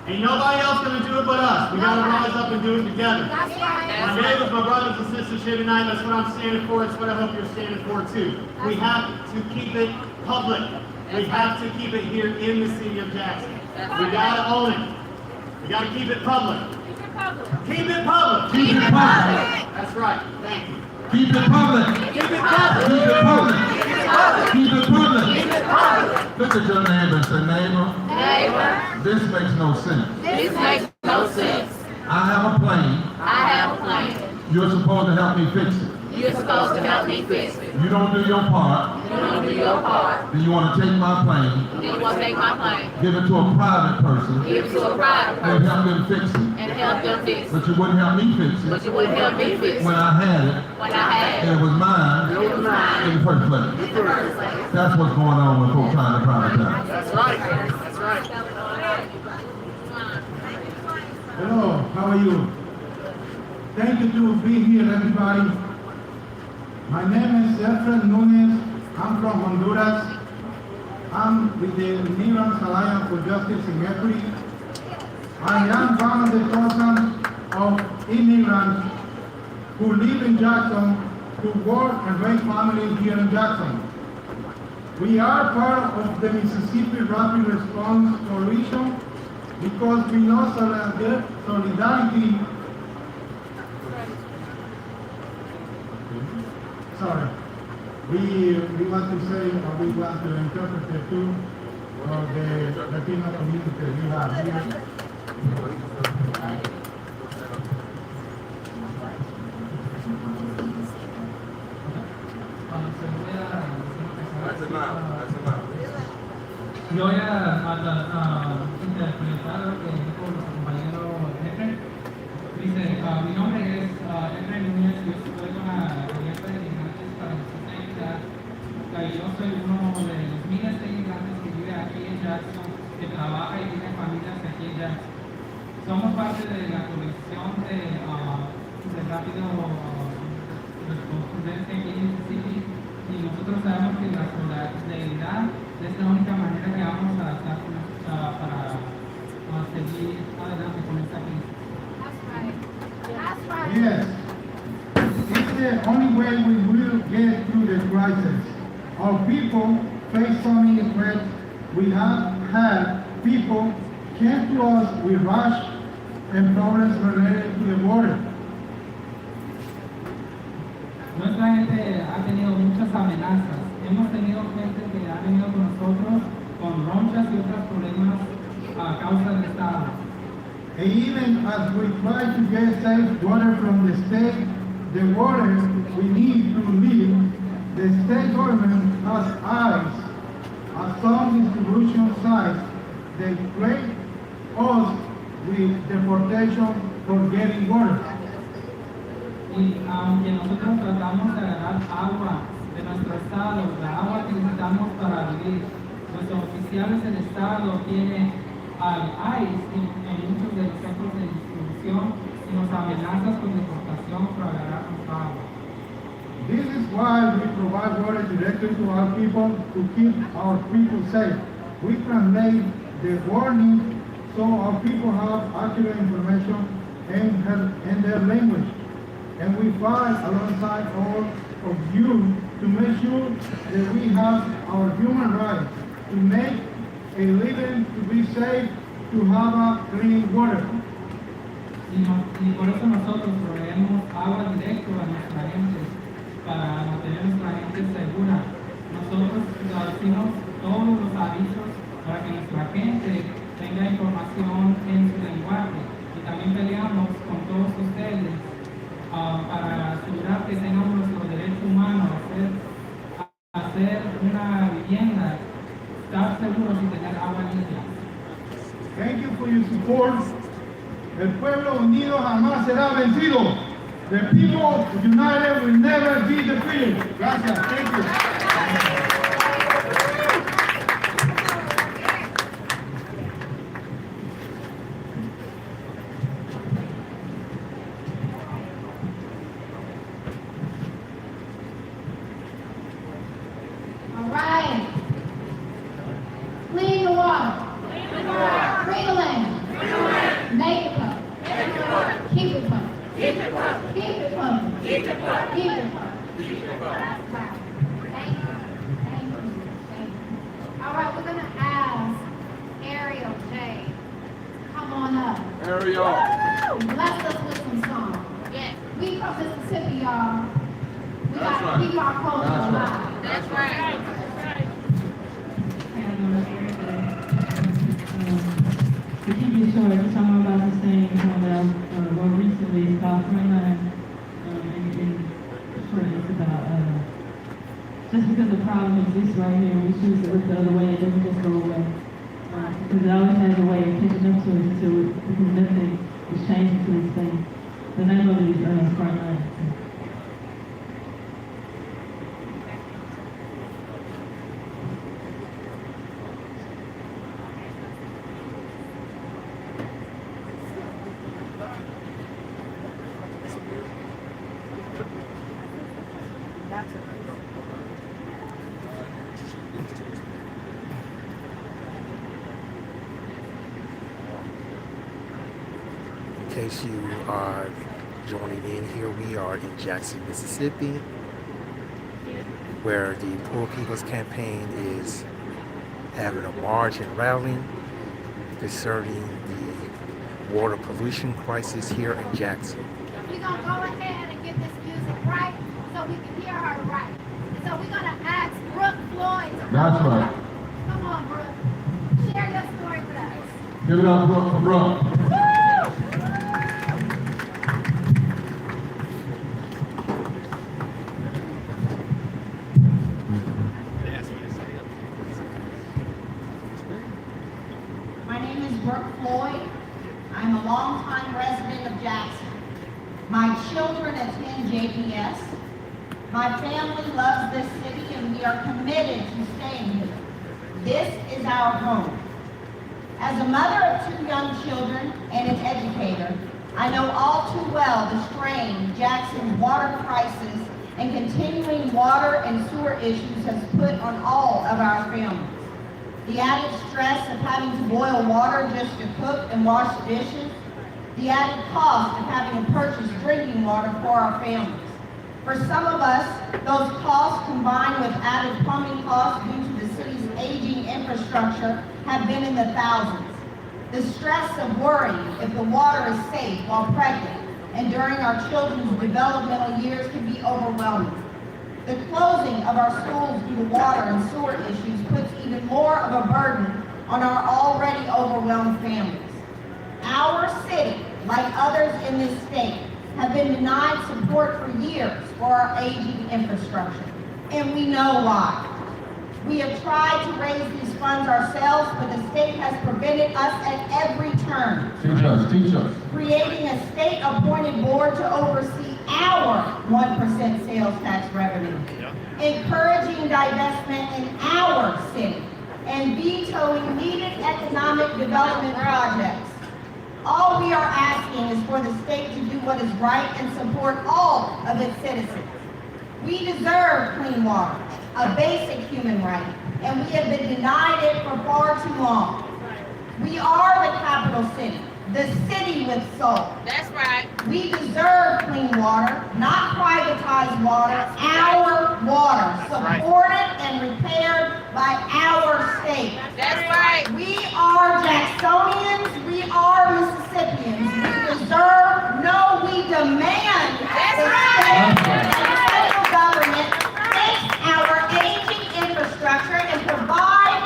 S13: Ain't nobody else going to do it but us. We got to rise up and do it together.
S14: That's right.
S13: My neighbors, my brothers and sisters here tonight, that's what I'm standing for. That's what I hope you're standing for too. We have to keep it public. We have to keep it here in the city of Jackson. We got to own it. We got to keep it public. Keep it public.
S9: Keep it public.
S13: That's right. Thank you.
S9: Keep it public.
S13: Keep it public.
S9: Keep it public. Keep it public.
S13: Keep it public.
S9: Look at your neighbor and say, neighbor,
S14: Neighbor,
S9: this makes no sense.
S14: this makes no sense.
S9: I have a plane.
S14: I have a plan.
S9: You're supposed to help me fix it.
S14: You're supposed to help me fix it.
S9: You don't do your part.
S14: You don't do your part.
S9: Then you want to take my plane,
S14: Then you want to take my plan,
S9: give it to a private person,
S14: give it to a private
S9: and
S14: person,
S9: help them fix it.
S14: and help them fix it.
S9: But you wouldn't help me fix
S14: But
S9: it
S14: you wouldn't help me fix
S9: when
S14: it.
S9: I had it
S14: When I had
S9: and it was mine
S14: it was mine
S9: in the first place.
S14: in the first place.
S9: That's what's going on when folks trying to privatize.
S13: That's right. That's right.
S3: Hello, how are you? Thank you to be here, everybody. My name is Efren Nunez. I'm from Honduras. I'm with the Immigrants Alliance for Justice and Equity. I am one of the thousands of immigrants who live in Jackson, who work and raise families here in Jackson. We are part of the Mississippi Rapid Response Coalition because we know solidarity. Sorry. We want to say, or we want to interpret it too, the Latino community we have here.
S15: Yo voy a interpretar lo que dijo nuestro compañero Efren. Dice, mi nombre es Efren Núñez, yo estoy con la Alianza de Inmigrantes para Justicia y Equidad. Yo soy uno de aquí en Jackson, que trabaja y tiene familias aquí en Jackson. Somos parte de la colección de rápido correspondencia aquí en Mississippi y nosotros sabemos que la solidaridad es la única manera que vamos a estar para seguir adelante con esta crisis.
S2: That's right. That's right.
S3: Yes. It's the only way we will get through the crisis. Our people face so many threats. We have had people came to us with rash and problems related to the water.
S15: Nuestra gente ha tenido muchas amenazas. Hemos tenido gente que ha venido con nosotros con ronchas y otros problemas a causa del Estado.
S3: And even as we try to get safe water from the state, the water we need to live, the state government has eyes at some distribution sites that threat us with deportation for getting water.
S15: Y aunque nosotros tratamos de agarrar agua de nuestro estado, la agua que necesitamos para vivir, nuestros oficiales del estado tienen al ICE en muchos de los centros de distribución y nos amenazas con deportación por agarrar nuestra agua.
S3: This is why we provide water directly to our people to keep our people safe. We translate the warning so our people have accurate information in their language. And we fight alongside all of you to make sure that we have our human rights, to make a living, to be safe, to have a clean water.
S15: Y por eso nosotros proveemos agua directo a nuestra gente, para mantener nuestra gente segura. Nosotros decimos todos los avisos para que nuestra gente tenga información en su lenguaje. Y también peleamos con todos ustedes para asegurar que tengamos nuestro derecho humano a hacer una vivienda, estar seguros y tener agua limpia.
S3: Thank you for your support. El pueblo unido jamás será vencido. The people united will never be defeated. Gracias. Thank you.
S2: All right. Clean the water. Free the land. Make it pump. Keep it pumping. Keep it pumping. Keep it pumping. Keep it pumping. Keep it pumping. Wow. Thank you. Thank you. Thank you. All right, we're gonna ask Ariel J. Come on up.
S9: Ariel.
S2: Bless us with some song. Yes. We from Mississippi, y'all. We
S9: That's
S2: gotta
S9: right.
S2: keep our culture
S9: That's right.
S2: alive.
S14: That's right.
S16: To keep it short, just I'm about to say that I wrote recently. It's called Frontline. And short, it's about just because the problem exists right here, we choose to look the other way. It doesn't just go away. Because it always has a way of catching up to us because nothing is changing to this thing. The name of it is Frontline.
S1: In case you are joining in here, we are in Jackson, Mississippi, where the Poor People's Campaign is having a march and rally concerning the water pollution crisis here in Jackson.
S2: We're gonna go ahead and get this music right so we can hear her right. So we're gonna ask Brooke Floyd to come
S9: That's
S2: on
S9: right.
S2: up. Come on, Brooke. Share your story with us.
S9: Give it up, Brooke, for Brooke.
S12: My name is Brooke Floyd. I'm a longtime resident of Jackson. My children attend JPS. My family loves this city and we are committed to staying here. This is our home. As a mother of 2 young children and an educator, I know all too well the strain Jackson's water crisis and continuing water and sewer issues has put on all of our families. The added stress of having to boil water just to cook and wash dishes, the added cost of having to purchase drinking water for our families. For some of us, those costs combined with added plumbing costs due to the city's aging infrastructure have been in the thousands. The stress of worrying if the water is safe while pregnant and during our children's developmental years can be overwhelming. The closing of our schools due to water and sewer issues puts even more of a burden on our already overwhelmed families. Our city, like others in this state, have been denied support for years for our aging infrastructure, and we know why. We have tried to raise these funds ourselves, but the state has prevented us at every turn.
S9: Teach us.
S12: Creating a state-appointed board to oversee our 1% sales tax revenue, encouraging divestment in our city, and vetoing needed economic development projects. All we are asking is for the state to do what is right and support all of its citizens. We deserve clean water, a basic human right, and we have been denied it for far too long. We are the capital city, the city with soul.
S14: That's right.
S12: We deserve clean water, not privatized water, our water, supported and repaired by our state.
S14: That's right.
S12: We are Jacksonians, we are Mississippians. We deserve, no, we demand
S14: That's
S12: the
S14: right.
S12: state and the federal government fix our aging infrastructure and provide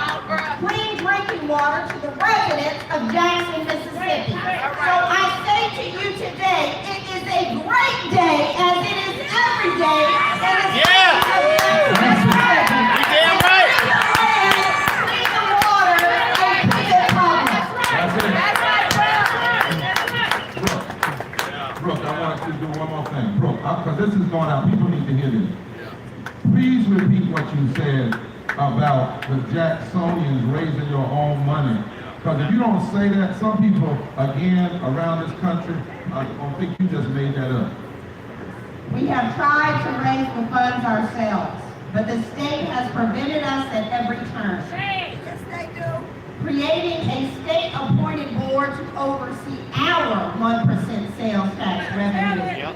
S12: clean drinking water to the residents of Jackson, Mississippi. So I say to you today, it is a great day, as it is every day, in the state of Jackson, Mississippi.
S6: damn right.
S12: Clean the water and clean the public.
S9: Brooke, I want you to do one more thing. Brooke, because this is going out, people need to hear this. Please repeat what you said about the Jacksonians raising your own money. Because if you don't say that, some people, again, around this country, are going to think you just made that up.
S12: We have tried to raise the funds ourselves, but the state has prevented us at every turn.
S14: Yes, they do.
S12: Creating a state-appointed board to oversee our 1% sales tax revenue,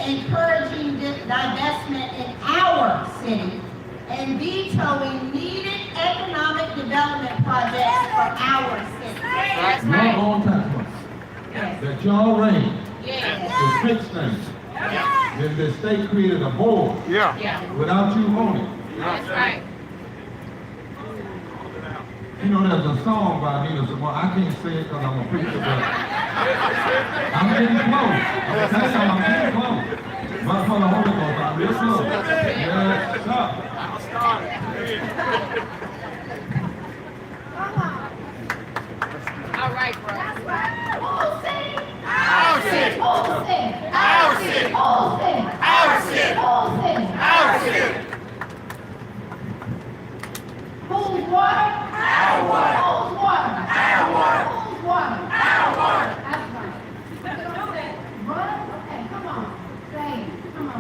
S12: encouraging divestment in our city, and vetoing needed economic development projects for our city.
S14: That's
S9: Your
S14: right.
S9: own tax money that y'all raised to fix things. Then the state created a board without you on it.
S14: That's right.
S9: You know, there's a song by Nina Simone. I can't say it because I'm a preacher, but I'm getting close. I'm getting close. But for the Holy Ghost, I'm real close. Yes, sir.
S14: All right, bro.
S2: That's right. Whole city.
S6: Our city.
S2: Whole city.
S6: Our city.
S2: Whole city.
S6: Our city.
S2: Whole city.
S6: Our city.
S2: Whose water?
S6: Our water.
S2: Whose water?
S6: Our water.
S2: Whose water?
S6: Our water.
S2: That's right. Brother, okay, come on. Say it. Come on,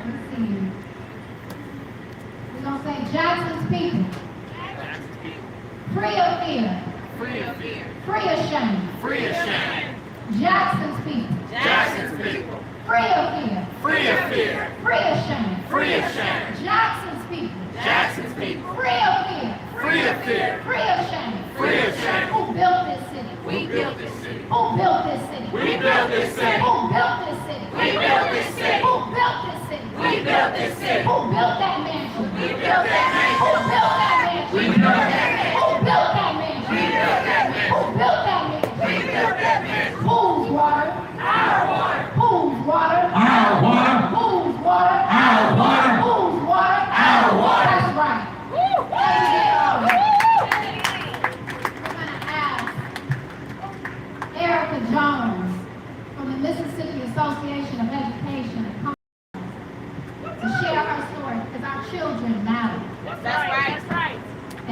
S2: let's see you. We're gonna say Jackson's people. Free of fear.
S14: Free of fear.
S2: Free of shame.
S6: Free of shame.
S2: Jackson's people.
S6: Jackson's people.
S2: Free of fear.
S6: Free of fear.
S2: Free of shame.
S6: Free of shame.
S2: Jackson's people.
S6: Jackson's people.
S2: Free of fear.
S6: Free of fear.
S2: Free of shame.
S6: Free of shame.
S2: Who built this city?
S6: We built this city.
S2: Who built this city?
S6: We built this city.
S2: Who built this city?
S6: We built this city.
S2: Who built this city?
S6: We built this city.
S2: Who built that mansion?
S6: We built that mansion.
S2: Who built that mansion?
S6: We built that mansion.
S2: Who built that mansion?
S6: We built that mansion.
S2: Who built that mansion?
S6: We built that mansion.
S2: Whose water?
S6: Our water.
S2: Whose water?
S9: Our water.
S2: Whose water?
S9: Our water.
S2: Whose water?
S6: Our water.
S2: That's right. Erica Jones from the Mississippi Association of Education and Commerce to share her story because our children matter.
S14: That's right. That's right.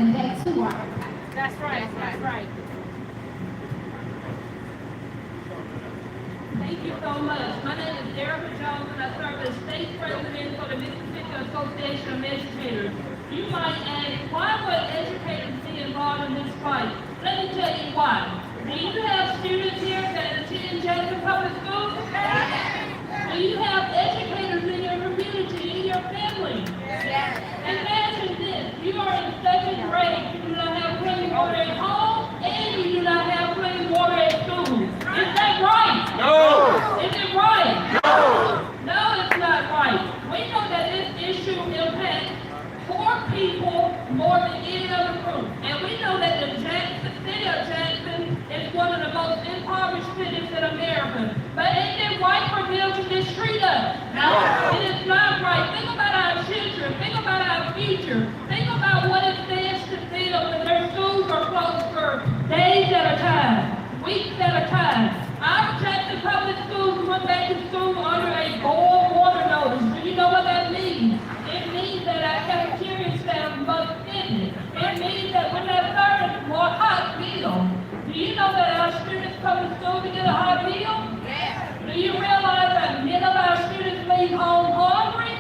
S2: and they too are impacted.
S14: That's right, that's right.
S8: Thank you so much. My name is Erica Jones, and I serve as state president for the Mississippi Association of Educators. You might ask, why would educators be involved in this fight? Let me tell you why. Do you have students here that attend Jackson Public Schools? Do you have educators in your community, in your family? Imagine this. You are in second grade. You do not have clean water at home, and you do not have clean water at school. Is that right?
S3: No.
S8: Is it right?
S3: No.
S8: No, it's not right. We know that this issue impacts poor people more than any other group. And we know that the city of Jackson is one of the most impoverished cities in America. But is it right for them to mistreat us? No. It is not right. Think about our children. Think about our future. Think about what it says to them when their schools are closed for days at a time, weeks at a time. Our Jackson Public Schools went back to school under a boil water notice. Do you know what that means? It means that our cafeteria staff must finish. It means that when they're serving more hot meal, do you know that our students come to school to get a hot meal? Yeah. Do you realize that many of our students leave home hungry?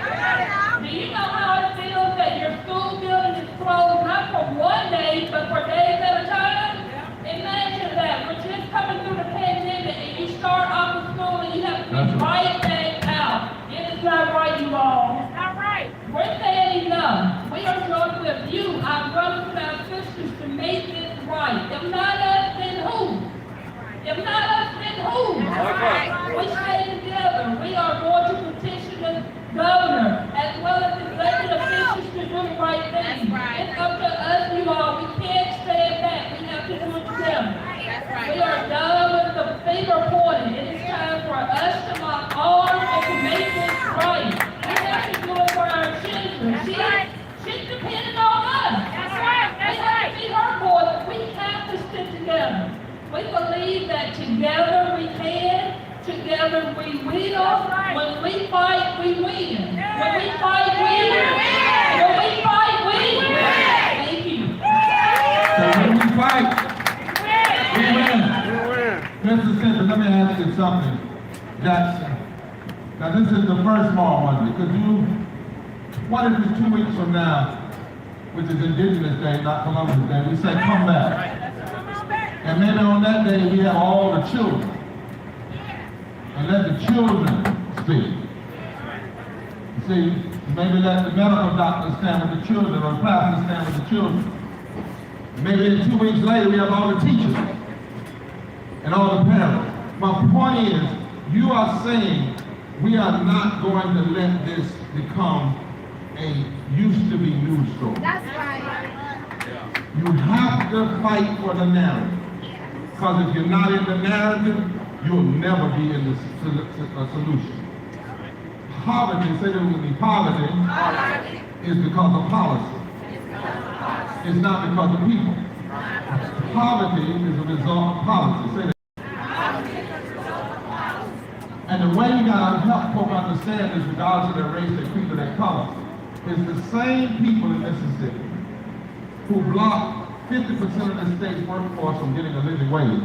S8: Do you know how it feels that your school building is closed not for one day, but for days at a time? Imagine that. We're just coming through the pandemic and you start off of school and you have to be right back out. It is not right, you all.
S14: It's not right.
S8: We're saying enough. We are joining with you, our brothers and our sisters, to make this right. If not us, then who? If not us, then who?
S14: Right.
S8: We stay together. We are going to petition the governor as well as the elected officials to do the right thing.
S14: Right.
S8: It's up to us, you all. We can't stand back. We have to do it together.
S14: That's right.
S8: We are done with the finger pointing. It is time for us to lock arms and to make this right. We have to do it for our children. She's depending on us.
S14: That's right. That's
S8: we have
S14: right.
S8: to be her voice. We have to stick together. We believe that together we can, together we will. When we fight, we win. When we fight, we win. When we fight, we win. Thank you.
S9: So when we fight, we win. Mr. Senator, let me ask you something. Jackson. Now this is the first small one, because what if it's 2 weeks from now, which is Indigenous Day, not Columbus Day, we say come back. And maybe on that day we have all the children. And let the children speak. You see, maybe let the medical doctor stand with the children, or the pastor stand with the children. Maybe 2 weeks later we have all the teachers and all the parents. My point is, you are saying we are not going to let this become a used to be news story.
S2: That's right.
S9: You have to fight for the narrative. Because if you're not in the narrative, you'll never be in the solution. Poverty, say that with me, poverty is because of policy. It's not because of people. Poverty is a result of policy. Say that. And the way you gotta help folk understand this, regardless of their race, their creed, or their color, is the same people in Mississippi who block 50% of the state's workforce from getting a living wage.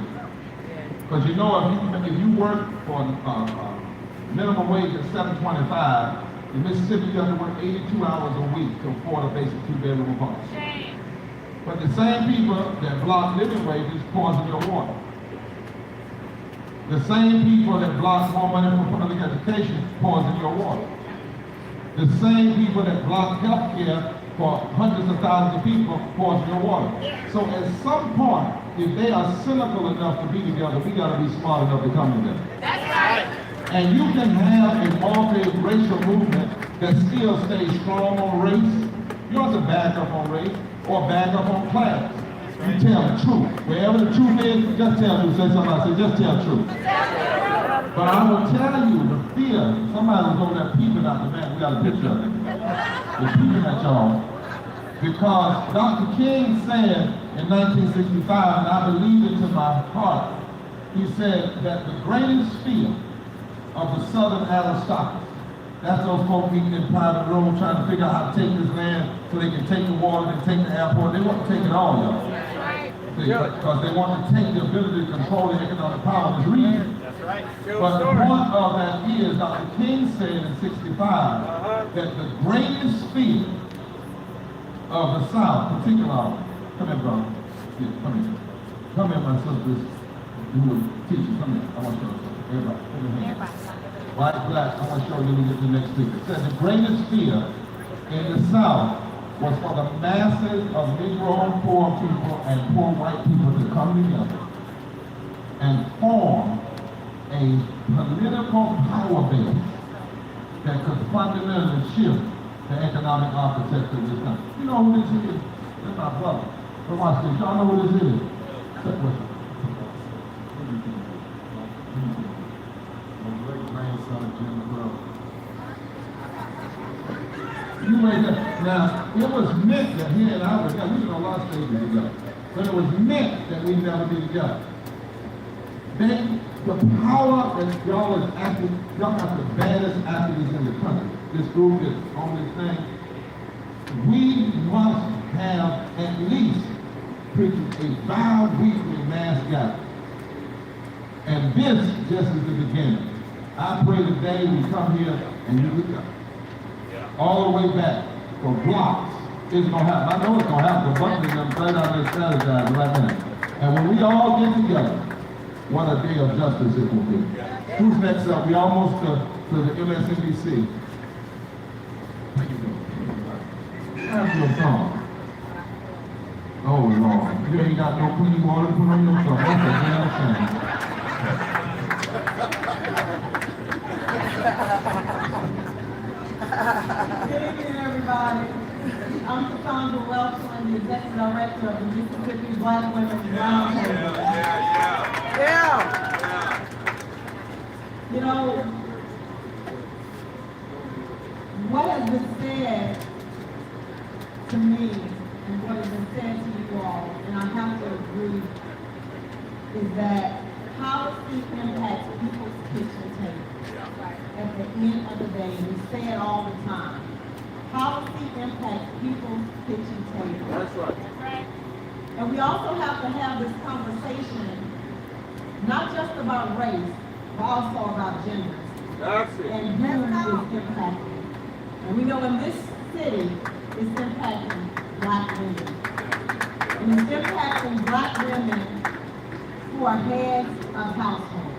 S9: Because you know, if you work for minimum wage at $7.25, in Mississippi you have to work 82 hours a week to afford a basic 2-bedroom apartment. But the same people that block living wages poison your water. The same people that block more money for public education poison your water. The same people that block health care for hundreds of thousands of people poison your water. So at some point, if they are cynical enough to be together, we gotta be smart enough to come together.
S14: That's right.
S9: And you can have a multi-racial movement that still stays strong on race. You don't have to back up on race or back up on class. You tell the truth. Wherever the truth is, just tell the truth. Say somebody, say, just tell the truth. But I will tell you, the fear, somebody was over there peeping out the man, we got a picture of it. They're peeping at y'all. Because Dr. King said in 1965, and I believe it to my heart, he said that the greatest fear of the Southern aristocracy That's those folks meeting in private rooms trying to figure out how to take this land so they can take the water and take the airport. They want to take it all, y'all. Because they want to take the ability to control the economic power of this region.
S5: That's right.
S9: But the point of that is, Dr. King said in 65, that the greatest fear of the South, particularly, come here, brother. Yeah, come here. Come here, my sisters, who will teach you. Come here. I want to show you something. Everybody, put your hands. White, black, I want to show you when we get to the next speaker. It says the greatest fear in the South was for the masses of Negro poor people and poor white people to come together and form a political power base that could fundamentally shift the economic architecture of this country. You know who this is? That's my brother. But watch this. Y'all know who this is? You made that. Now, it was meant that he and I were together. We were on a lot of stages together. But it was meant that we never be together. Then the power that y'all is acting, y'all got the baddest athletes in the country. This group is on this thing. We must have at least a bi-weekly mass gathering. And this just is the beginning. I pray today we come here and you look up. All the way back for blocks. It's gonna happen. I know it's gonna happen. Buckley them right out there strategizing right now. And when we all get together, what a day of justice it will be. Who's next up? We almost to the MSNBC. That's your song. Oh Lord, you ain't got no clean water to put on your song. That's a damn shame.
S12: Good evening, everybody. I'm Cassandra Welchland, the Executive Director of the Mississippi Black Women's Roundtable. You know, what has been said to me and what has been said to you all, and I have to agree, is that policy impacts people's kitchen table. At the end of the day, we say it all the time. Policy impacts people's kitchen table.
S9: That's right.
S12: And we also have to have this conversation, not just about race, but also about gender.
S9: That's it.
S12: And who is impacted. And we know in this city, it's impacting Black women. And it's impacting Black women who are heads of households.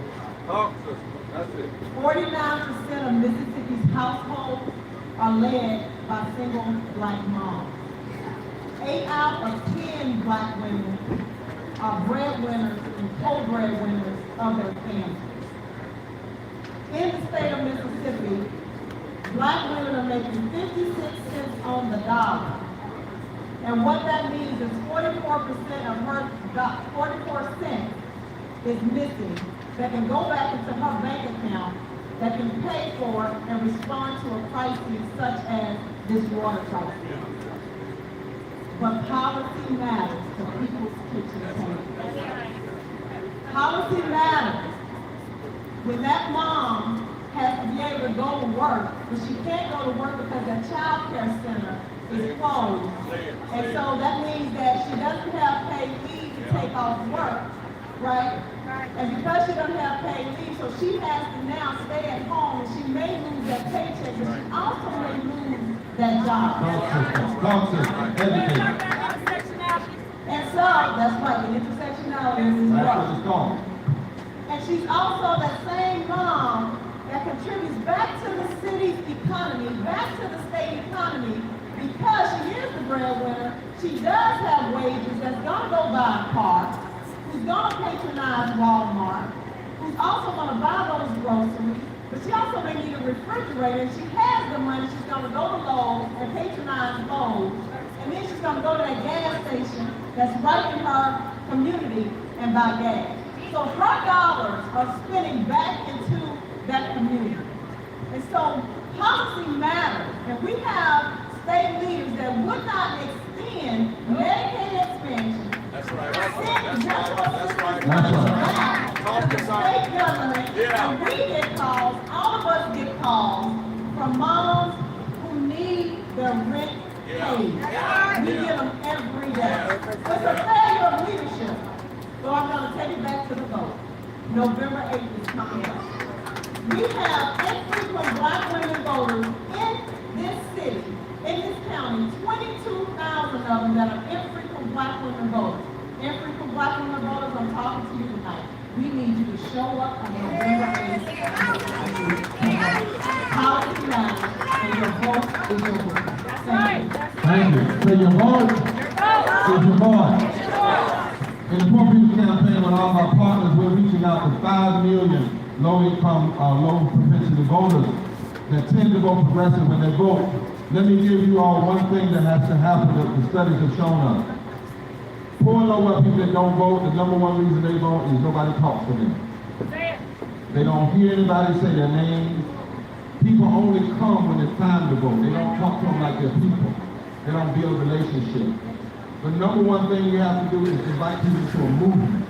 S9: Talk, sister. That's it.
S12: 49% of Mississippi's households are led by single Black moms. 8 out of 10 Black women are breadwinners and co-breadwinners of their families. In the state of Mississippi, Black women are making 56 cents on the dollar. And what that means is 44% of her 44 cents is missing that can go back into her bank account that can pay for and respond to a crisis such as this water crisis. But policy matters to people's kitchen table. Policy matters when that mom has to be able to go to work, but she can't go to work because that child care center is closed. And so that means that she doesn't have paid leave to take off work, right? And because she doesn't have paid leave, so she has to now stay at home, and she may lose that paycheck, but she also may lose that job. And so, that's right, the intersectionality is right. And she's also that same mom that contributes back to the city's economy, back to the state economy, because she is the breadwinner. She does have wages that's gonna go buy a car, who's gonna patronize Walmart, who's also gonna buy those groceries, but she also may need a refrigerator, and she has the money. She's gonna go to Lowe's and patronize Lowe's, and then she's gonna go to that gas station that's right in her community and buy gas. So her dollars are spending back into that community. And so policy matters, and we have state leaders that would not extend Medicaid expansion.
S9: That's right.
S12: The state government, and we get calls, all of us get calls
S4: from moms who need their rent paid. We get them every day. It's a failure of leadership. So I'm going to take it back to the vote. November 8th is coming up. We have infrequent black women voters in this city, in this county, 22,000 of them that are infrequent black women voters. Infrequent black women voters, I'm talking to you tonight. We need you to show up on November 8th. Politics matters, and your vote is your vote.
S9: Thank you. So your vote is your voice. In the Poor People's Campaign, with all our partners, we're reaching out to 5 million low-income, low-propensity voters that tend to vote progressive when they vote. Let me give you all one thing that has to happen that the studies have shown us. Poor and low-wealth people that don't vote, the number one reason they vote is nobody talks to them. They don't hear anybody say their names. People only come when it's time to vote. They don't talk to them like they're people. They don't build relationships. The number one thing you have to do is invite people to a movement,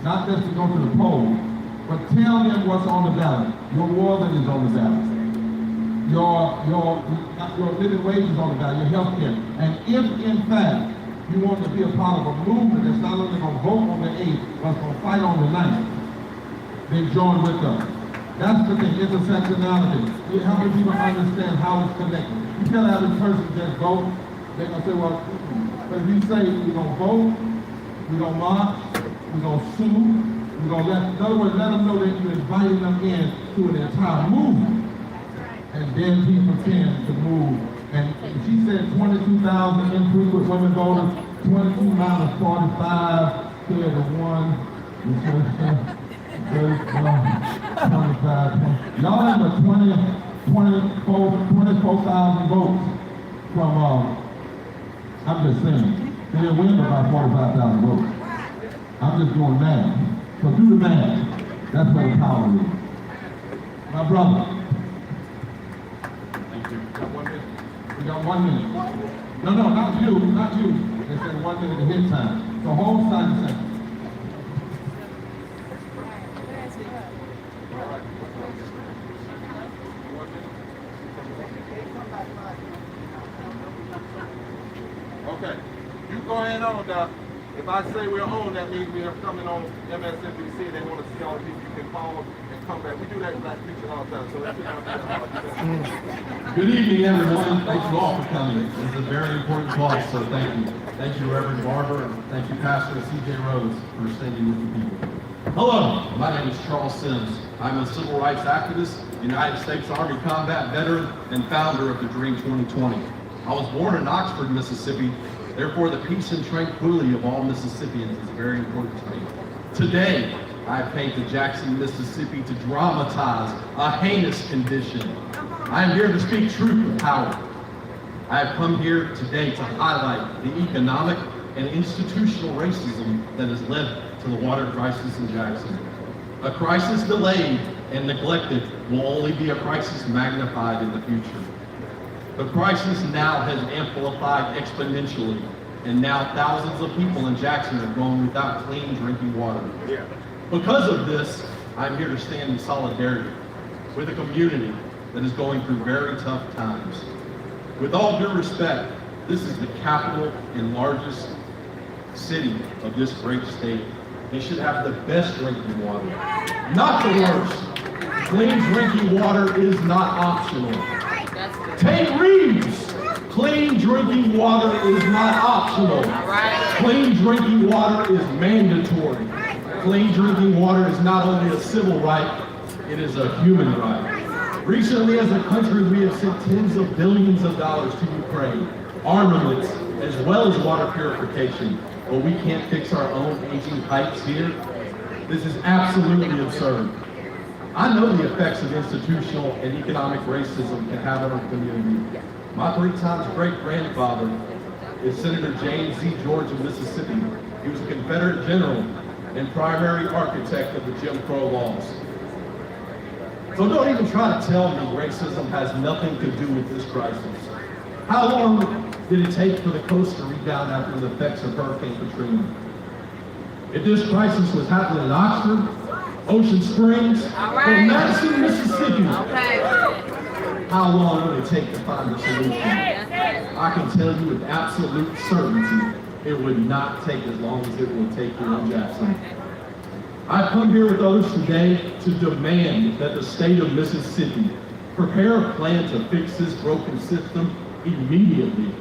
S9: not just to go to the polls, but tell them what's on the ballot. Your water is on the ballot. Your living wage is on the ballot, your health care. And if, in fact, you want to be a part of a movement that's not only going to vote on the 8th, but going to fight on the 9th, then join with us. That's the thing, intersectionality. How many people understand how it's connected? You can't have this person just vote. They're going to say, well, but if you say we're going to vote, we're going to march, we're going to sue, we're going to in other words, let them know that you're inviting them in to an entire movement. And then people tend to move. And she said 22,000 infrequent women voters, 22 minus 45, clear to 1. 25. Y'all have 24,000 votes from, I'm just saying, they didn't win by 45,000 votes. I'm just doing math. So do the math. That's where the power is. My brother. Thank you. We got 1 minute. No, not you. They said 1 minute to hit time. So hold side to side. Okay, you go ahead on, Doc. If I say we're on, that means we are coming on MSNBC. They want to see all the people you can follow and come back. We do that in Black Preaching all the time, so that's not
S17: Good evening, everyone. Thank you all for coming. This is a very important cause, so thank you. Thank you, Reverend Barber, and thank you, Pastor C.J. Rhodes, for standing with the people. Hello, my name is Charles Sims. I'm a civil rights activist, United States Army combat veteran, and founder of the Dream 2020. I was born in Oxford, Mississippi. Therefore, the peace and tranquility of all Mississippians is very important to me. Today, I came to Jackson, Mississippi to dramatize a heinous condition. I am here to speak truth with power. I have come here today to highlight the economic and institutional racism that has led to the water crisis in Jackson. A crisis delayed and neglected will only be a crisis magnified in the future. The crisis now has amplified exponentially, and now thousands of people in Jackson are going without clean drinking water. Because of this, I'm here to stand in solidarity with a community that is going through very tough times. With all due respect, this is the capital and largest city of this great state. They should have the best drinking water, not the worst. Clean drinking water is not optional. Tate Reeves, clean drinking water is not optional. Clean drinking water is mandatory. Clean drinking water is not only a civil right, it is a human right. Recently, as a country, we have sent tens of billions of dollars to Ukraine, armaments, as well as water purification, but we can't fix our own aging pipes here. This is absolutely absurd. I know the effects of institutional and economic racism can have on our community. My 3 times great-grandfather is Senator James Z. George of Mississippi. He was a Confederate general and primary architect of the Jim Crow laws. So don't even try to tell me racism has nothing to do with this crisis. How long did it take for the coast to rebound after the effects of Hurricane Katrina? If this crisis was happening in Oxford, Ocean Springs, or Madison, Mississippi, how long it would take to find a solution. I can tell you with absolute certainty, it would not take as long as it will take here in Jackson. I've come here with others today to demand that the state of Mississippi prepare a plan to fix this broken system immediately.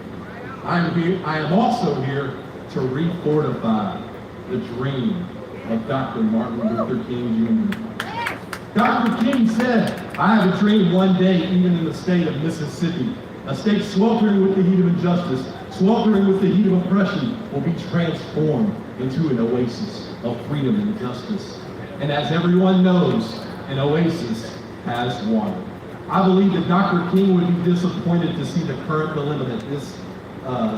S17: I am also here to refortify the dream of Dr. Martin Luther King Jr. Dr. King said, "I have a dream one day, even in the state of Mississippi, a state sweltering with the heat of injustice, sweltering with the heat of oppression, will be transformed into an oasis of freedom and justice." And as everyone knows, an oasis has water. I believe that Dr. King would be disappointed to see the current dilemma that this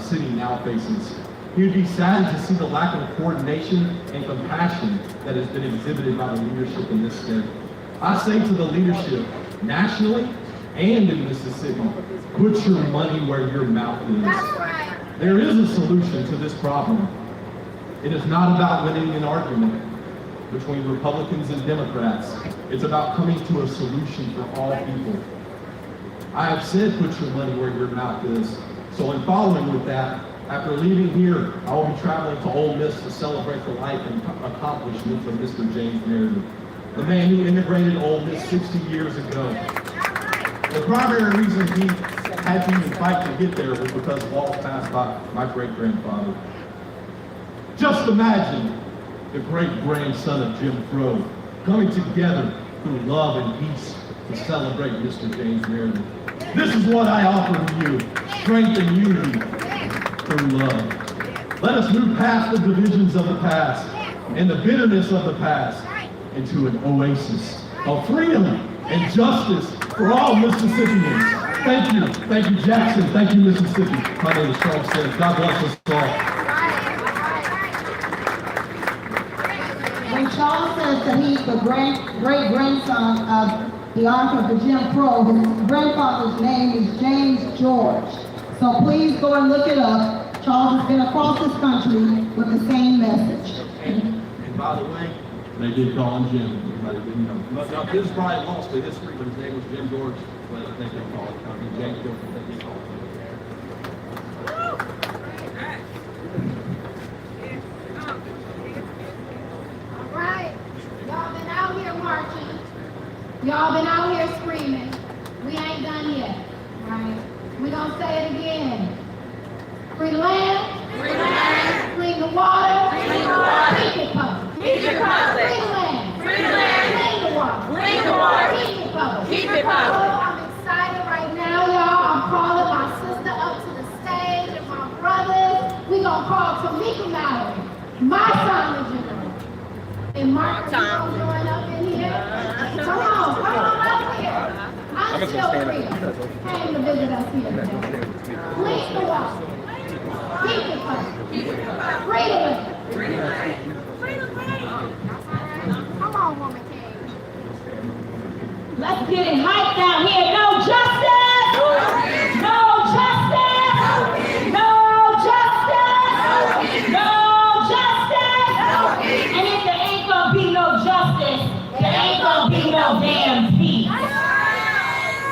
S17: city now faces. He would be saddened to see the lack of coordination and compassion that has been exhibited by the leadership in this state. I say to the leadership, nationally and in Mississippi, put your money where your mouth is. There is a solution to this problem. It is not about winning an argument between Republicans and Democrats. It's about coming to a solution for all people. I have said put your money where your mouth is. So in following with that, after leaving here, I will be traveling to Ole Miss to celebrate the life and accomplishments of Mr. James Meredith, the man who integrated Ole Miss 60 years ago. The primary reason he had to even fight to get there was because of laws passed by my great-grandfather. Just imagine the great-grandson of Jim Crow coming together through love and peace to celebrate Mr. James Meredith. This is what I offer to you, strength and unity through love. Let us move past the divisions of the past and the bitterness of the past into an oasis of freedom and justice for all Mississippians. Thank you. Thank you, Jackson. Thank you, Mississippi. My name is Charles Sims. God bless us all.
S12: When Charles says that he's the great-grandson of the author of the Jim Crow, his grandfather's name is James George. So please go and look it up. Charles has been across this country with the same message.
S17: And by the way, they did call him Jim. Everybody didn't know. Now, this probably lost to history, but his name was Jim George. But I think they call it James George. I think they call it.
S2: Y'all been out here marching. Y'all been out here screaming. We ain't done yet, right? We gonna say it again. Free the land. Free the land. Clean the water. Clean the water. Keep it public. Keep it public. Free the land. Free the land. Clean the water. Clean the water. Keep it public. Keep it public. So I'm excited right now, y'all. I'm calling my sister up to the stage and my brothers. We gonna call Tamika Mallory, my son is and Mark, you gonna join up in here? Come on up here. I'm still free. Came to visit us here today. Clean the water. Keep it public. Free the land. Free the land. Free the land. Come on, woman king.
S8: Let's get it hyped out here. No justice! No justice! No justice! No justice! And if there ain't gonna be no justice, there ain't gonna be no damn peace.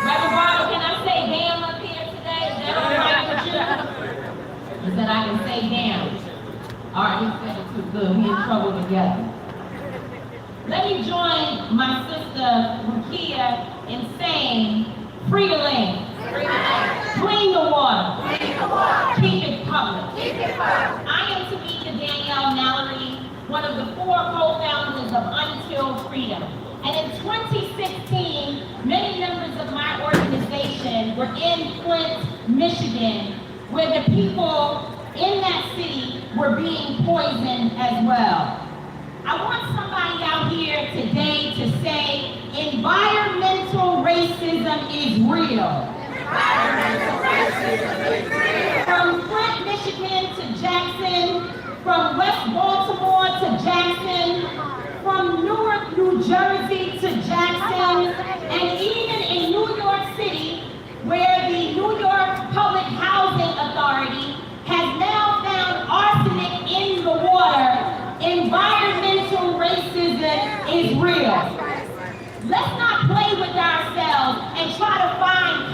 S8: Reverend Barber, can I say damn up here today? Is that all right with you? He said I can say damn. All right, he said it too good. We in trouble together. Let me join my sister Rukia in saying, free the land. Free the land. Clean the water. Clean the water. Keep it public. Keep it public. I am Tamika Danielle Mallory, one of the 4 co-founders of Until Freedom. And in 2016, many members of my organization were in Flint, Michigan, where the people in that city were being poisoned as well. I want somebody out here today to say, environmental racism is real. Environmental racism is real. From Flint, Michigan to Jackson, from West Baltimore to Jackson, from Newark, New Jersey to Jackson, and even in New York City, where the New York Public Housing Authority has now found arsenic in the water. Environmental racism is real. Let's not play with ourselves and try to find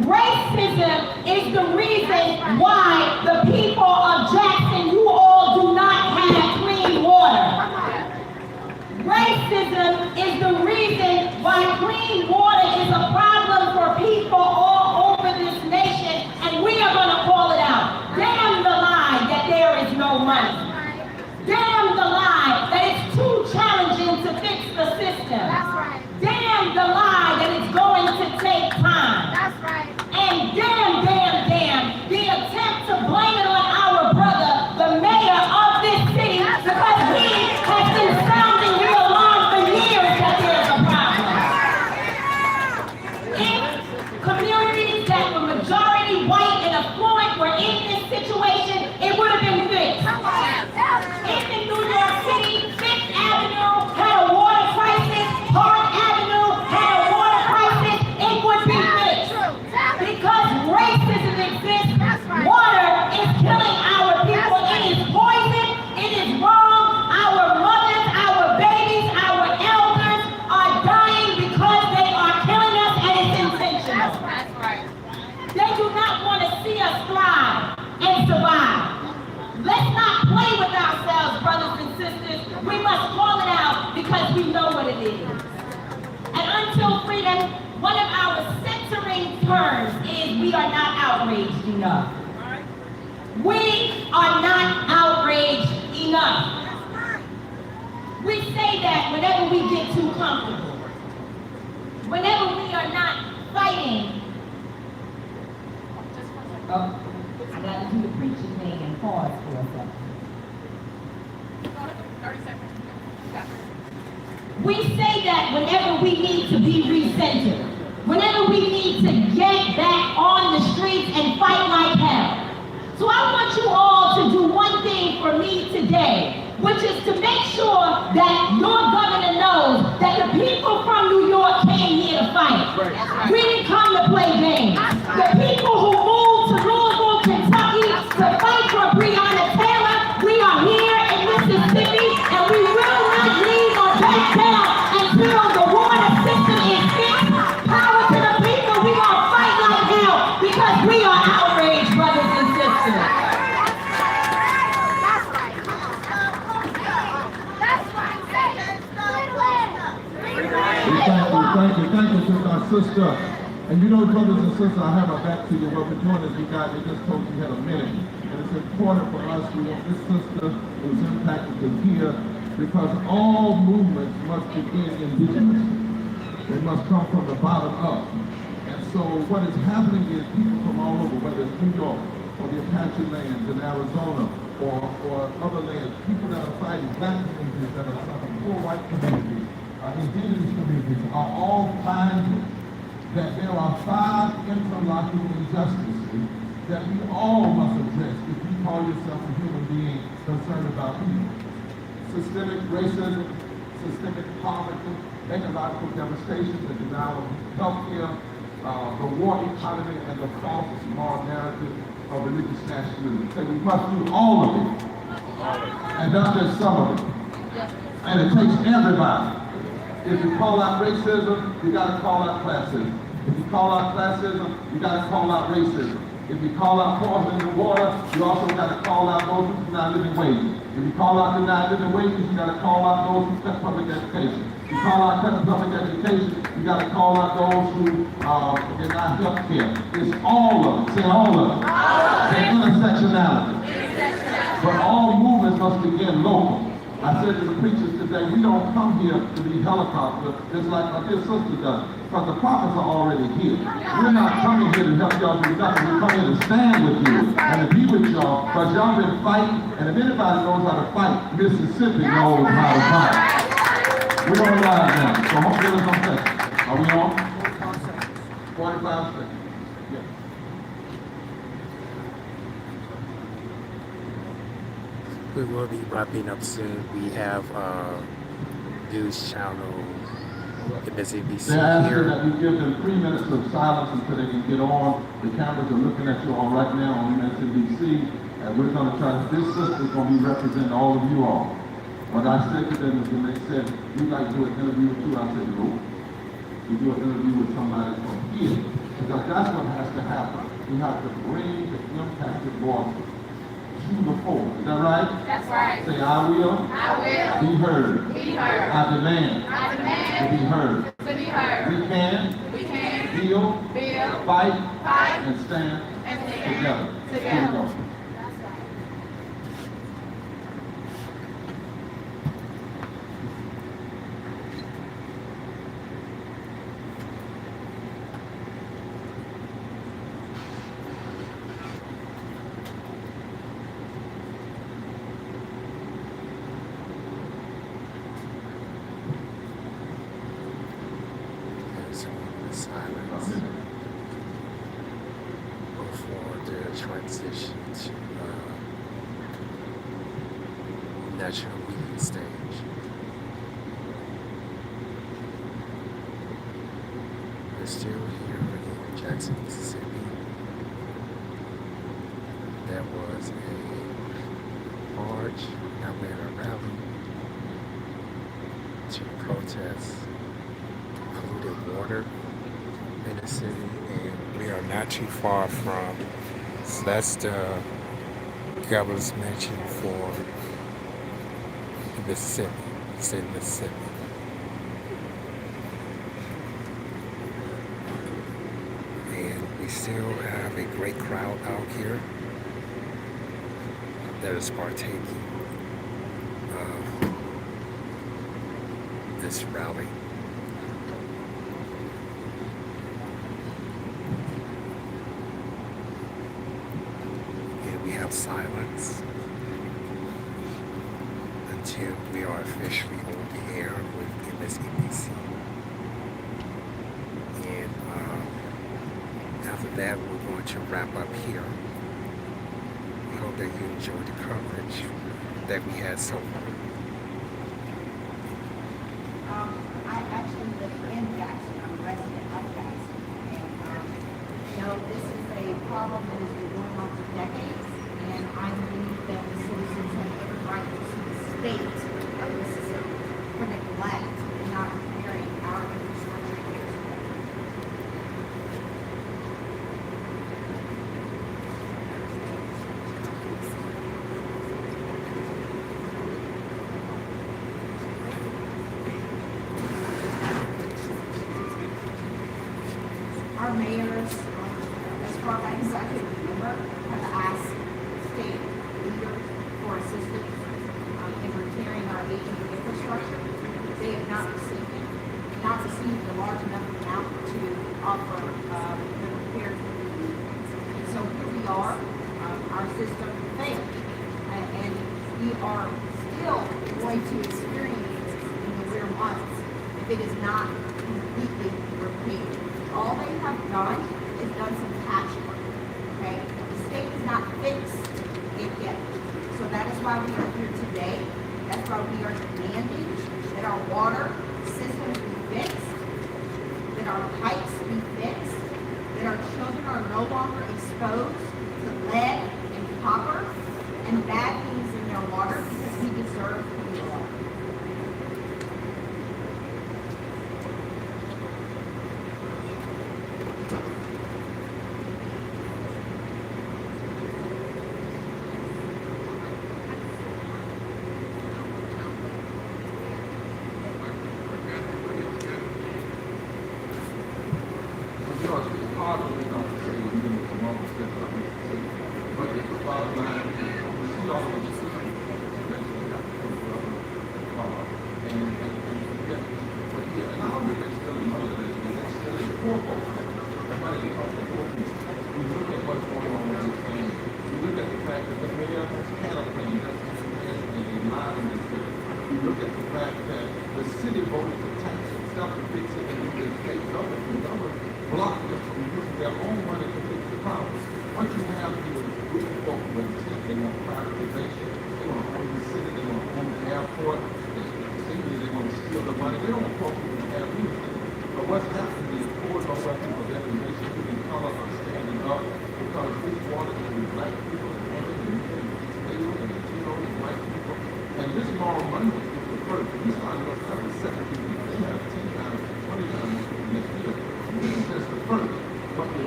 S12: Racism is the reason why the people of Jackson, you all do not have clean water. Racism is the reason why clean water is a problem for people all over this nation, and we are going to call it out. Damn the lie that there is no money. Damn the lie that it's too challenging to fix the system.
S2: That's right.
S12: Damn the lie that it's going to take time.
S2: That's right.
S12: And damn, the attempt to blame it on our brother, the mayor of this city, because he has been sounding the alarm for years that there's a problem. If communities that were majority white and affluent were in this situation, it would have been fixed. If in New York City, Fifth Avenue had a water crisis, Park Avenue had a water crisis, it would be fixed. Because racism exists, water is killing our people. It is poison, it is wrong. Our mothers, our babies, our elders are dying because they are killing us, and it's intentional. They do not want to see us thrive and survive. Let's not play with ourselves, brothers and sisters. We must call it out because we know what it is. And until freedom, one of our centering terms is we are not outraged enough. We are not outraged enough. We say that whenever we get too comfortable. Whenever we are not fighting. Oh, I got to do the preaching thing and pause for a second.
S14: 30 seconds.
S12: We say that whenever we need to be recentered, whenever we need to get back on the streets and fight like hell. So I want you all to do one thing for me today, which is to make sure that your governor knows that the people from New York came here to fight. Right. We didn't come to play games. The people who moved to Louisville, Kentucky to fight for Breonna Taylor, we are here in Mississippi, and we will not leave or back down until the water system is fixed. Power to the people, we gonna fight like hell because we are outraged, brothers and sisters.
S9: Thank you to our sister. And you know, brothers and sisters, I have my back to you. What we're doing is we just told you had a minute. And it's important for us, we want this sister who's impacted to hear, because all movements must begin indigenous. They must come from the bottom up. And so what is happening is people from all over, whether it's New York or the Apache lands in Arizona or other lands, people that are fighting, black communities that are suffering, poor white communities, indigenous communities are all finding that there are 5 interlocking injustices that we all must address if you call yourself a human being concerned about people. Systemic racism, systemic poverty, ecological devastation, the denial of health care, the war economy, and the false moral narrative of religious nationalism. So we must do all of it, and not just some of it. And it takes everybody. If you call out racism, you got to call out classism. If you call out classism, you got to call out racism. If you call out poison in the water, you also got to call out those who deny living wages. If you call out deny living wages, you got to call out those who cut public education. If you call out cutting public education, you got to call out those who deny health care. It's all of it. Say all of it. Say intersectionality. But all movements must begin local. I said to the preachers today, we don't come here to be helicopter, just like my dear sister does, because the prophets are already here. We're not coming here to help y'all do nothing. We're coming here to stand with you and to be with y'all, because y'all been fighting, and if anybody knows how to fight, Mississippi knows how to fight. We're on live now, so hopefully there's no second. Are we on? 45 seconds. Yeah.
S1: We will be wrapping up soon. We have news channel MSNBC
S9: They're asking
S1: here.
S9: that we give them 3 minutes of silence until they can get on. The cameras are looking at you all right now on MSNBC, and we're going to try to, this sister's going to be representing all of you all. What I said to them is when they said, we'd like to do an interview with you, I said, no. We do an interview with somebody from here. Because that's what has to happen. We have to bring the impacted voices to the fore. Is that right?
S14: That's right.
S9: Say, I will. Be heard.
S14: Be heard.
S9: I demand. To be heard.
S14: To be heard.
S9: We can. Build. Fight. And stand. Together. Here we go.
S1: Silence before the transition to national meeting stage. We're still here in Jackson, Mississippi. There was a march, now made a rally to protest polluted water in the city, and we are not too far from, so that's the governor's mansion for Mississippi, the state of Mississippi. And we still have a great crowd out here that is partaking of this rally. We have silence until we are officially on the air with MSNBC. And after that, we're going to wrap up here. We hope that you enjoyed the coverage that we had so far.
S12: I actually live in Jackson. I'm a resident of Jackson. And, this is a problem that has been going on for decades. And I believe that the citizens have every right to see the state of Mississippi for neglect and not repairing our infrastructure years ago. Our mayors, as far back as I can remember, have asked state leaders for assistance in repairing our aging infrastructure. They have not received it, not received a large enough amount to offer the repairs that we need. And so here we are, our system failed, and we are still going to experience this in the winter months if it is not completely repaired. All they have done is done some patchwork, okay? The state has not fixed it yet. So that is why we are here today. That's why we are demanding that our water systems be fixed, that our pipes be fixed, that our children are no longer exposed to lead and copper and bad things in their water because we deserve clean water.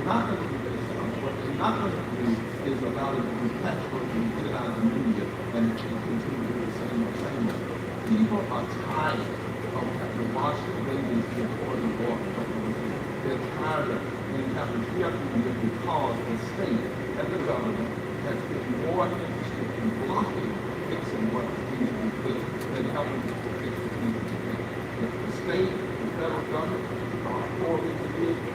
S9: not going to do this. What they're not going to do is allow it to be patchwork and get it out of the media and continue to do the same. People are tired of having to wash their babies in boiling water. They're tired of being having to fear because the state and the government has been more interested in blocking fixing what needs to be fixed than helping to fix what needs to be fixed. The state, the federal government, all of them,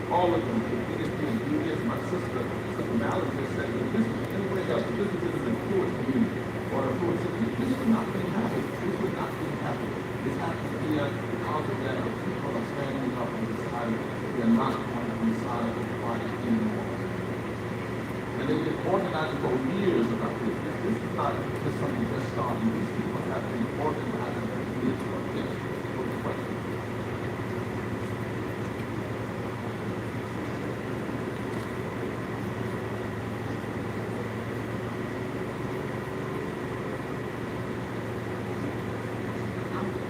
S9: all of them, do this. My sister Mallory just said, if this was anywhere else, if this was in an affluent community or an affluent city, this would not be happening. This would not be happening. This happens here because of that. People are standing up and deciding they're not going to be silent and quiet anymore. And they've been organizing for years about this. This is not just something just starting. These people have been organizing for years for this. For the question.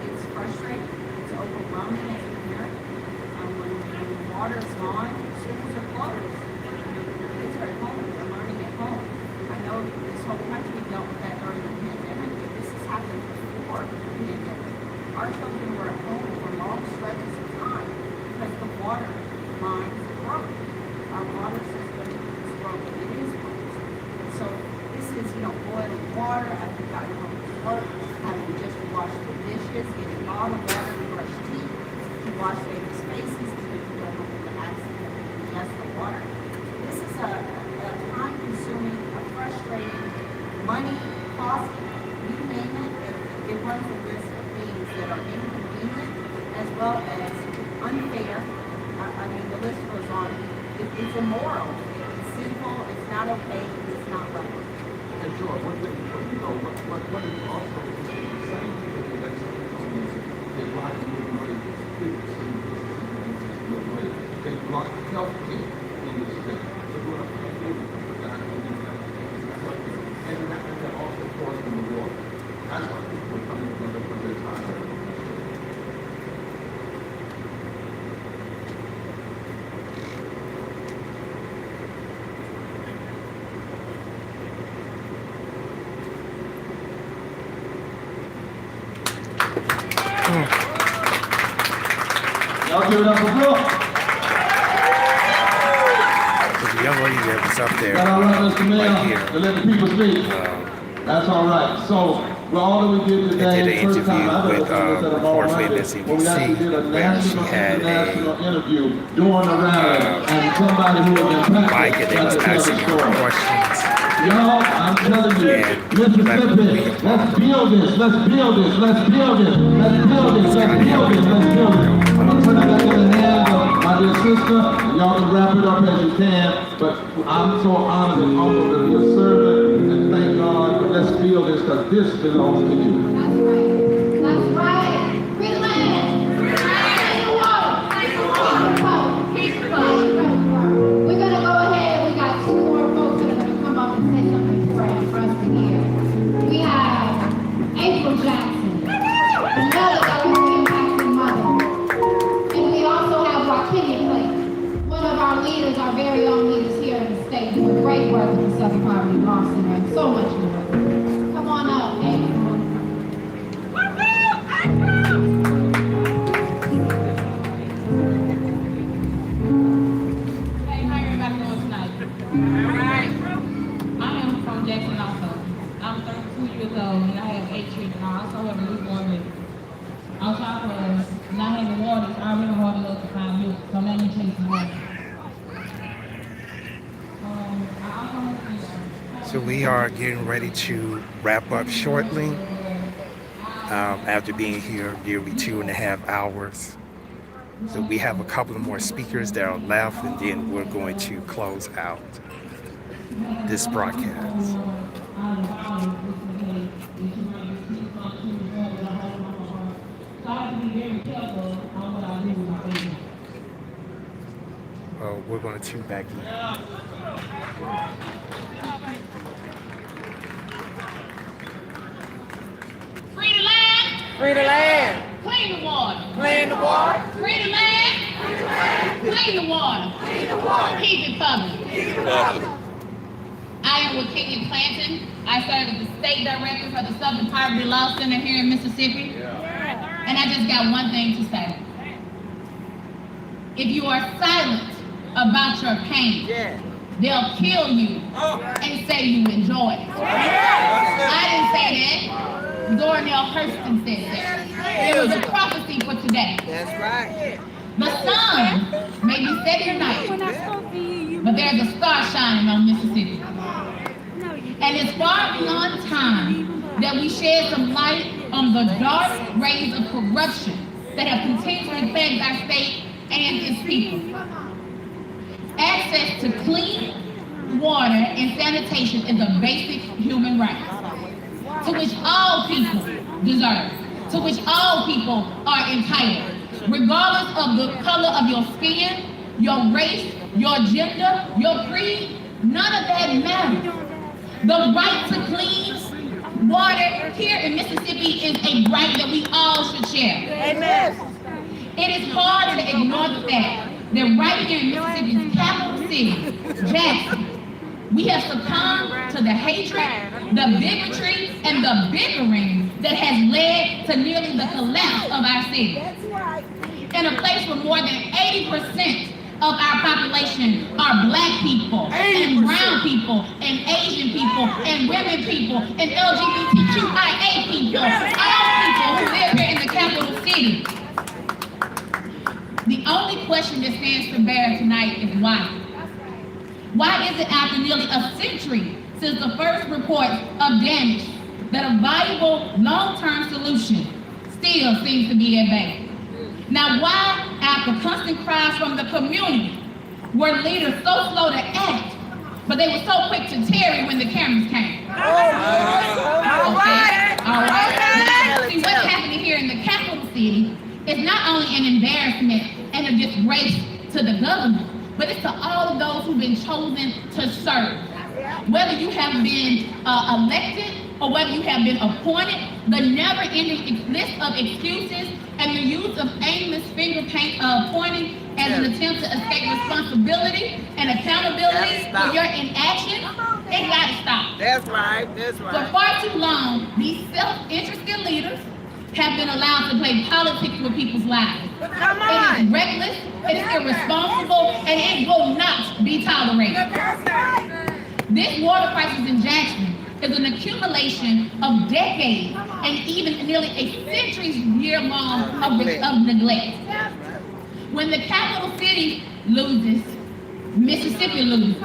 S12: It's frustrating, it's overwhelming as a parent. When the water is gone, schools are closed. Kids are at home, they're learning at home. I know this whole country dealt with that during the pandemic, but this has happened before the pandemic. Our children were at home for long stretches of time because the water lines broke. Our water system is broken, it is broken. And so this is, boiling water, I've gotten home from work, having to just wash the dishes, getting bottled water to brush teeth, to wash babies' faces, because you don't know when the accident and just the water. This is a time-consuming, a frustrating, money, costly, you name it, it runs a list of things that are inconvenient as well as unfair. I mean, the list goes on. It's immoral, it's sinful, it's not okay, it's not right.
S9: And sure, one thing, what is also the same thing that they block they block health care in the state. So we're and they're also forcing the water. That's why people are coming together for their time.
S17: Y'all give it up for Brooke.
S1: There's a young lady that was up there.
S17: That all right, Mr. Mayor?
S1: Right here.
S17: To let the people speak. That's all right. So, all that we did today,
S1: I did an
S17: first time I
S1: interview
S17: ever
S1: with
S17: unfortunately,
S1: Miss
S17: when we actually did a national,
S1: had
S17: international interview during the rally, and somebody who was impacted
S1: Mike, and they was asking her questions.
S17: Y'all, I'm telling you, Mississippi, let's build this, let's build this, let's build this, let's build this, let's build this, let's build this. I'm going to put it back in the hands of my dear sister, and y'all can wrap it up as you can, but I'm so honored and humbled to be a servant, and thank God, but let's build this, because this belongs to you.
S2: That's right. Free the land. Free the water. We're going to go ahead. We got two more folks that are going to come up and say something for us to hear. We have April Jackson, another directly impacted mother. And we also have Wakenya Clay, one of our leaders, our very own leaders here in the state, doing great work in the Southern Poverty Law Center and so much more. Come on up, April.
S18: Hey, how everybody doing tonight? Alright. I am from Jackson also. I'm 32 years old and I have 8 children. I also have a newborn baby. On top of not having water, it's already hard enough to find milk, so let me tell you some water.
S1: So we are getting ready to wrap up shortly. After being here nearly 2.5 hours. So we have a couple of more speakers that are left, and then we're going to close out this broadcast. We're going to tune back in.
S14: Free the land.
S19: Free the land.
S14: Clean the water.
S19: Clean the water.
S14: Free the land.
S18: Clean the water. Keep it public. I am with Kenyon Clanton. I serve as the state director for the Southern Poverty Law Center here in Mississippi. And I just got one thing to say. If you are silent about your pain, they'll kill you and say you enjoy it. I didn't say that. Darnell Hurston said that. It was a prophecy for today.
S14: That's right.
S18: The sun may be setting tonight, but there's a star shining on Mississippi. And it's far beyond time that we shed some light on the dark rays of corruption that have continually plagued our state and its people. Access to clean water and sanitation is a basic human right, to which all people deserve, to which all people are entitled, regardless of the color of your skin, your race, your gender, your creed. None of that matters. The right to clean water here in Mississippi is a right that we all should share.
S14: Amen.
S18: It is hard to ignore the fact that right here in Mississippi's capital city, Jackson, we have succumbed to the hatred, the bigotry, and the bickering that has led to nearly the collapse of our city. In a place where more than 80% of our population are black people, and brown people, and Asian people, and women people, and LGBTQIA people, all people who live here in the capital city. The only question that stands to bear tonight is why. Why is it after nearly a century since the first report of damage that a viable long-term solution still seems to be at bay? Now, why, after constant cries from the community, were leaders so slow to act, but they were so quick to tarry when the cameras came? All right. Now, see, what's happening here in the capital city is not only an embarrassment and a disgrace to the government, but it's to all of those who've been chosen to serve. Whether you have been elected or whether you have been appointed, the never-ending list of excuses and the use of aimless finger pointing as an attempt to escape responsibility and accountability for your inaction, it gotta stop.
S14: That's right. That's
S18: For
S14: right.
S18: far too long, these self-interested leaders have been allowed to play politics with people's lives.
S14: Come
S18: It
S14: on.
S18: is reckless, it is irresponsible, and it will not be tolerated. This water crisis in Jackson is an accumulation of decades and even nearly a century-year-long of neglect. When the capital city loses, Mississippi loses.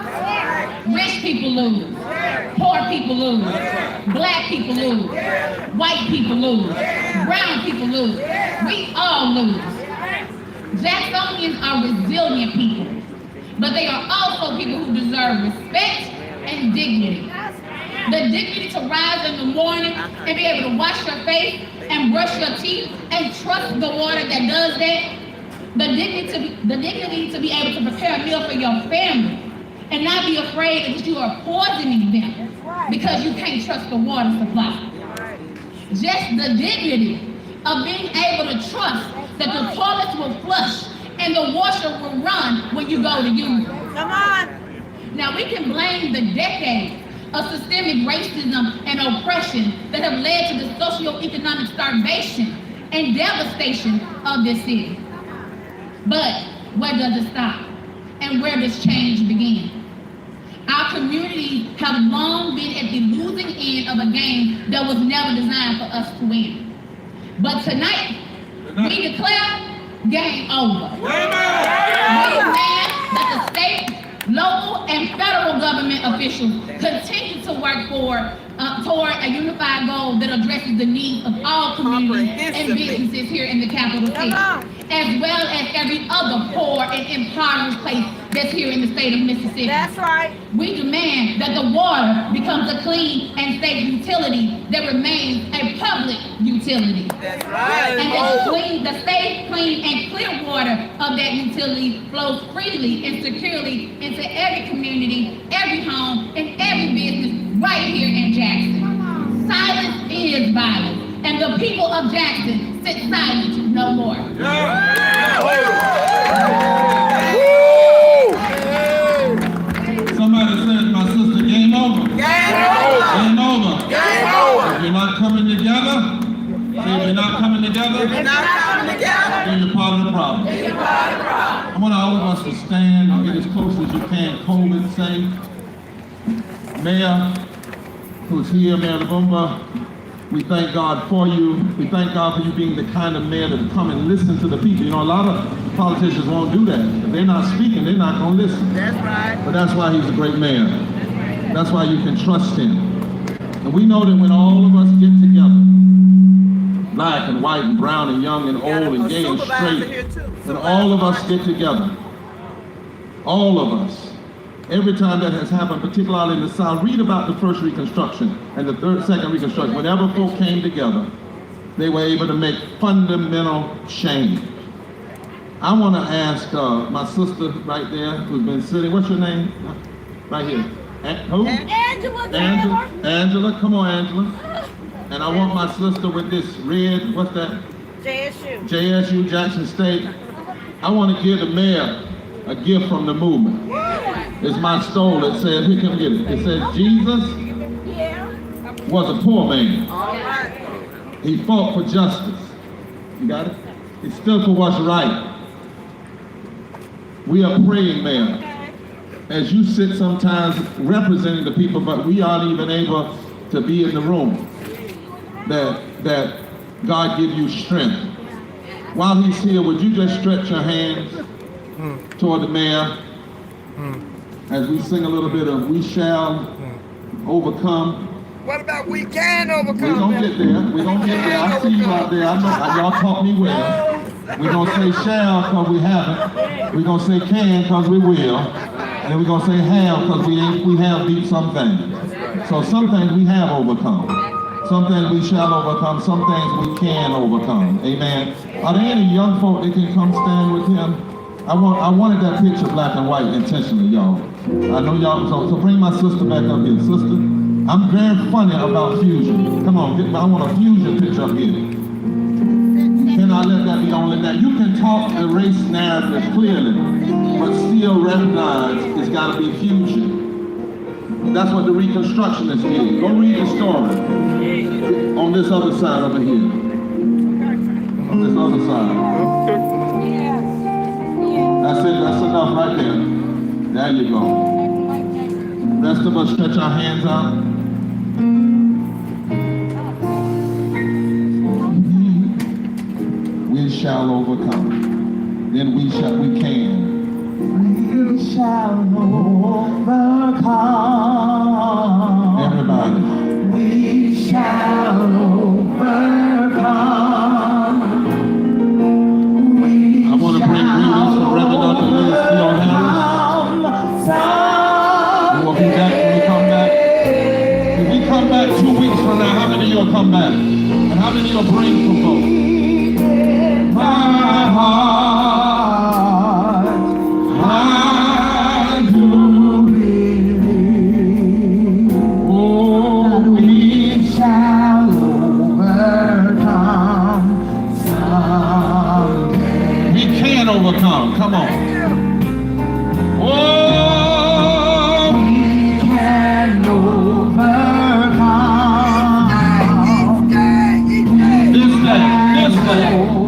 S18: Rich people lose. Poor people lose. Black people lose. White people lose. Brown people lose. We all lose. Jacksonians are resilient people, but they are also people who deserve respect and dignity. The dignity to rise in the morning and be able to wash your face and brush your teeth and trust the water that does that. The dignity to be able to prepare a meal for your family and not be afraid that you are poisoning them because you can't trust the water supply. Just the dignity of being able to trust that the toilets will flush and the washer will run when you go to use them.
S14: Come on.
S18: Now we can blame the decades of systemic racism and oppression that have led to the socioeconomic starvation and devastation of this city. But where does it stop? And where does change begin? Our communities have long been at the losing end of a game that was never designed for us to win. But tonight, we declare game over. We demand that the state, local, and federal government officials continue to work toward a unified goal that addresses the needs of all communities and businesses here in the capital city, as well as every other poor and impoverished place that's here in the state of Mississippi.
S14: That's right.
S18: We demand that the water becomes a clean and safe utility that remains a public utility.
S14: That's right.
S18: And that the safe, clean, and clear water of that utility flows freely and securely into every community, every home, and every business right here in Jackson. Silence is violence, and the people of Jackson sit silent no more.
S9: Somebody said, my sister, game over. Game over. If you're not coming together, say if you're not coming together, then you're part of the problem. I want all of us to stand and get as close as you can, COVID safe. Mayor, who's here, Mayor Lumumba, we thank God for you. We thank God for you being the kind of mayor that come and listen to the people. You know, a lot of politicians won't do that. If they're not speaking, they're not going to listen.
S14: That's right.
S9: But that's why he's a great mayor. That's why you can trust him. And we know that when all of us get together, black and white and brown and young and old and gay and straight, when all of us get together, all of us, every time that has happened, particularly in the South, read about the first Reconstruction and the second Reconstruction. Whenever folk came together, they were able to make fundamental change. I want to ask my sister right there who's been sitting, what's your name? Right here. Who? Angela. Angela, come on, Angela. And I want my sister with this red, what's that?
S14: JSU.
S9: JSU, Jackson State. I want to give the mayor a gift from the movement. It's my stole. It says, here, come get it. It says, Jesus was a poor man. He fought for justice. You got it? He stood for what's right. We are praying, Mayor, as you sit sometimes representing the people, but we aren't even able to be in the room, that God give you strength. While he's here, would you just stretch your hands toward the mayor as we sing a little bit of We Shall Overcome.
S14: What about we can overcome?
S9: We're going to get there. We're going to get there. I see you out there. I know y'all taught me well. We're going to say shall because we haven't. We're going to say can because we will. And then we're going to say have because we have beat some things. So some things we have overcome. Some things we shall overcome. Some things we can overcome. Amen. Are there any young folk that can come stand with him? I wanted that picture black and white intentionally, y'all. I know y'all, so bring my sister back up here. Sister, I'm very funny about fusion. Come on, I want a fusion picture up here. Can I let that be only that? You can talk the race narrative clearly, but still recognize it's got to be fusion. That's what the Reconstructionists did. Go read the story on this other side over here. On this other side. That's it, that's enough right there. There you go. Rest of us stretch our hands out. We shall overcome. Then we can. We shall overcome. Everybody. We shall overcome. I want to bring greetings to Reverend Dr. Liz Theo Harris. We will be back when we come back. If we come back 2 weeks from now, how many of you will come back? And how many of you will bring some folks? My heart, I do believe. Oh, we shall overcome someday. We can overcome. Come on. Oh, we can overcome. This day. Oh,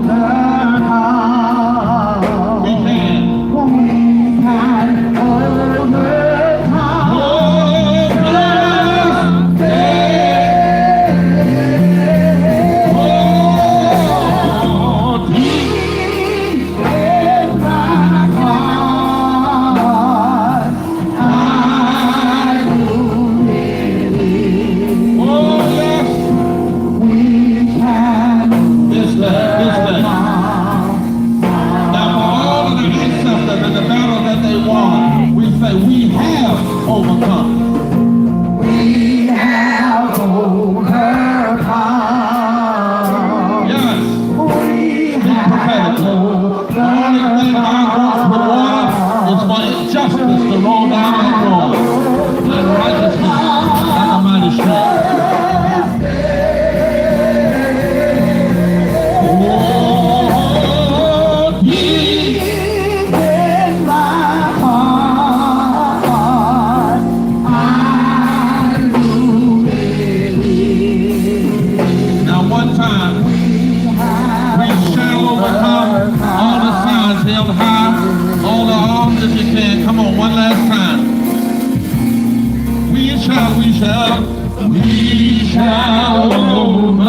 S9: shall overcome.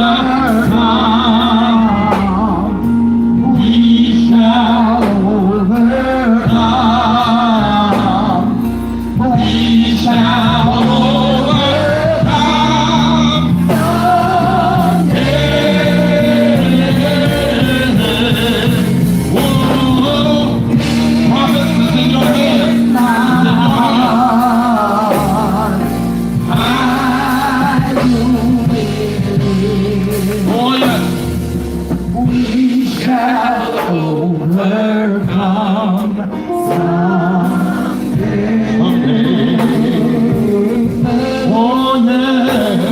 S9: We shall overcome. We shall overcome. Promise is in your hands. Oh yes. We shall overcome someday. Oh yes.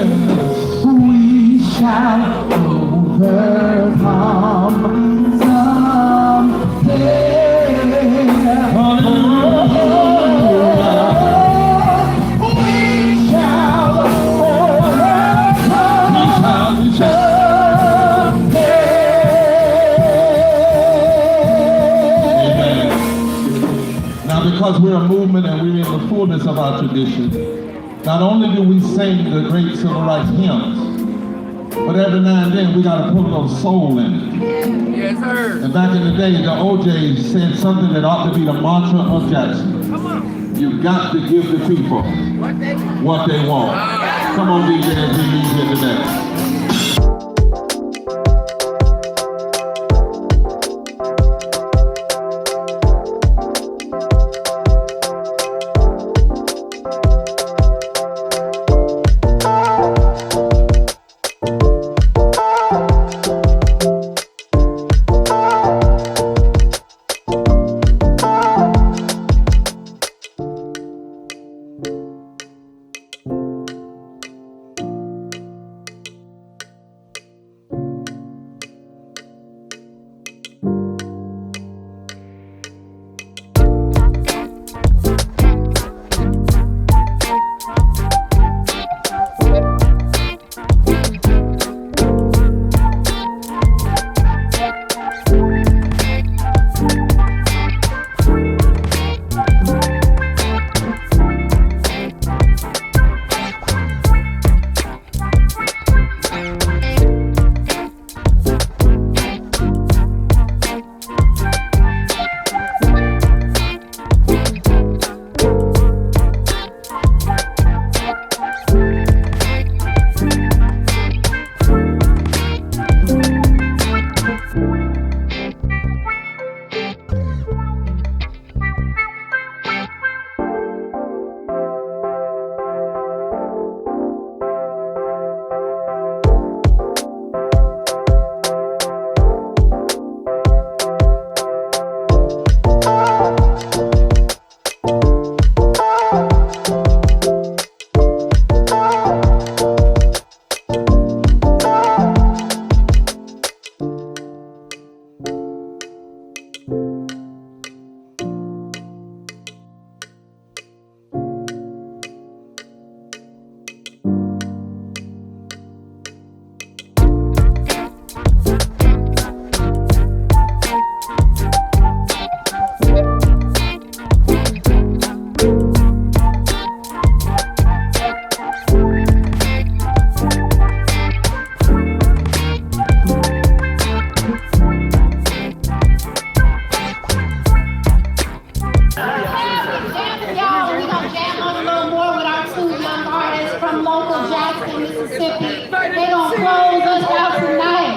S9: We shall overcome someday. Because we're a movement and we're in the fullness of our tradition, not only do we sing the great civil rights hymns, but every now and then we got to put a little soul in it.
S11: Yes, sir.
S9: And back in the day, the OJs said something that ought to be the mantra of Jackson. You got to give the people what they want. Come on, DJ, as we leave here today.